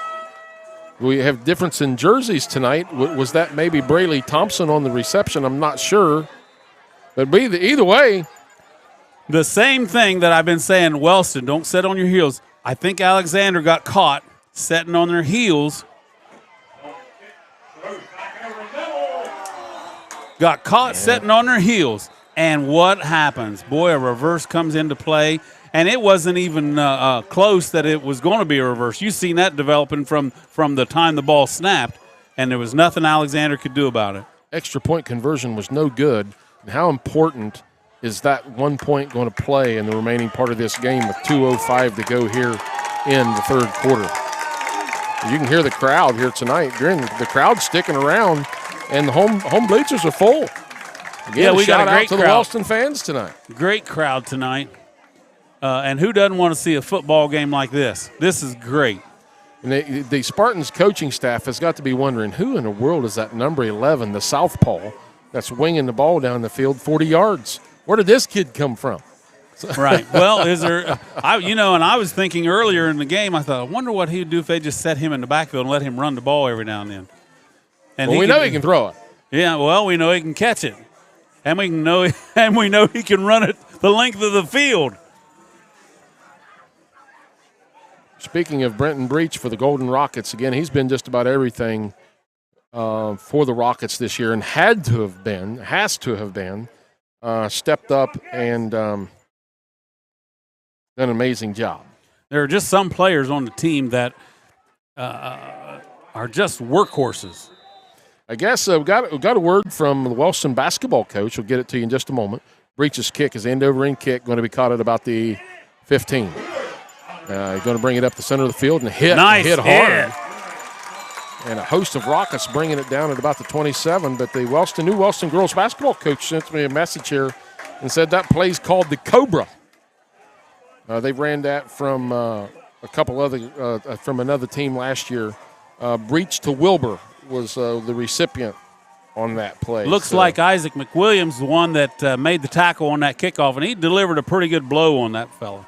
We have difference in jerseys tonight. Was that maybe Brayley Thompson on the reception? I'm not sure. But either way. The same thing that I've been saying, Wellston, don't sit on your heels. I think Alexander got caught setting on their heels. Got caught setting on their heels. And what happens? Boy, a reverse comes into play. And it wasn't even close that it was going to be a reverse. You've seen that developing from the time the ball snapped, and there was nothing Alexander could do about it. Extra point conversion was no good. And how important is that 1 point going to play in the remaining part of this game with 2:05 to go here in the third quarter? You can hear the crowd here tonight. The crowd's sticking around, and the home bleachers are full. Again, we got a great shout out to the Wellston fans tonight. Great crowd tonight. And who doesn't want to see a football game like this? This is great. And the Spartans coaching staff has got to be wondering, who in the world is that number 11, the southpaw, that's winging the ball down the field 40 yards? Where did this kid come from? Right. Well, and I was thinking earlier in the game, I thought, I wonder what he would do if they just set him in the backfield and let him run the ball every now and then. And we know he can throw it. Yeah, well, we know he can catch it. And we know he can run it the length of the field. Speaking of Brenton Breach for the Golden Rockets, again, he's been just about everything for the Rockets this year and has to have been, stepped up and done an amazing job. There are just some players on the team that are just workhorses. I guess we've got a word from the Wellston basketball coach. We'll get it to you in just a moment. Breach's kick is end-over-end kick, going to be caught at about the 15. He's going to bring it up the center of the field and hit hard. And a host of Rockets bringing it down at about the 27. But the new Wellston girls basketball coach sent me a message here and said that play's called the Cobra. They ran that from a couple other from another team last year. Breach to Wilbur was the recipient on that play. Looks like Isaac McWilliams, the one that made the tackle on that kickoff, and he delivered a pretty good blow on that fella.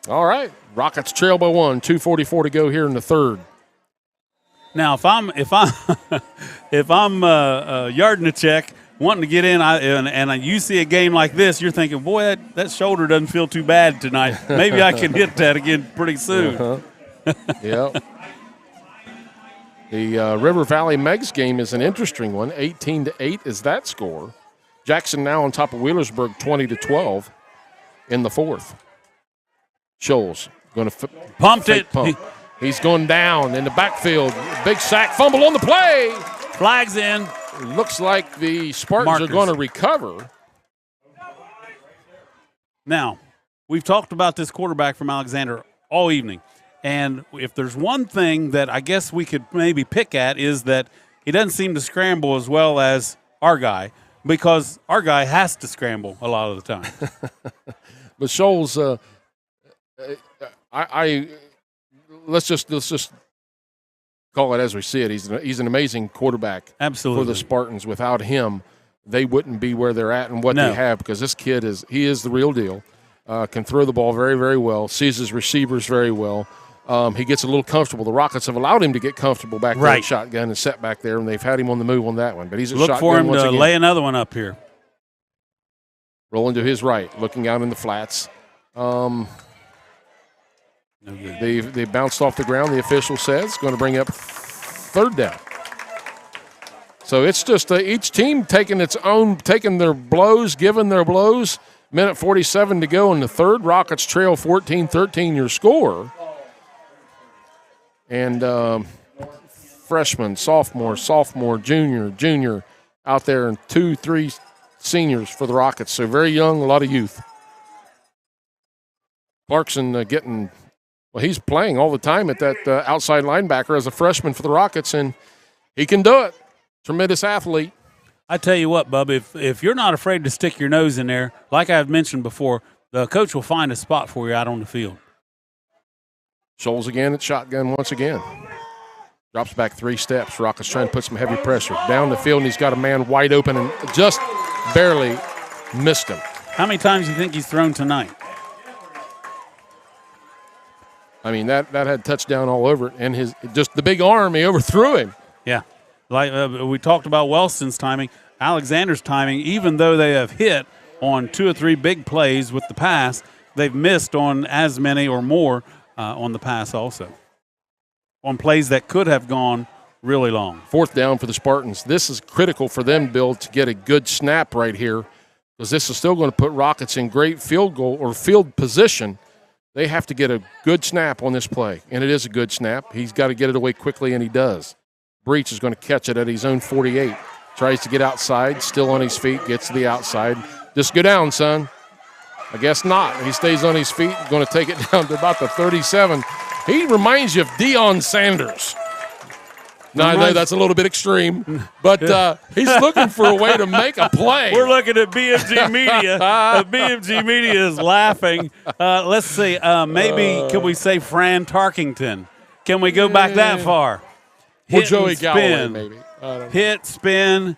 All right, Rockets trail by 1, 2:44 to go here in the third. Now, if I'm Yardnicek wanting to get in, and you see a game like this, you're thinking, boy, that shoulder doesn't feel too bad tonight. Maybe I can hit that again pretty soon. Yep. The River Valley Megs game is an interesting one. 18-8 is that score. Jackson now on top of Wheelersburg, 20-12 in the fourth. Scholes going to pumped it. Pump. He's going down in the backfield. Big sack, fumble on the play. Flags in. Looks like the Spartans are going to recover. Now, we've talked about this quarterback from Alexander all evening. And if there's one thing that I guess we could maybe pick at is that he doesn't seem to scramble as well as our guy, because our guy has to scramble a lot of the time. But Scholes, let's just call it as we see it. He's an amazing quarterback. Absolutely. For the Spartans. Without him, they wouldn't be where they're at and what they have, because this kid is the real deal. can throw the ball very, very well, sees his receivers very well. He gets a little comfortable. The Rockets have allowed him to get comfortable back there at shotgun and set back there, and they've had him on the move on that one. But he's at shotgun for him once to again. lay another one up here. Rolling to his right, looking out in the flats. They bounced off the ground, the official says. Going to bring up third down. So it's just each team taking their blows, giving their blows. Minute 47 to go in the third. Rockets trail 14-13 your score. And freshman, sophomore, junior out there, and 2-3 seniors for the Rockets. So very young, a lot of youth. Clarkson he's playing all the time at that outside linebacker as a freshman for the Rockets, and he can do it. Tremendous athlete. I tell you what, Bub, if you're not afraid to stick your nose in there, like I've mentioned before, the coach will find a spot for you out on the field. Scholes again at shotgun once again. Drops back 3 steps. Rockets trying to put some heavy pressure. Down the field, and he's got a man wide open and just barely missed him. How many times do you think he's thrown tonight? I mean, that had touchdown all over it, and just the big arm, he overthrew him. Yeah. Like we talked about Wellston's timing, Alexander's timing, even though they have hit on 2 or 3 big plays with the pass, they've missed on as many or more on the pass also, on plays that could have gone really long. 4th down for the Spartans. This is critical for them, Bill, to get a good snap right here, because this is still going to put Rockets in great field goal or field position. They have to get a good snap on this play, and it is a good snap. He's got to get it away quickly, and he does. Breach is going to catch it at his own 48. Tries to get outside, still on his feet, gets to the outside. Just go down, son. I guess not. He stays on his feet, going to take it down to about the 37. He reminds you of Deion Sanders. Now, I know that's a little bit extreme, but he's looking for a way to make a play. We're looking at BMG Media. BMG Media is laughing. Let's see. Maybe can we say Fran Tarkington? Can we go back that far? Or Joey Galloway, maybe. Hit, spin,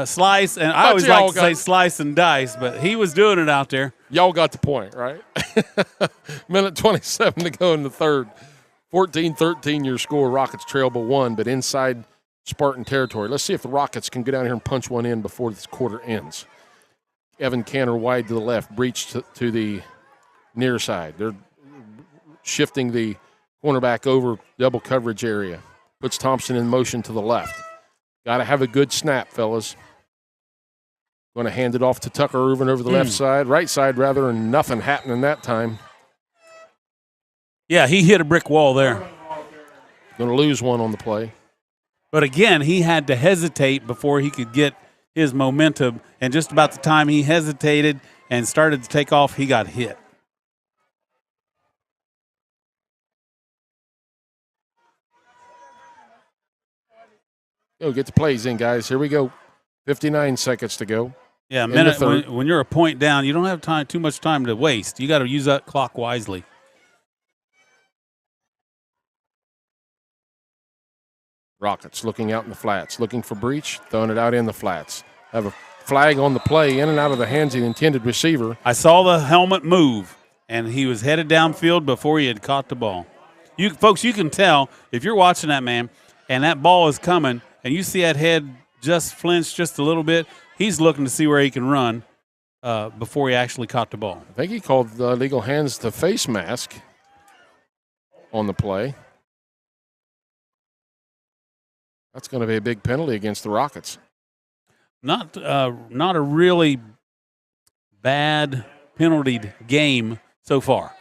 slice, and I always like to say slice and dice, but he was doing it out there. Y'all got the point, right? Minute 27 to go in the third. 14-13 your score. Rockets trail by 1, but inside Spartan territory. Let's see if the Rockets can get down here and punch one in before this quarter ends. Evan Cantor wide to the left, breach to the near side. They're shifting the cornerback over double coverage area. Puts Thompson in motion to the left. Got to have a good snap, fellas. Going to hand it off to Tucker Irvin over the left side, right side rather, and nothing happening that time. Yeah, he hit a brick wall there. Going to lose one on the play. But again, he had to hesitate before he could get his momentum, and just about the time he hesitated and started to take off, he got hit. Go get the plays in, guys. Here we go. 59 seconds to go. Yeah, a minute. When you're a point down, you don't have too much time to waste. You got to use that clock wisely. Rockets looking out in the flats, looking for breach, throwing it out in the flats. Have a flag on the play, in and out of the hands of the intended receiver. I saw the helmet move, and he was headed downfield before he had caught the ball. Folks, you can tell if you're watching that man and that ball is coming and you see that head just flinch just a little bit, he's looking to see where he can run before he actually caught the ball. I think he called the illegal hands to face mask on the play. That's going to be a big penalty against the Rockets. Not a really bad penaltied game so far.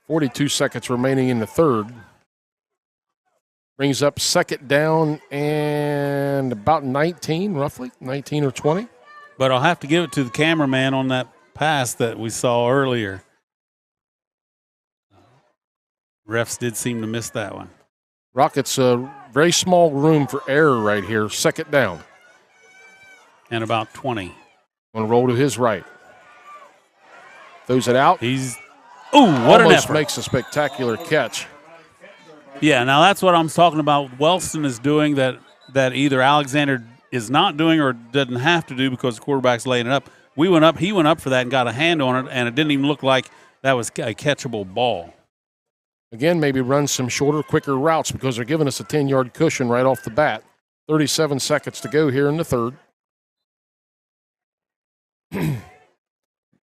42 seconds remaining in the third. Brings up 2nd down and about 19, roughly, 19 or 20. But I'll have to give it to the cameraman on that pass that we saw earlier. Refs did seem to miss that one. Rockets, very small room for error right here. 2nd down. And about 20. Going to roll to his right. Throws it out. What an almost effort. Makes a spectacular catch. Yeah, now that's what I'm talking about. Wellston is doing that either Alexander is not doing or doesn't have to do because the quarterback's laying it up. he went up for that and got a hand on it, and it didn't even look like that was a catchable ball. Again, maybe run some shorter, quicker routes because they're giving us a 10-yard cushion right off the bat. 37 seconds to go here in the third. Again,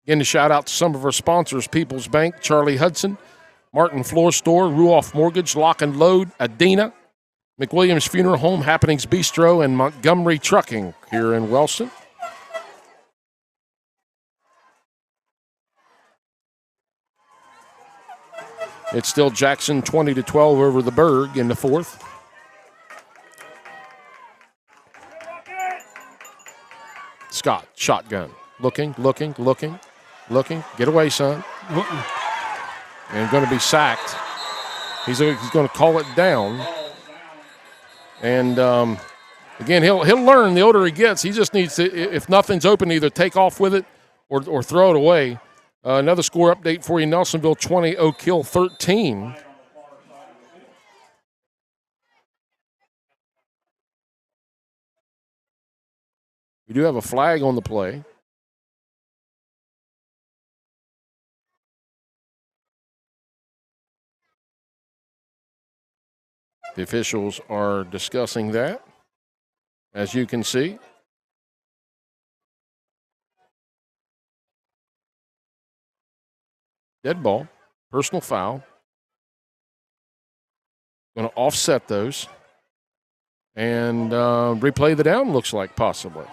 to shout out to some of our sponsors, People's Bank, Charlie Hudson, Martin Floor Store, Ruoff Mortgage, Lock and Load, Adina, McWilliams Funeral Home, Happenings Bistro, and Montgomery Trucking here in Wellston. It's still Jackson 20-12 over the Berg in the fourth. Scott, shotgun. Looking. Get away, son. And going to be sacked. He's going to call it down. And, again, he'll learn the older he gets. He just needs to, if nothing's open, either take off with it or throw it away. Another score update for you, Nelsonville 20, Oak Hill 13. We do have a flag on the play. The officials are discussing that, as you can see. Dead ball, personal foul. Going to offset those and replay the down, looks like, possibly.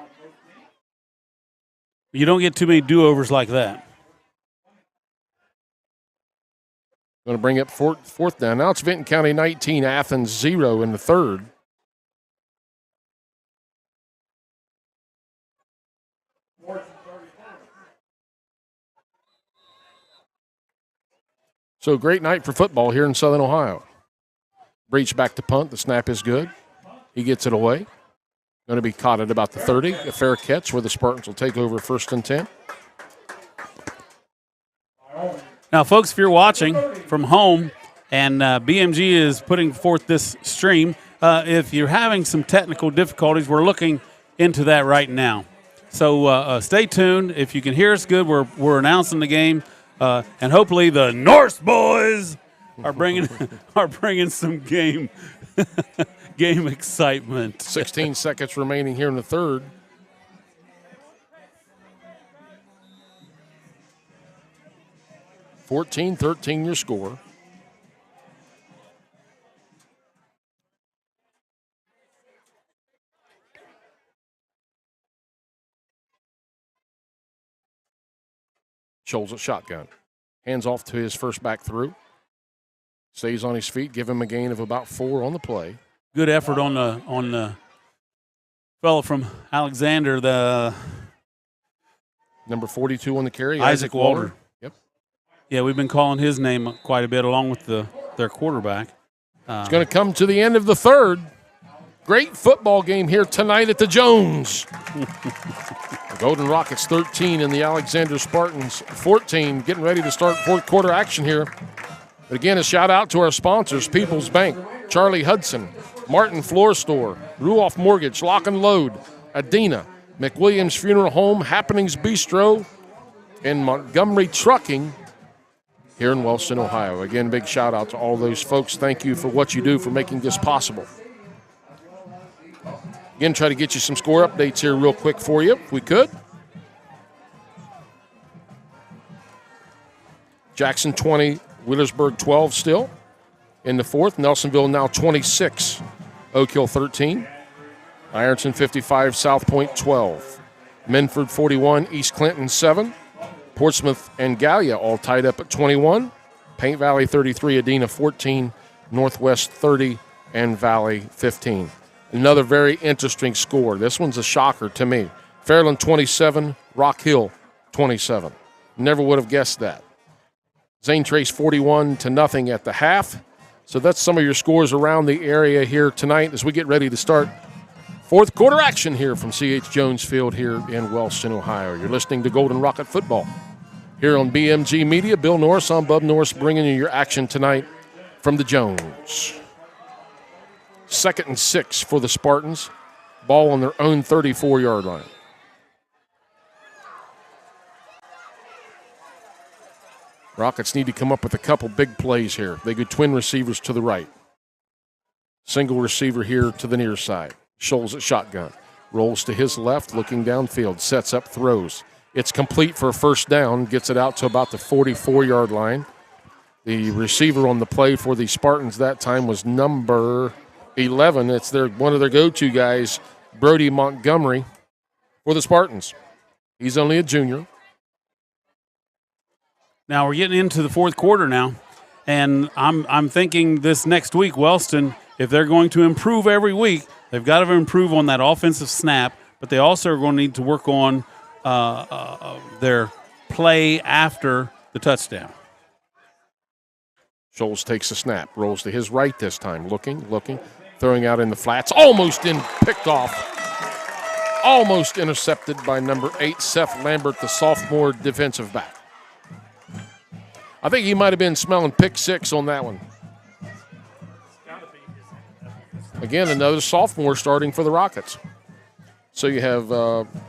You don't get too many do-overs like that. Going to bring up fourth down. Now it's Vinton County 19, Athens 0 in the third. So great night for football here in Southern Ohio. Breach back to punt. The snap is good. He gets it away. Going to be caught at about the 30. A fair catch where the Spartans will take over 1st and 10. Now, folks, if you're watching from home and BMG is putting forth this stream, if you're having some technical difficulties, we're looking into that right now. So stay tuned. If you can hear us good, we're announcing the game. And hopefully the Norse boys are bringing some game excitement. 16 seconds remaining here in the third. (14-13) your score. Scholes at shotgun. Hands off to his first back through. Stays on his feet. Give him a gain of about 4 on the play. Good effort on the fellow from Alexander, the number 42 on the carry, Isaac Walter. Yep. Yeah, we've been calling his name quite a bit along with their quarterback. It's going to come to the end of the third. Great football game here tonight at the Jones. The Golden Rockets 13 and the Alexander Spartans 14. Getting ready to start fourth quarter action here. But again, a shout out to our sponsors, People's Bank, Charlie Hudson, Martin Floor Store, Ruoff Mortgage, Lock and Load, Adina, McWilliams Funeral Home, Happenings Bistro, and Montgomery Trucking here in Wellston, Ohio. Again, big shout out to all those folks. Thank you for what you do for making this possible. Again, try to get you some score updates here real quick for you, if we could. Jackson 20, Wheelersburg 12 still. In the fourth, Nelsonville now 26, Oak Hill 13. Ironton 55, South Point 12. Menford 41, East Clinton 7. Portsmouth and Gallia all tied up at 21. Paint Valley 33, Adina 14, Northwest 30, and Valley 15. Another very interesting score. This one's a shocker to me. Fairland 27, Rock Hill 27. Never would have guessed that. Zane Trace 41-0 at the half. So that's some of your scores around the area here tonight as we get ready to start fourth quarter action here from C.H. Jones Field here in Wellston, Ohio. You're listening to Golden Rocket Football here on BMG Media. Bill Norris, I'm Bub Norris, bringing you your action tonight from the Jones. 2nd and 6 for the Spartans. Ball on their own 34-yard line. Rockets need to come up with a couple big plays here. They go twin receivers to the right. Single receiver here to the near side. Scholes at shotgun. Rolls to his left, looking downfield. Sets up, throws. It's complete for a first down. Gets it out to about the 44-yard line. The receiver on the play for the Spartans that time was number 11. It's one of their go-to guys, Brody Montgomery, for the Spartans. He's only a junior. Now we're getting into the fourth quarter now, and I'm thinking this next week, Wellston, if they're going to improve every week, they've got to improve on that offensive snap, but they also are going to need to work on their play after the touchdown. Scholes takes a snap, rolls to his right this time, looking, throwing out in the flats, almost picked off, almost intercepted by number 8, Seth Lambert, the sophomore defensive back. I think he might have been smelling pick 6 on that one. Again, another sophomore starting for the Rockets. So you have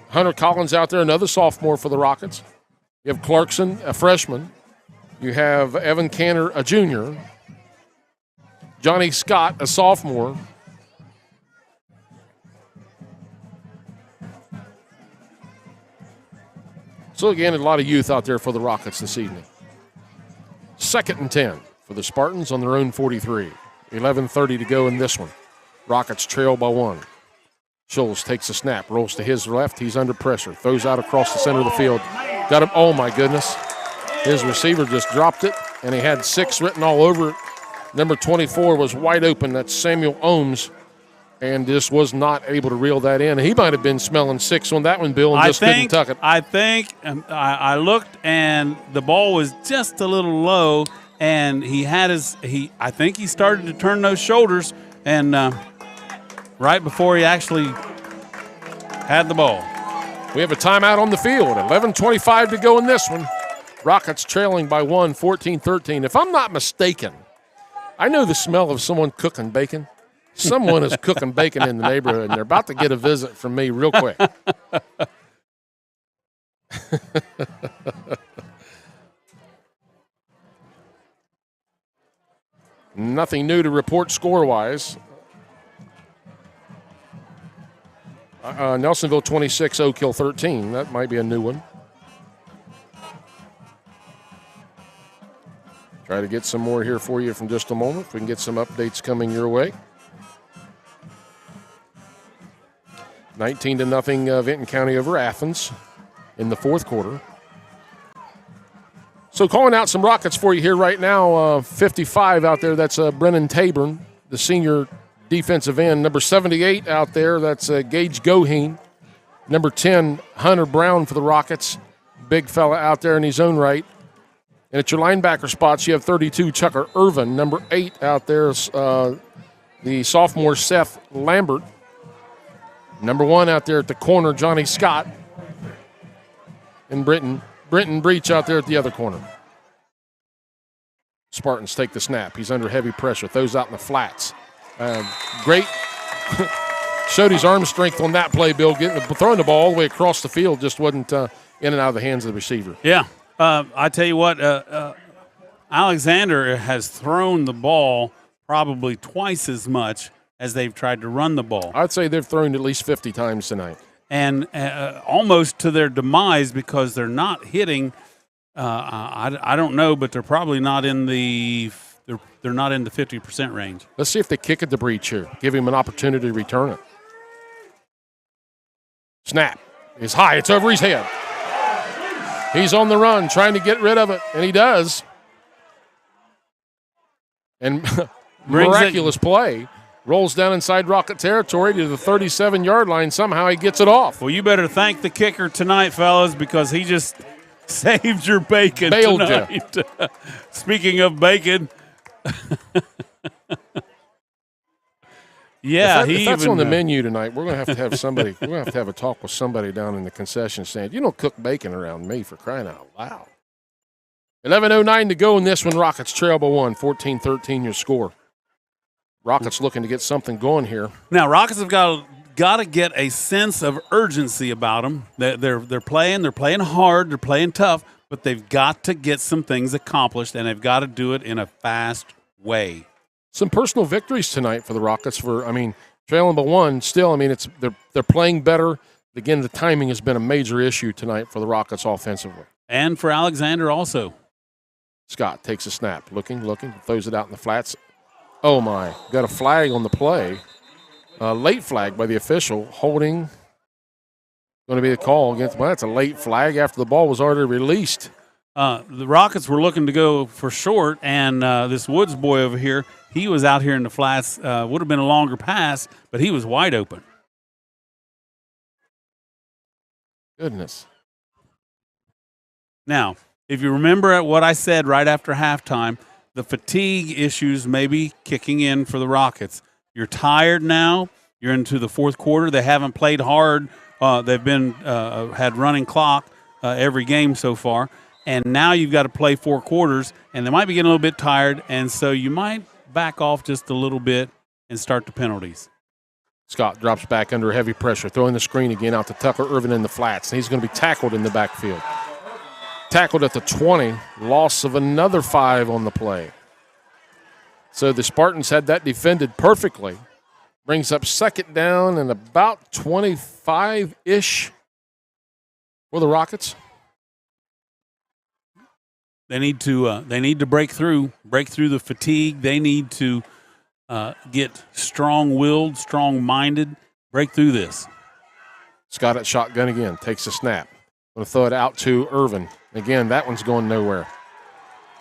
Hunter Collins out there, another sophomore for the Rockets. You have Clarkson, a freshman. You have Evan Cantor, a junior. Johnny Scott, a sophomore. So again, a lot of youth out there for the Rockets this evening. 2nd and 10 for the Spartans on their own 43. 11:30 to go in this one. Rockets trail by 1. Scholes takes a snap, rolls to his left. He's under pressure. Throws out across the center of the field. Got him. Oh, my goodness. His receiver just dropped it, and he had 6 written all over it. Number 24 was wide open. That's Samuel Ohms, and just was not able to reel that in. He might have been smelling 6 on that one, Bill, and couldn't tuck it. I looked, and the ball was just a little low, and I think he started to turn those shoulders, and right before he actually had the ball. We have a timeout on the field. 11:25 to go in this one. Rockets trailing by 1, 14-13. If I'm not mistaken, I know the smell of someone cooking bacon. Someone is cooking bacon in the neighborhood, and they're about to get a visit from me real quick. Nothing new to report score-wise. Nelsonville 26, Oak Hill 13. That might be a new one. Try to get some more here for you from just a moment. If we can get some updates coming your way. 19-0 Vinton County over Athens in the fourth quarter. So calling out some Rockets for you here right now. 55 out there, that's Brennan Taborn, the senior defensive end. Number 78 out there, that's Gage Goheen. Number 10, Hunter Brown for the Rockets. Big fella out there in his own right. And at your linebacker spots, you have 32, Chucker Irvin. Number 8 out there is the sophomore Seth Lambert. Number 1 out there at the corner, Johnny Scott. And Brenton Breach out there at the other corner. Spartans take the snap. He's under heavy pressure. Throws out in the flats. Great. Showed his arm strength on that play, Bill. Throwing the ball all the way across the field just wasn't in and out of the hands of the receiver. Yeah. I tell you what, Alexander has thrown the ball probably twice as much as they've tried to run the ball. I'd say they've thrown at least 50 times tonight. And almost to their demise because they're not hitting. I don't know, but they're probably not in the they're not in the 50% range. Let's see if they kick at the breach here. Give him an opportunity to return it. Snap. It's high. It's over his head. He's on the run, trying to get rid of it, and he does. And miraculous play. Rolls down inside Rocket territory to the 37-yard line. Somehow he gets it off. Well, you better thank the kicker tonight, fellas, because he just saved your bacon Bailed tonight. Speaking of bacon. Yeah, if that's on the menu tonight, we're going to have somebody. We're going to have a talk with somebody down in the concession stand. You don't cook bacon around me, for crying out loud. 11:09 to go in this one. Rockets trail by 1, 14-13 your score. Rockets looking to get something going here. Now, Rockets have got to get a sense of urgency about them. They're playing hard, they're playing tough, but they've got to get some things accomplished, and they've got to do it in a fast way. Some personal victories tonight for the Rockets. Trailing by 1, still, they're playing better. Again, the timing has been a major issue tonight for the Rockets offensively. And for Alexander also. Scott takes a snap, looking, throws it out in the flats. Oh, my. Got a flag on the play. Late flag by the official, holding. Going to be the call against. Well, that's a late flag after the ball was already released. The Rockets were looking to go for short, and this Woods boy over here, he was out here in the flats. Would have been a longer pass, but he was wide open. Goodness. Now, if you remember what I said right after halftime, the fatigue issues may be kicking in for the Rockets. You're tired now. You're into the fourth quarter. They haven't played hard. They've been had running clock every game so far. And now you've got to play 4 quarters, and they might be getting a little bit tired, and so you might back off just a little bit and start the penalties. Scott drops back under heavy pressure, throwing the screen again out to Tucker Irvin in the flats, and he's going to be tackled in the backfield. Tackled at the 20, loss of another 5 on the play. So the Spartans had that defended perfectly. Brings up second down and about 25-ish for the Rockets. They need to break through the fatigue. They need to get strong-willed, strong-minded, break through this. Scott at shotgun again, takes a snap. Going to throw it out to Irvin. Again, that one's going nowhere.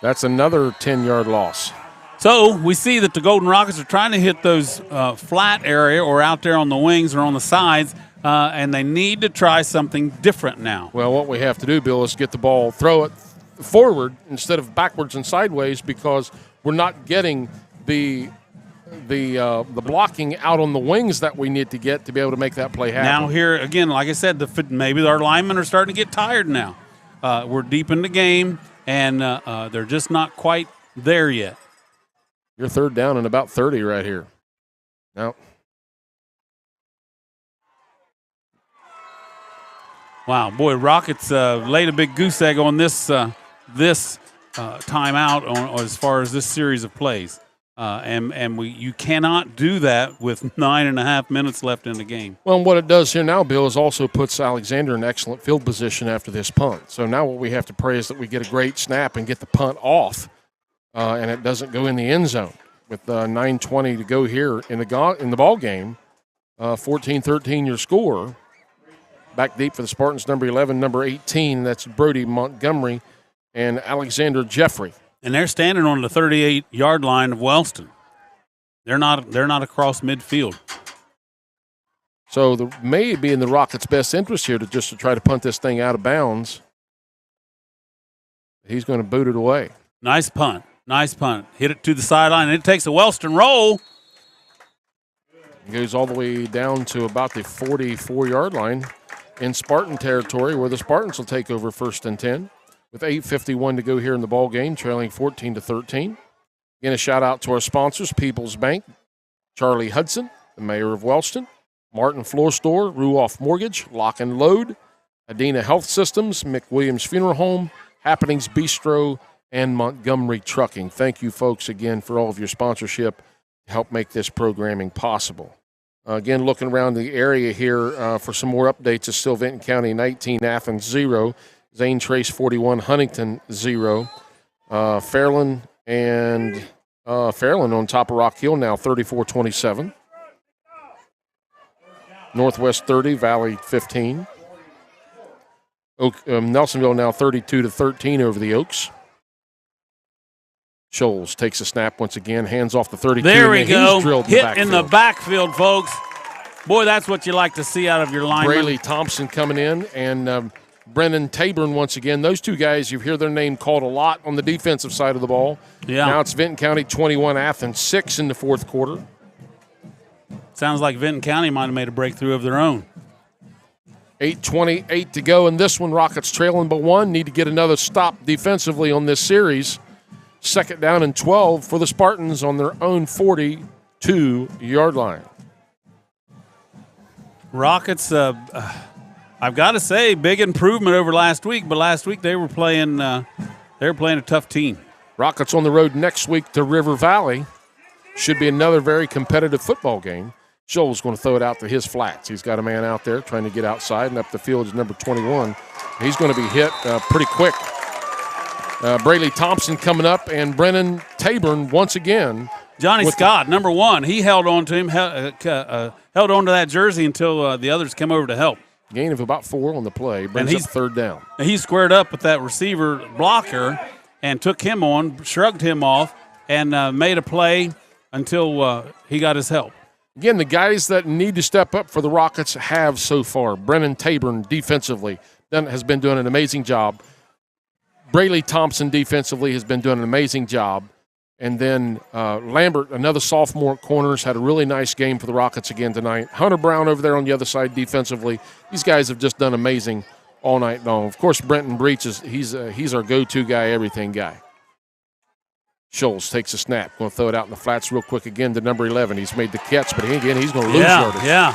That's another 10-yard loss. So we see that the Golden Rockets are trying to hit those flat area or out there on the wings or on the sides, and they need to try something different now. Well, what we have to do, Bill, is get the ball, throw it forward instead of backwards and sideways, because we're not getting the blocking out on the wings that we need to get to be able to make that play happen. Now here, again, like I said, maybe our linemen are starting to get tired now. We're deep in the game, and they're just not quite there yet. You're third down and about 30 right here. Now, wow, boy, Rockets laid a big goose egg on this timeout as far as this series of plays, you cannot do that with 9.5 minutes left in the game. Well, what it does here now, Bill, is also puts Alexander in excellent field position after this punt. So now what we have to pray is that we get a great snap and get the punt off. And it doesn't go in the end zone with 9:20 to go here in the ball game. 14-13 your score. Back deep for the Spartans, number 11, number 18. That's Brody Montgomery and Alexander Jeffrey. And they're standing on the 38-yard line of Wellston. They're not across midfield. So may be in the Rockets' best interest here to try to punt this thing out of bounds. He's going to boot it away. Nice punt. Nice punt. Hit it to the sideline, and it takes a Wellston roll. It goes all the way down to about the 44-yard line in Spartan territory, where the Spartans will take over 1st and 10 with 8:51 to go here in the ball game, trailing 14-13. Again, a shout-out to our sponsors, People's Bank, Charlie Hudson, the mayor of Wellston, Martin Floor Store, Ruoff Mortgage, Lock and Load, Adena Health Systems, McWilliams Funeral Home, Happenings Bistro, and Montgomery Trucking. Thank you, folks, again, for all of your sponsorship to help make this programming possible. Again, looking around the area here for some more updates, it's still Vinton County 19, Athens 0, Zane Trace 41, Huntington 0, Fairland on top of Rock Hill now 34-27. Northwest 30, Valley 15. Nelsonville now 32-13 over the Oaks. Scholes takes a snap once again, hands off the 32. There we go. Hit in the backfield, folks. Boy, that's what you like to see out of your linemen. Braley Thompson coming in, and Brennan Taborn once again. Those two guys, you hear their name called a lot on the defensive side of the ball. Yeah. Now it's Vinton County 21, Athens 6 in the fourth quarter. Sounds like Vinton County might have made a breakthrough of their own. 8:28 to go in this one. Rockets trailing by 1. Need to get another stop defensively on this series. 2nd down and 12 for the Spartans on their own 42-yard line. Rockets, I've got to say, big improvement over last week. But last week they were playing a tough team. Rockets on the road next week to River Valley. Should be another very competitive football game. Joel's going to throw it out to his flats. He's got a man out there trying to get outside, and up the field is number 21. He's going to be hit pretty quick. Brayley Thompson coming up, and Brennan Taburn once again. Johnny Scott, number 1, he held on to him, held on to that jersey until the others came over to help. Gain of about 4 on the play. Brings up third down. He squared up with that receiver blocker and took him on, shrugged him off, and made a play until he got his help. Again, the guys that need to step up for the Rockets have so far. Brennan Taburn defensively has been doing an amazing job. Brayley Thompson defensively has been doing an amazing job. And then Lambert, another sophomore at corners, had a really nice game for the Rockets again tonight. Hunter Brown over there on the other side defensively. These guys have just done amazing all night long. Of course, Brenton Breach, he's our go-to guy, everything guy. Scholes takes a snap. Going to throw it out in the flats real quick again to number 11. He's made the catch, but he's going to lose yardage. Yeah.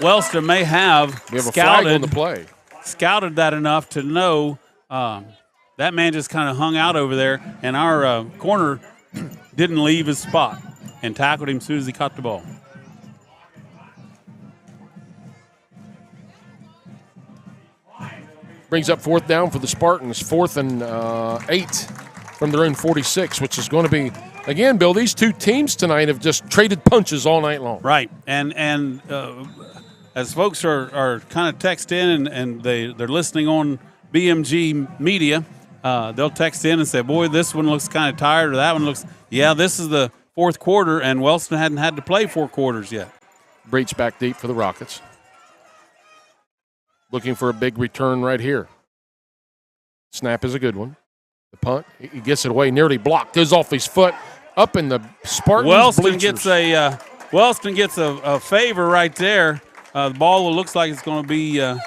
Wellston may have a scouted flag on the play. Scouted that enough to know that man just kind of hung out over there, and our corner didn't leave his spot and tackled him as soon as he caught the ball. Brings up fourth down for the Spartans, 4th and 8 from their own 46, which is going to be, again, Bill, these two teams tonight have just traded punches all night long. Right, and as folks are kind of text in and they're listening on BMG Media, they'll text in and say, boy, this one looks kind of tired, or that one looks, this is the fourth quarter, and Wellston hadn't had to play 4 quarters yet. Breach back deep for the Rockets. Looking for a big return right here. Snap is a good one. The punt, he gets it away, nearly blocked, goes off his foot, up in the Spartans bleachers. Wellston gets a favor right there. The ball looks like it's going to be I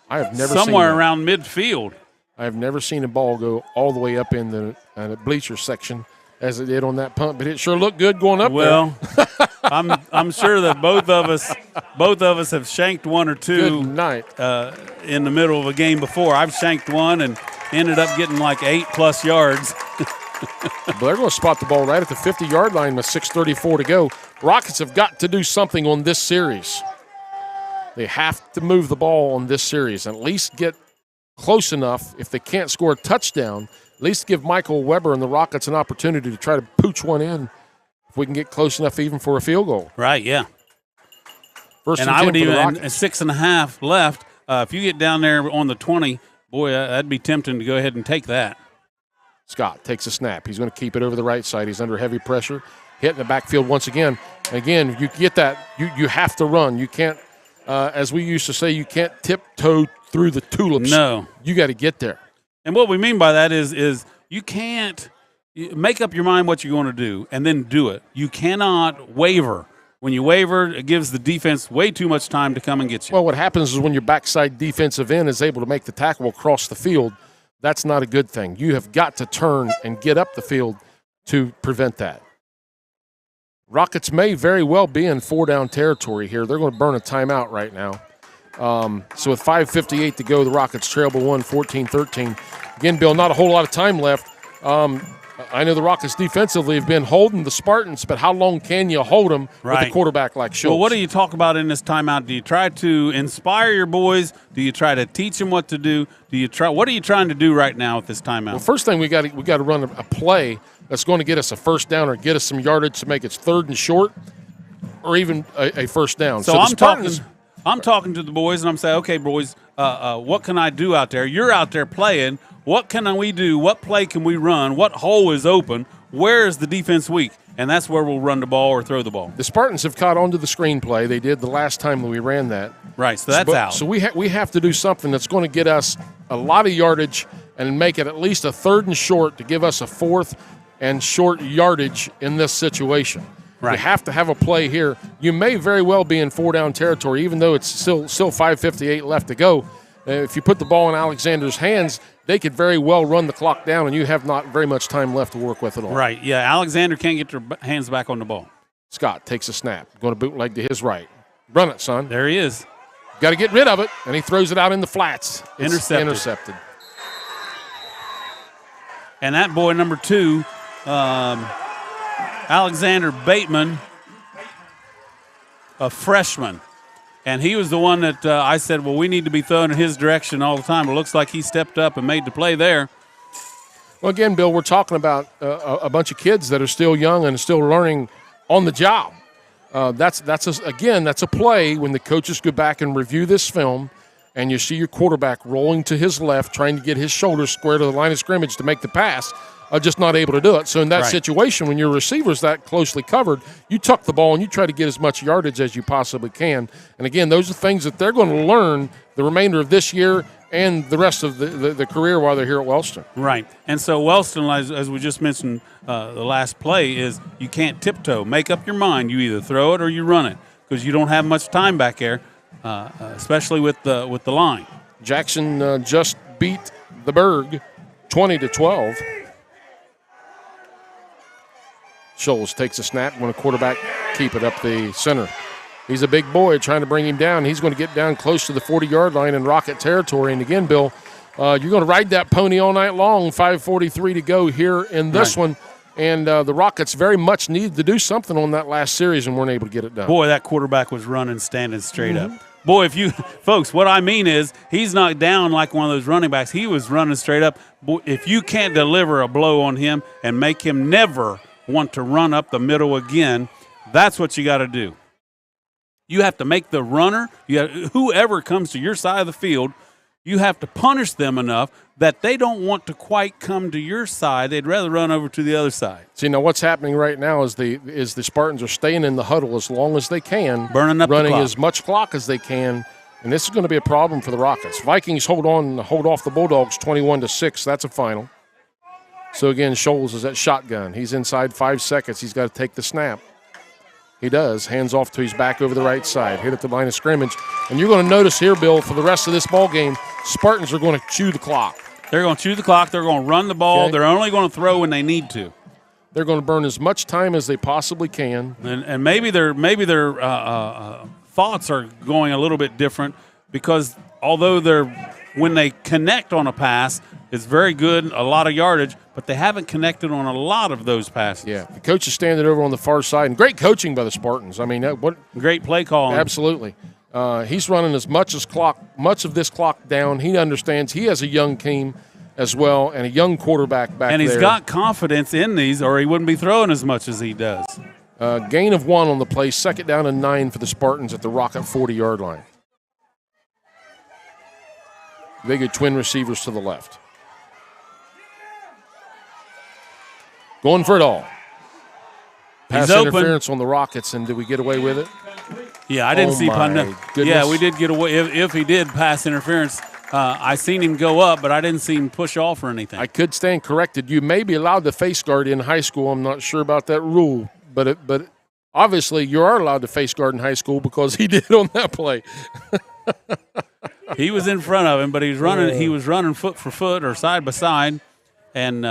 have never somewhere around midfield. I have never seen a ball go all the way up in the bleacher section as it did on that punt, but it sure looked good going up there. Well, I'm sure that both of us have shanked one or two in the middle of a game before. I've shanked one and ended up getting like 8+ yards. But they're going to spot the ball right at the 50-yard line with 6:34 to go. Rockets have got to do something on this series. They have to move the ball on this series and at least get close enough. If they can't score a touchdown, at least give Michael Weber and the Rockets an opportunity to try to pooch one in if we can get close enough even for a field goal. Right, yeah. First and I would even, at 6.5 left, if you get down there on the 20, boy, that'd be tempting to go ahead and take that. Scott takes a snap. He's going to keep it over the right side. He's under heavy pressure. Hit in the backfield once again. Again, you get that. You have to run. You can't, as we used to say, you can't tiptoe through the tulips. No. You got to get there. And what we mean by that is you can't make up your mind what you're going to do and then do it. You cannot waver. When you waver, it gives the defense way too much time to come and get you. Well, what happens is when your backside defensive end is able to make the tackle across the field, that's not a good thing. You have got to turn and get up the field to prevent that. Rockets may very well be in 4-down territory here. They're going to burn a timeout right now. So with 5:58 to go, the Rockets trail by 14-13. Again, Bill, not a whole lot of time left. I know the Rockets defensively have been holding the Spartans, but how long can you hold them with a quarterback like Schultz? Well, what do you talk about in this timeout? Do you try to inspire your boys? Do you try to teach them what to do? What are you trying to do right now with this timeout? Well, first thing we got to run a play that's going to get us a first down or get us some yardage to make it 3rd and short, or even a first down. So I'm talking to the boys and I'm saying, okay, boys, what can I do out there? You're out there playing. What can we do? What play can we run? What hole is open? Where is the defense weak? And that's where we'll run the ball or throw the ball. The Spartans have caught onto the screenplay. They did the last time that we ran that. Right, so that's out. So we have to do something that's going to get us a lot of yardage and make it at least a 3rd and short to give us a 4th and short yardage in this situation. Right. You have to have a play here. You may very well be in 4-down territory, even though it's still 5:58 left to go. If you put the ball in Alexander's hands, they could very well run the clock down, and you have not very much time left to work with at all. Right, yeah. Alexander can't get their hands back on the ball. Scott takes a snap, going to bootleg to his right. Run it, son. There he is. Got to get rid of it, and he throws it out in the flats. It's intercepted. And that boy, number 2, Alexander Bateman, a freshman. And he was the one that I said, well, we need to be throwing in his direction all the time. It looks like he stepped up and made the play there. Well, again, Bill, we're talking about a bunch of kids that are still young and still learning on the job. That's a play when the coaches go back and review this film, and you see your quarterback rolling to his left, trying to get his shoulders square to the line of scrimmage to make the pass, just not able to do it. So in that situation, when your receiver's that closely covered, you tuck the ball and you try to get as much yardage as you possibly can. And again, those are things that they're going to learn the remainder of this year and the rest of the career while they're here at Wellston. Right. And so Wellston, as we just mentioned, the last play is you can't tiptoe. Make up your mind. You either throw it or you run it because you don't have much time back there, especially with the line. Jackson just beat the Berg 20-12. Scholes takes a snap when a quarterback keep it up the center. He's a big boy trying to bring him down. He's going to get down close to the 40-yard line in Rocket territory. And again, Bill, you're going to ride that pony all night long. 5:43 to go here in this one. And the Rockets very much needed to do something on that last series and weren't able to get it done. Boy, that quarterback was running, standing straight up. Boy, folks, what I mean is he's not down like one of those running backs. He was running straight up. Boy, if you can't deliver a blow on him and make him never want to run up the middle again, that's what you got to do. You have to make the runner, whoever comes to your side of the field, you have to punish them enough that they don't want to quite come to your side. They'd rather run over to the other side. See, now what's happening right now is the Spartans are staying in the huddle as long as they can, burning up running the clock. as much clock as they can, and this is going to be a problem for the Rockets. Vikings hold off the Bulldogs 21-6. That's a final. So again, Scholes is at shotgun. He's inside 5 seconds. He's got to take the snap. He does. Hands off to his back over the right side. Hit at the line of scrimmage. And you're going to notice here, Bill, for the rest of this ball game, Spartans are going to chew the clock. They're going to chew the clock. They're going to run the ball. Okay. They're only going to throw when they need to. They're going to burn as much time as they possibly can. And maybe their thoughts are going a little bit different because although when they connect on a pass, it's very good, a lot of yardage, but they haven't connected on a lot of those passes. Yeah, the coach is standing over on the far side, and great coaching by the Spartans. I mean, what great play calling. Absolutely. He's running as much of this clock down. He understands he has a young team as well and a young quarterback back there. And he's got confidence in these, or he wouldn't be throwing as much as he does. Gain of 1 on the play, 2nd down and 9 for the Spartans at the Rocket 40-yard line. They get twin receivers to the left. Going for it all. Pass interference on the Rockets, and did we get away with it? Yeah, I didn't see goodness. Yeah, we did get away. If he did pass interference, I seen him go up, but I didn't see him push off or anything. I could stand corrected. You may be allowed to face guard in high school. I'm not sure about that rule, but obviously you are allowed to face guard in high school because he did on that play. He was in front of him, but he was running. He was running foot for foot or side by side, and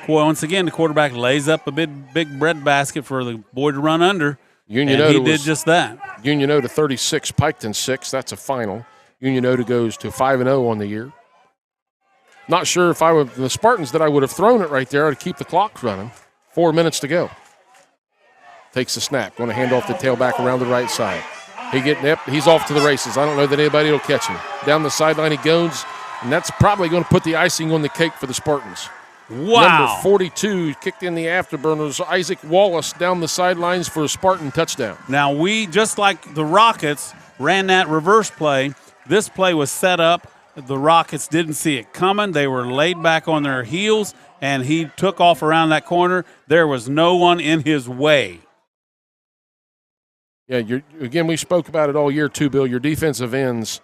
once again the quarterback lays up a big bread basket for the boy to run under. Union and Oda he did just that. Union Oda 36, Piketon 6. That's a final. Union Oda goes to 5-0 on the year. Not sure if I were the Spartans that I would have thrown it right there to keep the clock running. 4 minutes to go. Takes the snap. Going to hand off the tailback around the right side. He's off to the races. I don't know that anybody will catch him. Down the sideline he goes, and that's probably going to put the icing on the cake for the Spartans. Wow. Number 42 kicked in the afterburners. Isaac Wallace down the sidelines for a Spartan touchdown. Now we, just like the Rockets, ran that reverse play. This play was set up. The Rockets didn't see it coming. They were laid back on their heels, and he took off around that corner. There was no one in his way. Yeah, again, we spoke about it all year too, Bill. Your defensive ends,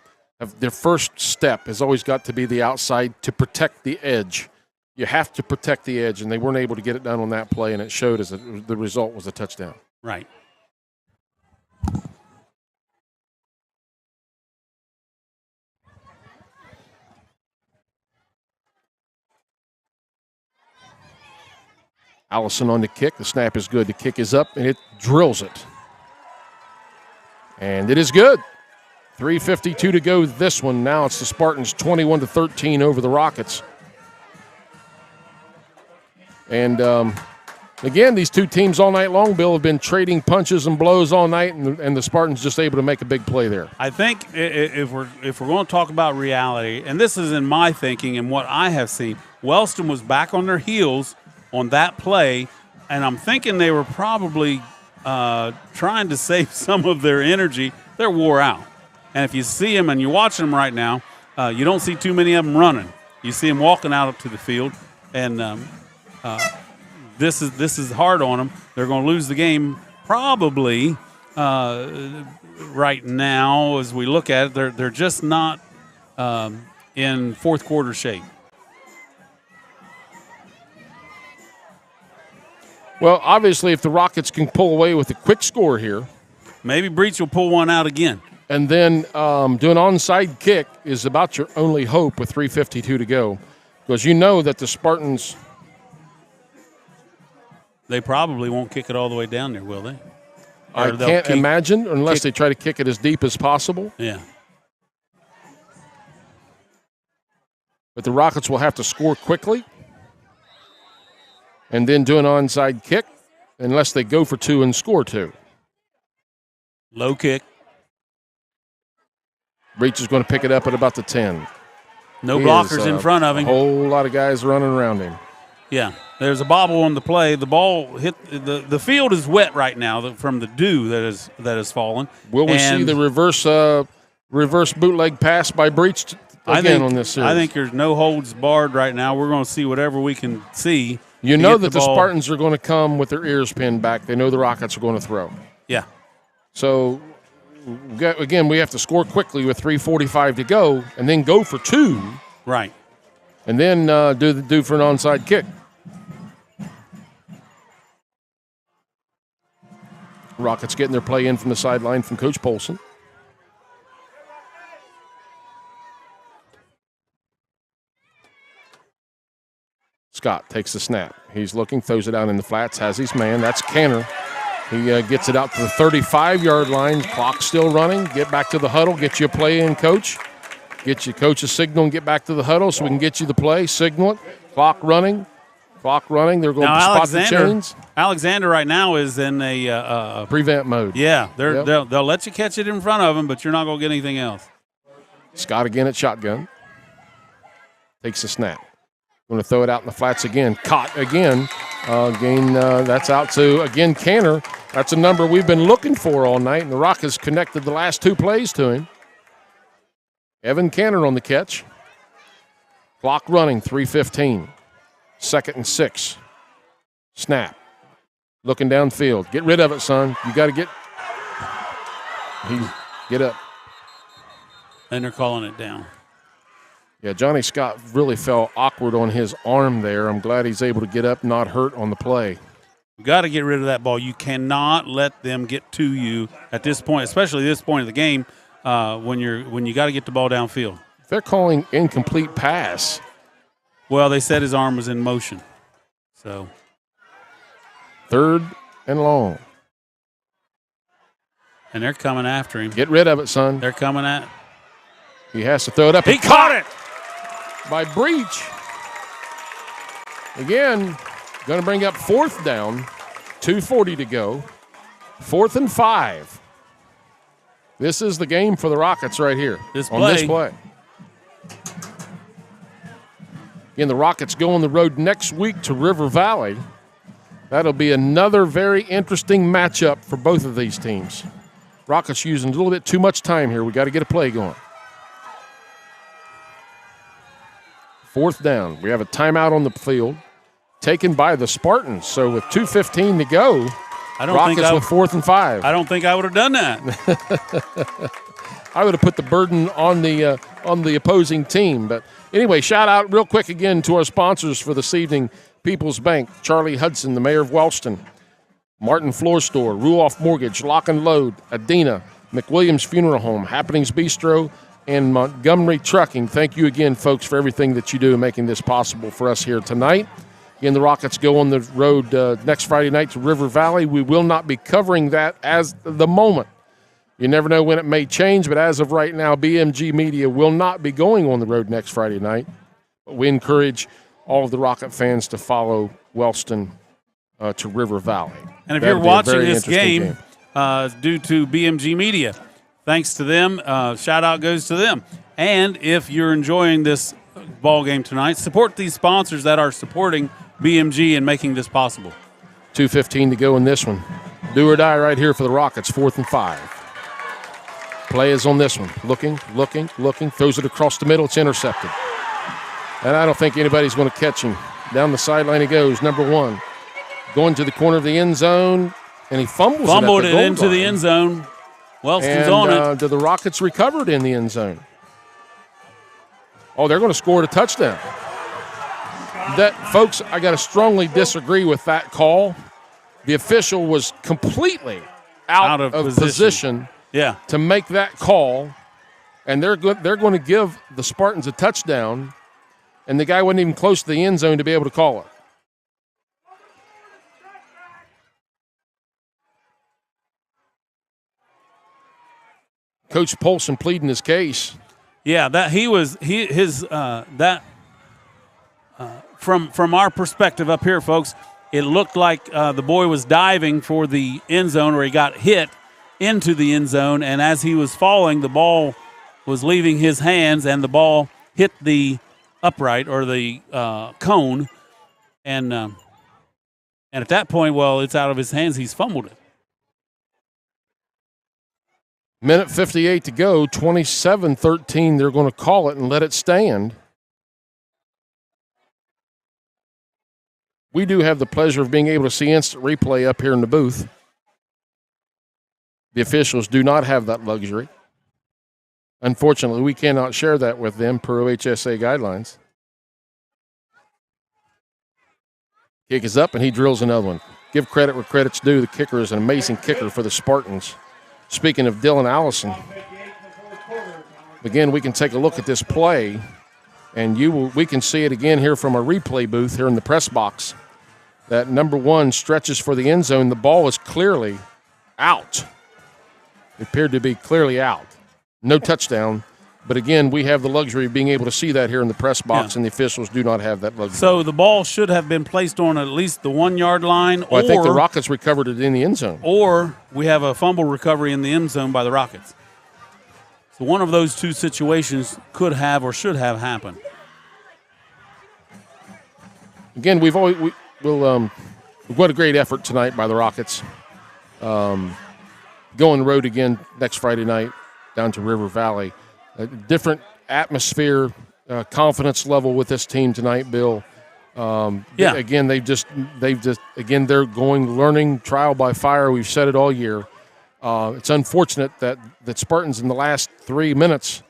their first step has always got to be the outside to protect the edge. You have to protect the edge, and they weren't able to get it done on that play, and it showed as the result was a touchdown. Right. Allison on the kick. The snap is good. The kick is up, and it drills it. And it is good. 3:52 to go this one. Now it's the Spartans 21-13 over the Rockets. And again, these two teams all night long, Bill, have been trading punches and blows all night, and the Spartans just able to make a big play there. I think if we're going to talk about reality, and this is in my thinking and what I have seen, Wellston was back on their heels on that play, and I'm thinking they were probably trying to save some of their energy. They're wore out. And if you see them and you're watching them right now, you don't see too many of them running. You see them walking out up to the field, and this is hard on them. They're going to lose the game probably right now as we look at it. They're just not in fourth quarter shape. Well, obviously, if the Rockets can pull away with a quick score here. Maybe Breach will pull one out again. And then do an onside kick is about your only hope with 3:52 to go. Because you know that the Spartans. They probably won't kick it all the way down there, will they? I can't imagine unless they try to kick it as deep as possible. Yeah. But the Rockets will have to score quickly and then do an onside kick unless they go for two and score two. Low kick. Breach is going to pick it up at about the 10. No blockers in front of him. A whole lot of guys running around him. Yeah, there's a bobble on the play. The ball hit the field is wet right now from the dew that has fallen. Will we see the reverse bootleg pass by Breach again on this series? I think there's no holds barred right now. We're going to see whatever we can see. You know that the Spartans are going to come with their ears pinned back. They know the Rockets are going to throw. Yeah. So, again, we have to score quickly with 3:45 to go and then go for two. Right. And then do for an onside kick. Rockets getting their play in from the sideline from Coach Polson. Scott takes the snap. He's looking, throws it out in the flats, has his man. That's Canner. He gets it out to the 35-yard line. Clock still running. Get back to the huddle. Get you a play in, coach. Get your coach a signal and get back to the huddle so we can get you the play. Signal it. Clock running. They're going to spot the chains. Alexander right now is in a prevent mode. Yeah, they'll let you catch it in front of him, but you're not going to get anything else. Scott again at shotgun. Takes a snap. Going to throw it out in the flats again. Caught again. That's out to, again, Canner. That's a number we've been looking for all night, and the Rockets connected the last two plays to him. Evan Canner on the catch. Clock running, 3:15. 2nd and 6. Snap. Looking downfield. Get rid of it, son. You got to get up. And they're calling it down. Yeah, Johnny Scott really fell awkward on his arm there. I'm glad he's able to get up, not hurt on the play. You got to get rid of that ball. You cannot let them get to you at this point, especially this point of the game, when you got to get the ball downfield. They're calling incomplete pass. Well, they said his arm was in motion. So 3rd and long. And they're coming after him. Get rid of it, son. They're coming at. He has to throw it up. He caught it by Breach. Again, going to bring up 4th down. 2:40 to go. 4th and 5. This is the game for the Rockets right here. This play. Again, the Rockets go on the road next week to River Valley. That'll be another very interesting matchup for both of these teams. Rockets using a little bit too much time here. We got to get a play going. 4th down. We have a timeout on the field taken by the Spartans. So with 2:15 to go, Rockets with 4th and 5. I don't think I would have done that. I would have put the burden on the opposing team. But anyway, shout out real quick again to our sponsors for this evening: People's Bank, Charlie Hudson, the mayor of Wellston, Martin Floor Store, Ruoff Mortgage, Lock and Load, Adina, McWilliams Funeral Home, Happenings Bistro, and Montgomery Trucking. Thank you again, folks, for everything that you do in making this possible for us here tonight. Again, the Rockets go on the road next Friday night to River Valley. We will not be covering that as the moment. You never know when it may change, but as of right now, BMG Media will not be going on the road next Friday night. But we encourage all of the Rocket fans to follow Wellston to River Valley. And if you're watching this game due to BMG Media, thanks to them, shout out goes to them. And if you're enjoying this ball game tonight, support these sponsors that are supporting BMG and making this possible. 2:15 to go in this one. Do or die right here for the Rockets, 4th and 5. Play is on this one. Looking, throws it across the middle. It's intercepted. And I don't think anybody's going to catch him. Down the sideline he goes, number 1. Going to the corner of the end zone, and he fumbled it into the end zone. Wellston's on it. The Rockets recovered in the end zone. Oh, they're going to score a touchdown. Folks, I got to strongly disagree with that call. The official was completely out of position to make that call, and they're going to give the Spartans a touchdown, and the guy wasn't even close to the end zone to be able to call it. Coach Polson pleading his case. Yeah, from our perspective up here, folks, it looked like the boy was diving for the end zone, or he got hit into the end zone, and as he was falling, the ball was leaving his hands, and the ball hit the upright or the cone, and at that point, well, it's out of his hands. He's fumbled it. Minute 58 to go, 27-13. They're going to call it and let it stand. We do have the pleasure of being able to see instant replay up here in the booth. The officials do not have that luxury. Unfortunately, we cannot share that with them per OHSA guidelines. Kick is up, and he drills another one. Give credit where credit's due. The kicker is an amazing kicker for the Spartans. Speaking of Dylan Allison, again, we can take a look at this play, and we can see it again here from a replay booth here in the press box. That number 1 stretches for the end zone. The ball is clearly out. It appeared to be clearly out. No touchdown. But again, we have the luxury of being able to see that here in the press box, and the officials do not have that luxury. So the ball should have been placed on at least the 1-yard line. Well, I think the Rockets recovered it in the end zone. Or we have a fumble recovery in the end zone by the Rockets. So one of those two situations could have or should have happened. Again, what a great effort tonight by the Rockets. Go on the road again next Friday night down to River Valley. A different atmosphere, confidence level with this team tonight, Bill. Again, they're learning trial by fire. We've said it all year. It's unfortunate that Spartans in the last 3 minutes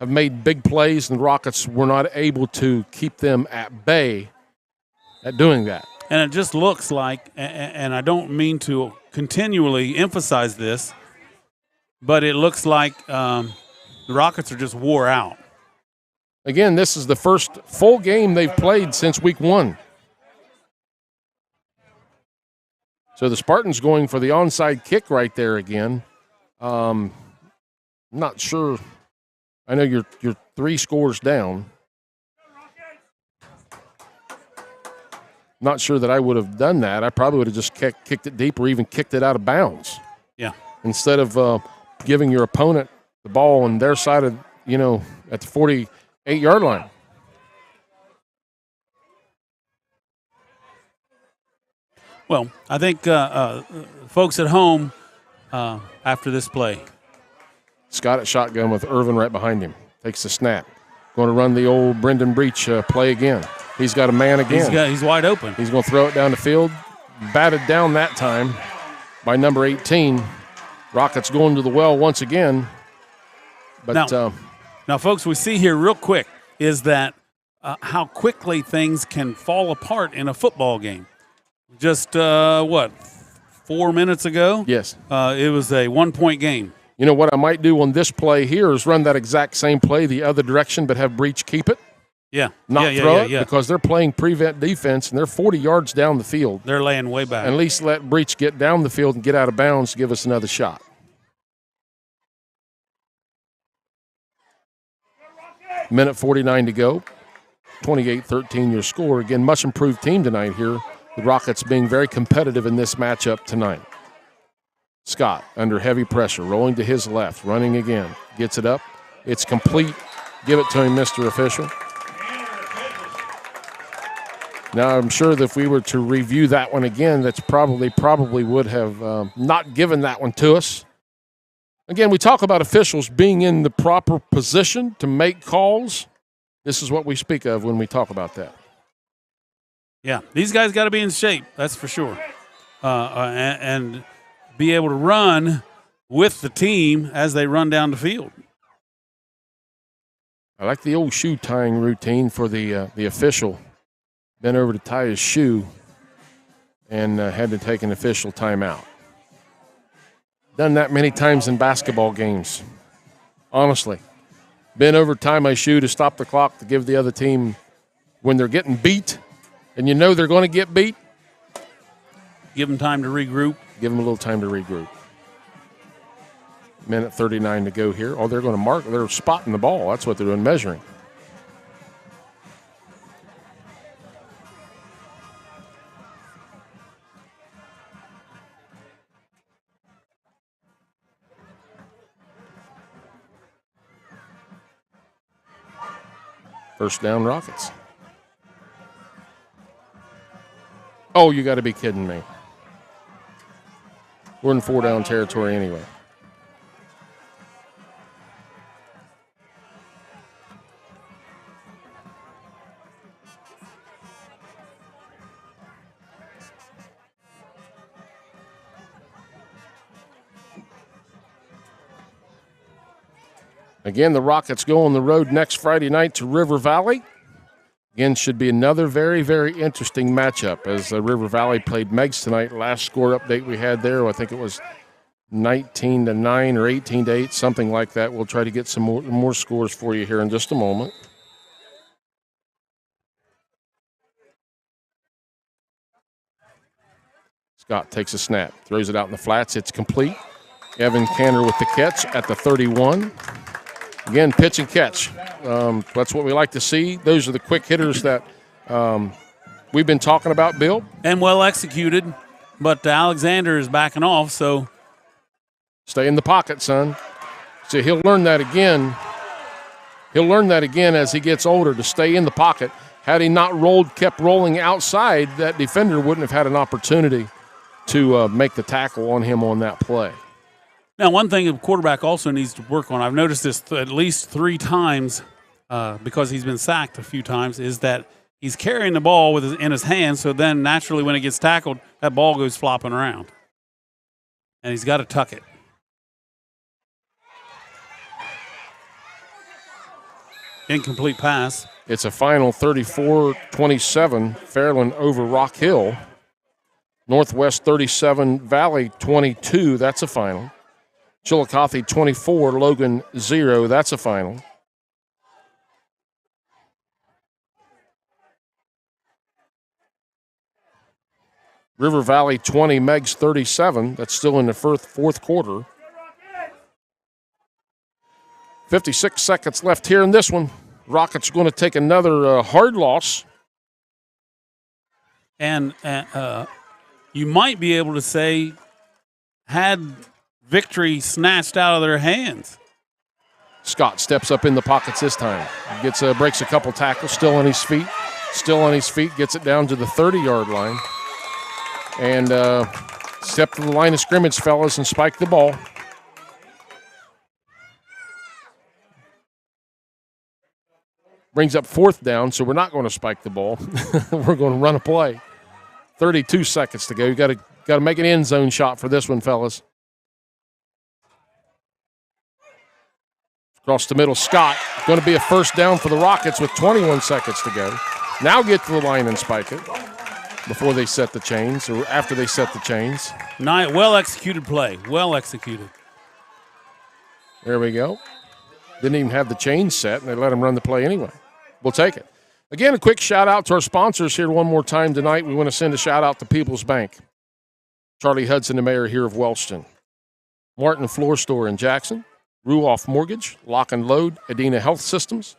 have made big plays, and the Rockets were not able to keep them at bay at doing that. And it just looks like, and I don't mean to continually emphasize this, but it looks like the Rockets are just wore out. Again, this is the first full game they've played since week 1. So the Spartans going for the onside kick right there again. Not sure. I know you're 3 scores down. Not sure that I would have done that. I probably would have just kicked it deep or even kicked it out of bounds. Yeah. Instead of giving your opponent the ball on their side of, at the 48-yard line. Well, I think folks at home, after this play. Scott at shotgun with Irvin right behind him. Takes the snap. Going to run the old Brendan Breach play again. He's got a man again. He's wide open. He's going to throw it down the field. Batted down that time by number 18. Rockets going to the well once again. But now, folks, we see here real quick is that how quickly things can fall apart in a football game. Just, 4 minutes ago? Yes. It was a 1-point game. You know what I might do on this play here is run that exact same play the other direction, but have Breach keep it. Yeah. Not throw it because they're playing prevent defense, and they're 40 yards down the field. They're laying way back. At least let Breach get down the field and get out of bounds to give us another shot. Minute 49 to go. 28-13 your score. Again, much improved team tonight here. The Rockets being very competitive in this matchup tonight. Scott under heavy pressure, rolling to his left, running again. Gets it up. It's complete. Give it to him, Mr. Official. Now, I'm sure that if we were to review that one again, that's probably would have not given that one to us. Again, we talk about officials being in the proper position to make calls. This is what we speak of when we talk about that. Yeah, these guys got to be in shape, that's for sure. And be able to run with the team as they run down the field. I like the old shoe tying routine for the official. Bent over to tie his shoe and had to take an official timeout. Done that many times in basketball games. Honestly. Bent over, tie my shoe to stop the clock to give the other team, when they're getting beat, and you know they're going to get beat, give them time to regroup. Give them a little time to regroup. Minute 39 to go here. Oh, they're going to mark. They're spotting the ball. That's what they're doing, measuring. First down, Rockets. Oh, you got to be kidding me. We're in 4-down territory anyway. Again, the Rockets go on the road next Friday night to River Valley. Again, should be another very, very interesting matchup as River Valley played Meigs tonight. Last score update we had there, I think it was 19-9 or 18-8, something like that. We'll try to get some more scores for you here in just a moment. Scott takes a snap, throws it out in the flats. It's complete. Evan Cantor with the catch at the 31. Again, pitch and catch. That's what we like to see. Those are the quick hitters that we've been talking about, Bill. And well executed, but Alexander is backing off, so. Stay in the pocket, son. So he'll learn that again. He'll learn that again as he gets older, to stay in the pocket. Had he not kept rolling outside, that defender wouldn't have had an opportunity to make the tackle on him on that play. Now, one thing a quarterback also needs to work on, I've noticed this at least 3 times because he's been sacked a few times, is that he's carrying the ball in his hands, so then naturally when it gets tackled, that ball goes flopping around. And he's got to tuck it. Incomplete pass. It's a final 34-27, Fairland over Rock Hill. Northwest 37, Valley 22, that's a final. Chillicothe 24, Logan 0. That's a final. River Valley 20, Meigs 37. That's still in the fourth quarter. 56 seconds left here in this one. Rockets are going to take another hard loss. And you might be able to say, had victory snatched out of their hands. Scott steps up in the pockets this time. Breaks a couple tackles, still on his feet, gets it down to the 30-yard line. And step to the line of scrimmage, fellas, and spike the ball. Brings up 4th down, so we're not going to spike the ball. We're going to run a play. 32 seconds to go. You got to make an end zone shot for this one, fellas. Across the middle, Scott. Going to be a first down for the Rockets with 21 seconds to go. Now get to the line and spike it before they set the chains, or after they set the chains. Well-executed play. Well executed. There we go. Didn't even have the chains set, and they let him run the play anyway. We'll take it. Again, a quick shout-out to our sponsors here one more time tonight. We want to send a shout-out to People's Bank. Charlie Hudson, the mayor here of Wellston. Martin Floor Store in Jackson. Ruoff Mortgage, Lock and Load, Adena Health Systems,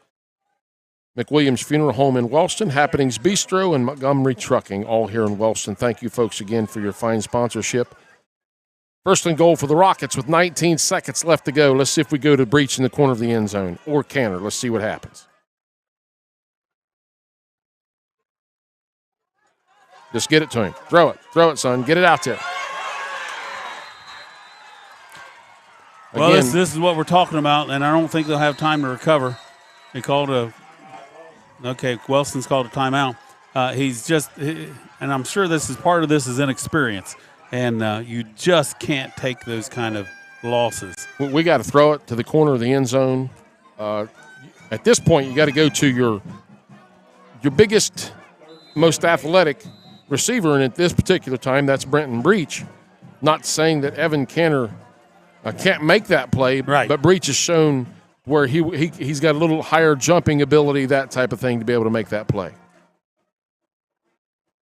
McWilliams Funeral Home in Wellston, Happenings Bistro, and Montgomery Trucking, all here in Wellston. Thank you, folks, again for your fine sponsorship. First and goal for the Rockets with 19 seconds left to go. Let's see if we go to Breach in the corner of the end zone or Canner. Let's see what happens. Just get it to him. Throw it, son. Get it out there. Well, Again, this is what we're talking about, and I don't think they'll have time to recover. They called Wellston's called a timeout. And I'm sure this is part of this is inexperience, and you just can't take those kind of losses. we got to throw it to the corner of the end zone. At this point, you got to go to your biggest, most athletic receiver, and at this particular time, that's Brenton Breach. Not saying that Evan Canner can't make that play, right. But Breach has shown where he's got a little higher jumping ability, that type of thing, to be able to make that play.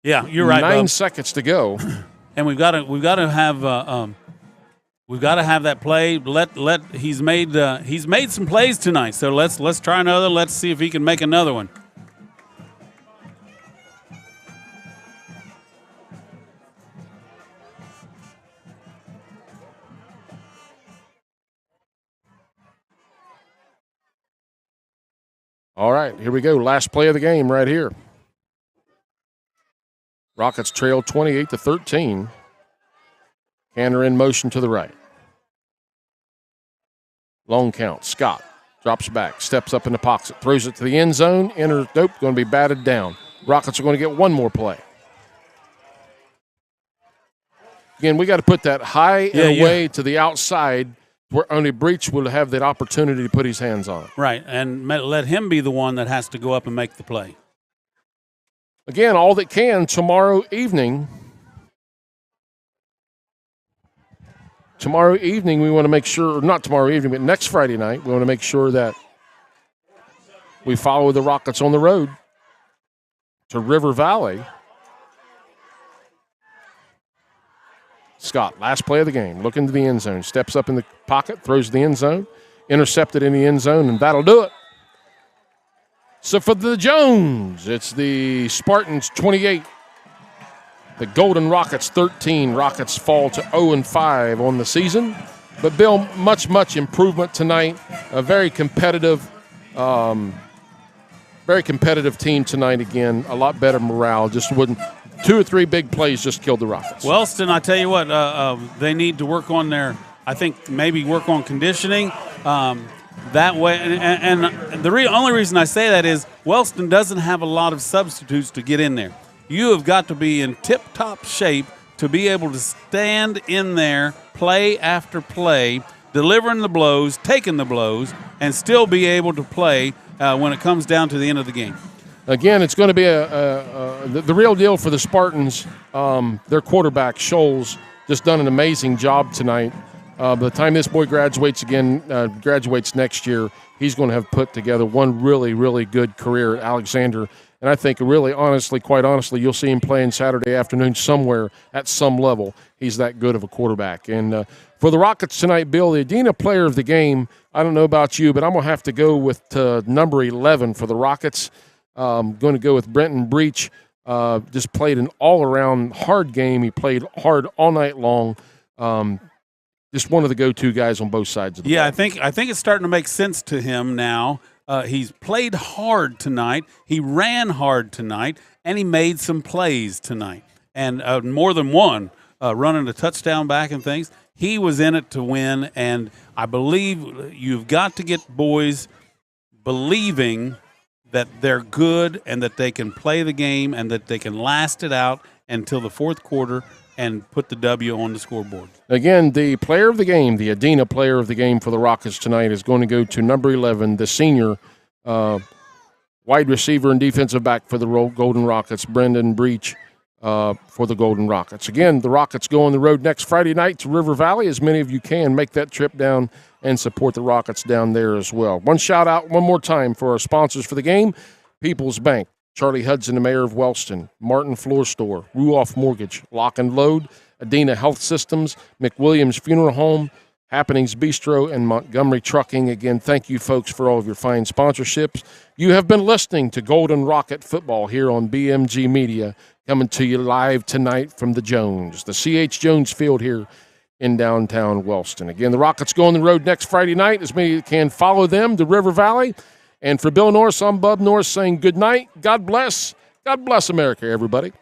Yeah, you're right. 9 seconds to go, and we've got to have that play. He's made some plays tonight, so let's try another. Let's see if he can make another one. All right, here we go. Last play of the game right here. Rockets trail 28-13. Canner in motion to the right. Long count. Scott drops back, steps up in the pocket, throws it to the end zone. Going to be batted down. Rockets are going to get one more play. Again, we got to put that high and away to the outside, where only Breach will have that opportunity to put his hands on it. Right, and let him be the one that has to go up and make the play. Again, all that can tomorrow evening. Tomorrow evening, we want to make sure, not tomorrow evening, but next Friday night, we want to make sure that we follow the Rockets on the road to River Valley. Scott, last play of the game, looking to the end zone, steps up in the pocket, throws the end zone, intercepted in the end zone, and that'll do it. So for the Jones, it's the Spartans 28, the Golden Rockets 13. Rockets fall to 0-5 on the season. But, Bill, much improvement tonight. A very competitive team tonight again. A lot better morale. Just wouldn't. 2 or 3 big plays just killed the Rockets. Wellston, I tell you what, they need to work on maybe work on conditioning. That way, and the only reason I say that is Wellston doesn't have a lot of substitutes to get in there. You have got to be in tip-top shape to be able to stand in there, play after play, delivering the blows, taking the blows, and still be able to play when it comes down to the end of the game. Again, it's going to be the real deal for the Spartans. Their quarterback, Scholes, just done an amazing job tonight. By the time this boy graduates next year, he's going to have put together one really, really good career at Alexander. And I think quite honestly, you'll see him playing Saturday afternoon somewhere at some level. He's that good of a quarterback. And for the Rockets tonight, Bill, the Adena player of the game, I don't know about you, but I'm going to have to go with number 11 for the Rockets. I'm going to go with Brenton Breach. Just played an all-around hard game. He played hard all night long. Just one of the go-to guys on both sides of the ball. I think it's starting to make sense to him now. He's played hard tonight. He ran hard tonight, and he made some plays tonight, and more than one, running a touchdown back and things. He was in it to win, and I believe you've got to get boys believing that they're good and that they can play the game and that they can last it out until the fourth quarter and put the W on the scoreboard. Again, the player of the game, the Adena player of the game for the Rockets tonight is going to go to number 11, the senior wide receiver and defensive back for the Golden Rockets, Brendan Breach, for the Golden Rockets. Again, the Rockets go on the road next Friday night to River Valley. As many of you can, make that trip down and support the Rockets down there as well. One shout-out one more time for our sponsors for the game, People's Bank, Charlie Hudson, the mayor of Wellston, Martin Floor Store, Ruoff Mortgage, Lock and Load, Adena Health Systems, McWilliams Funeral Home, Happenings Bistro, and Montgomery Trucking. Again, thank you, folks, for all of your fine sponsorships. You have been listening to Golden Rocket Football here on BMG Media, coming to you live tonight from the Jones, the C.H. Jones Field here in downtown Wellston. Again, the Rockets go on the road next Friday night. As many can follow them to River Valley. And for Bill Norris, I'm Bub Norris saying good night. God bless. God bless America, everybody.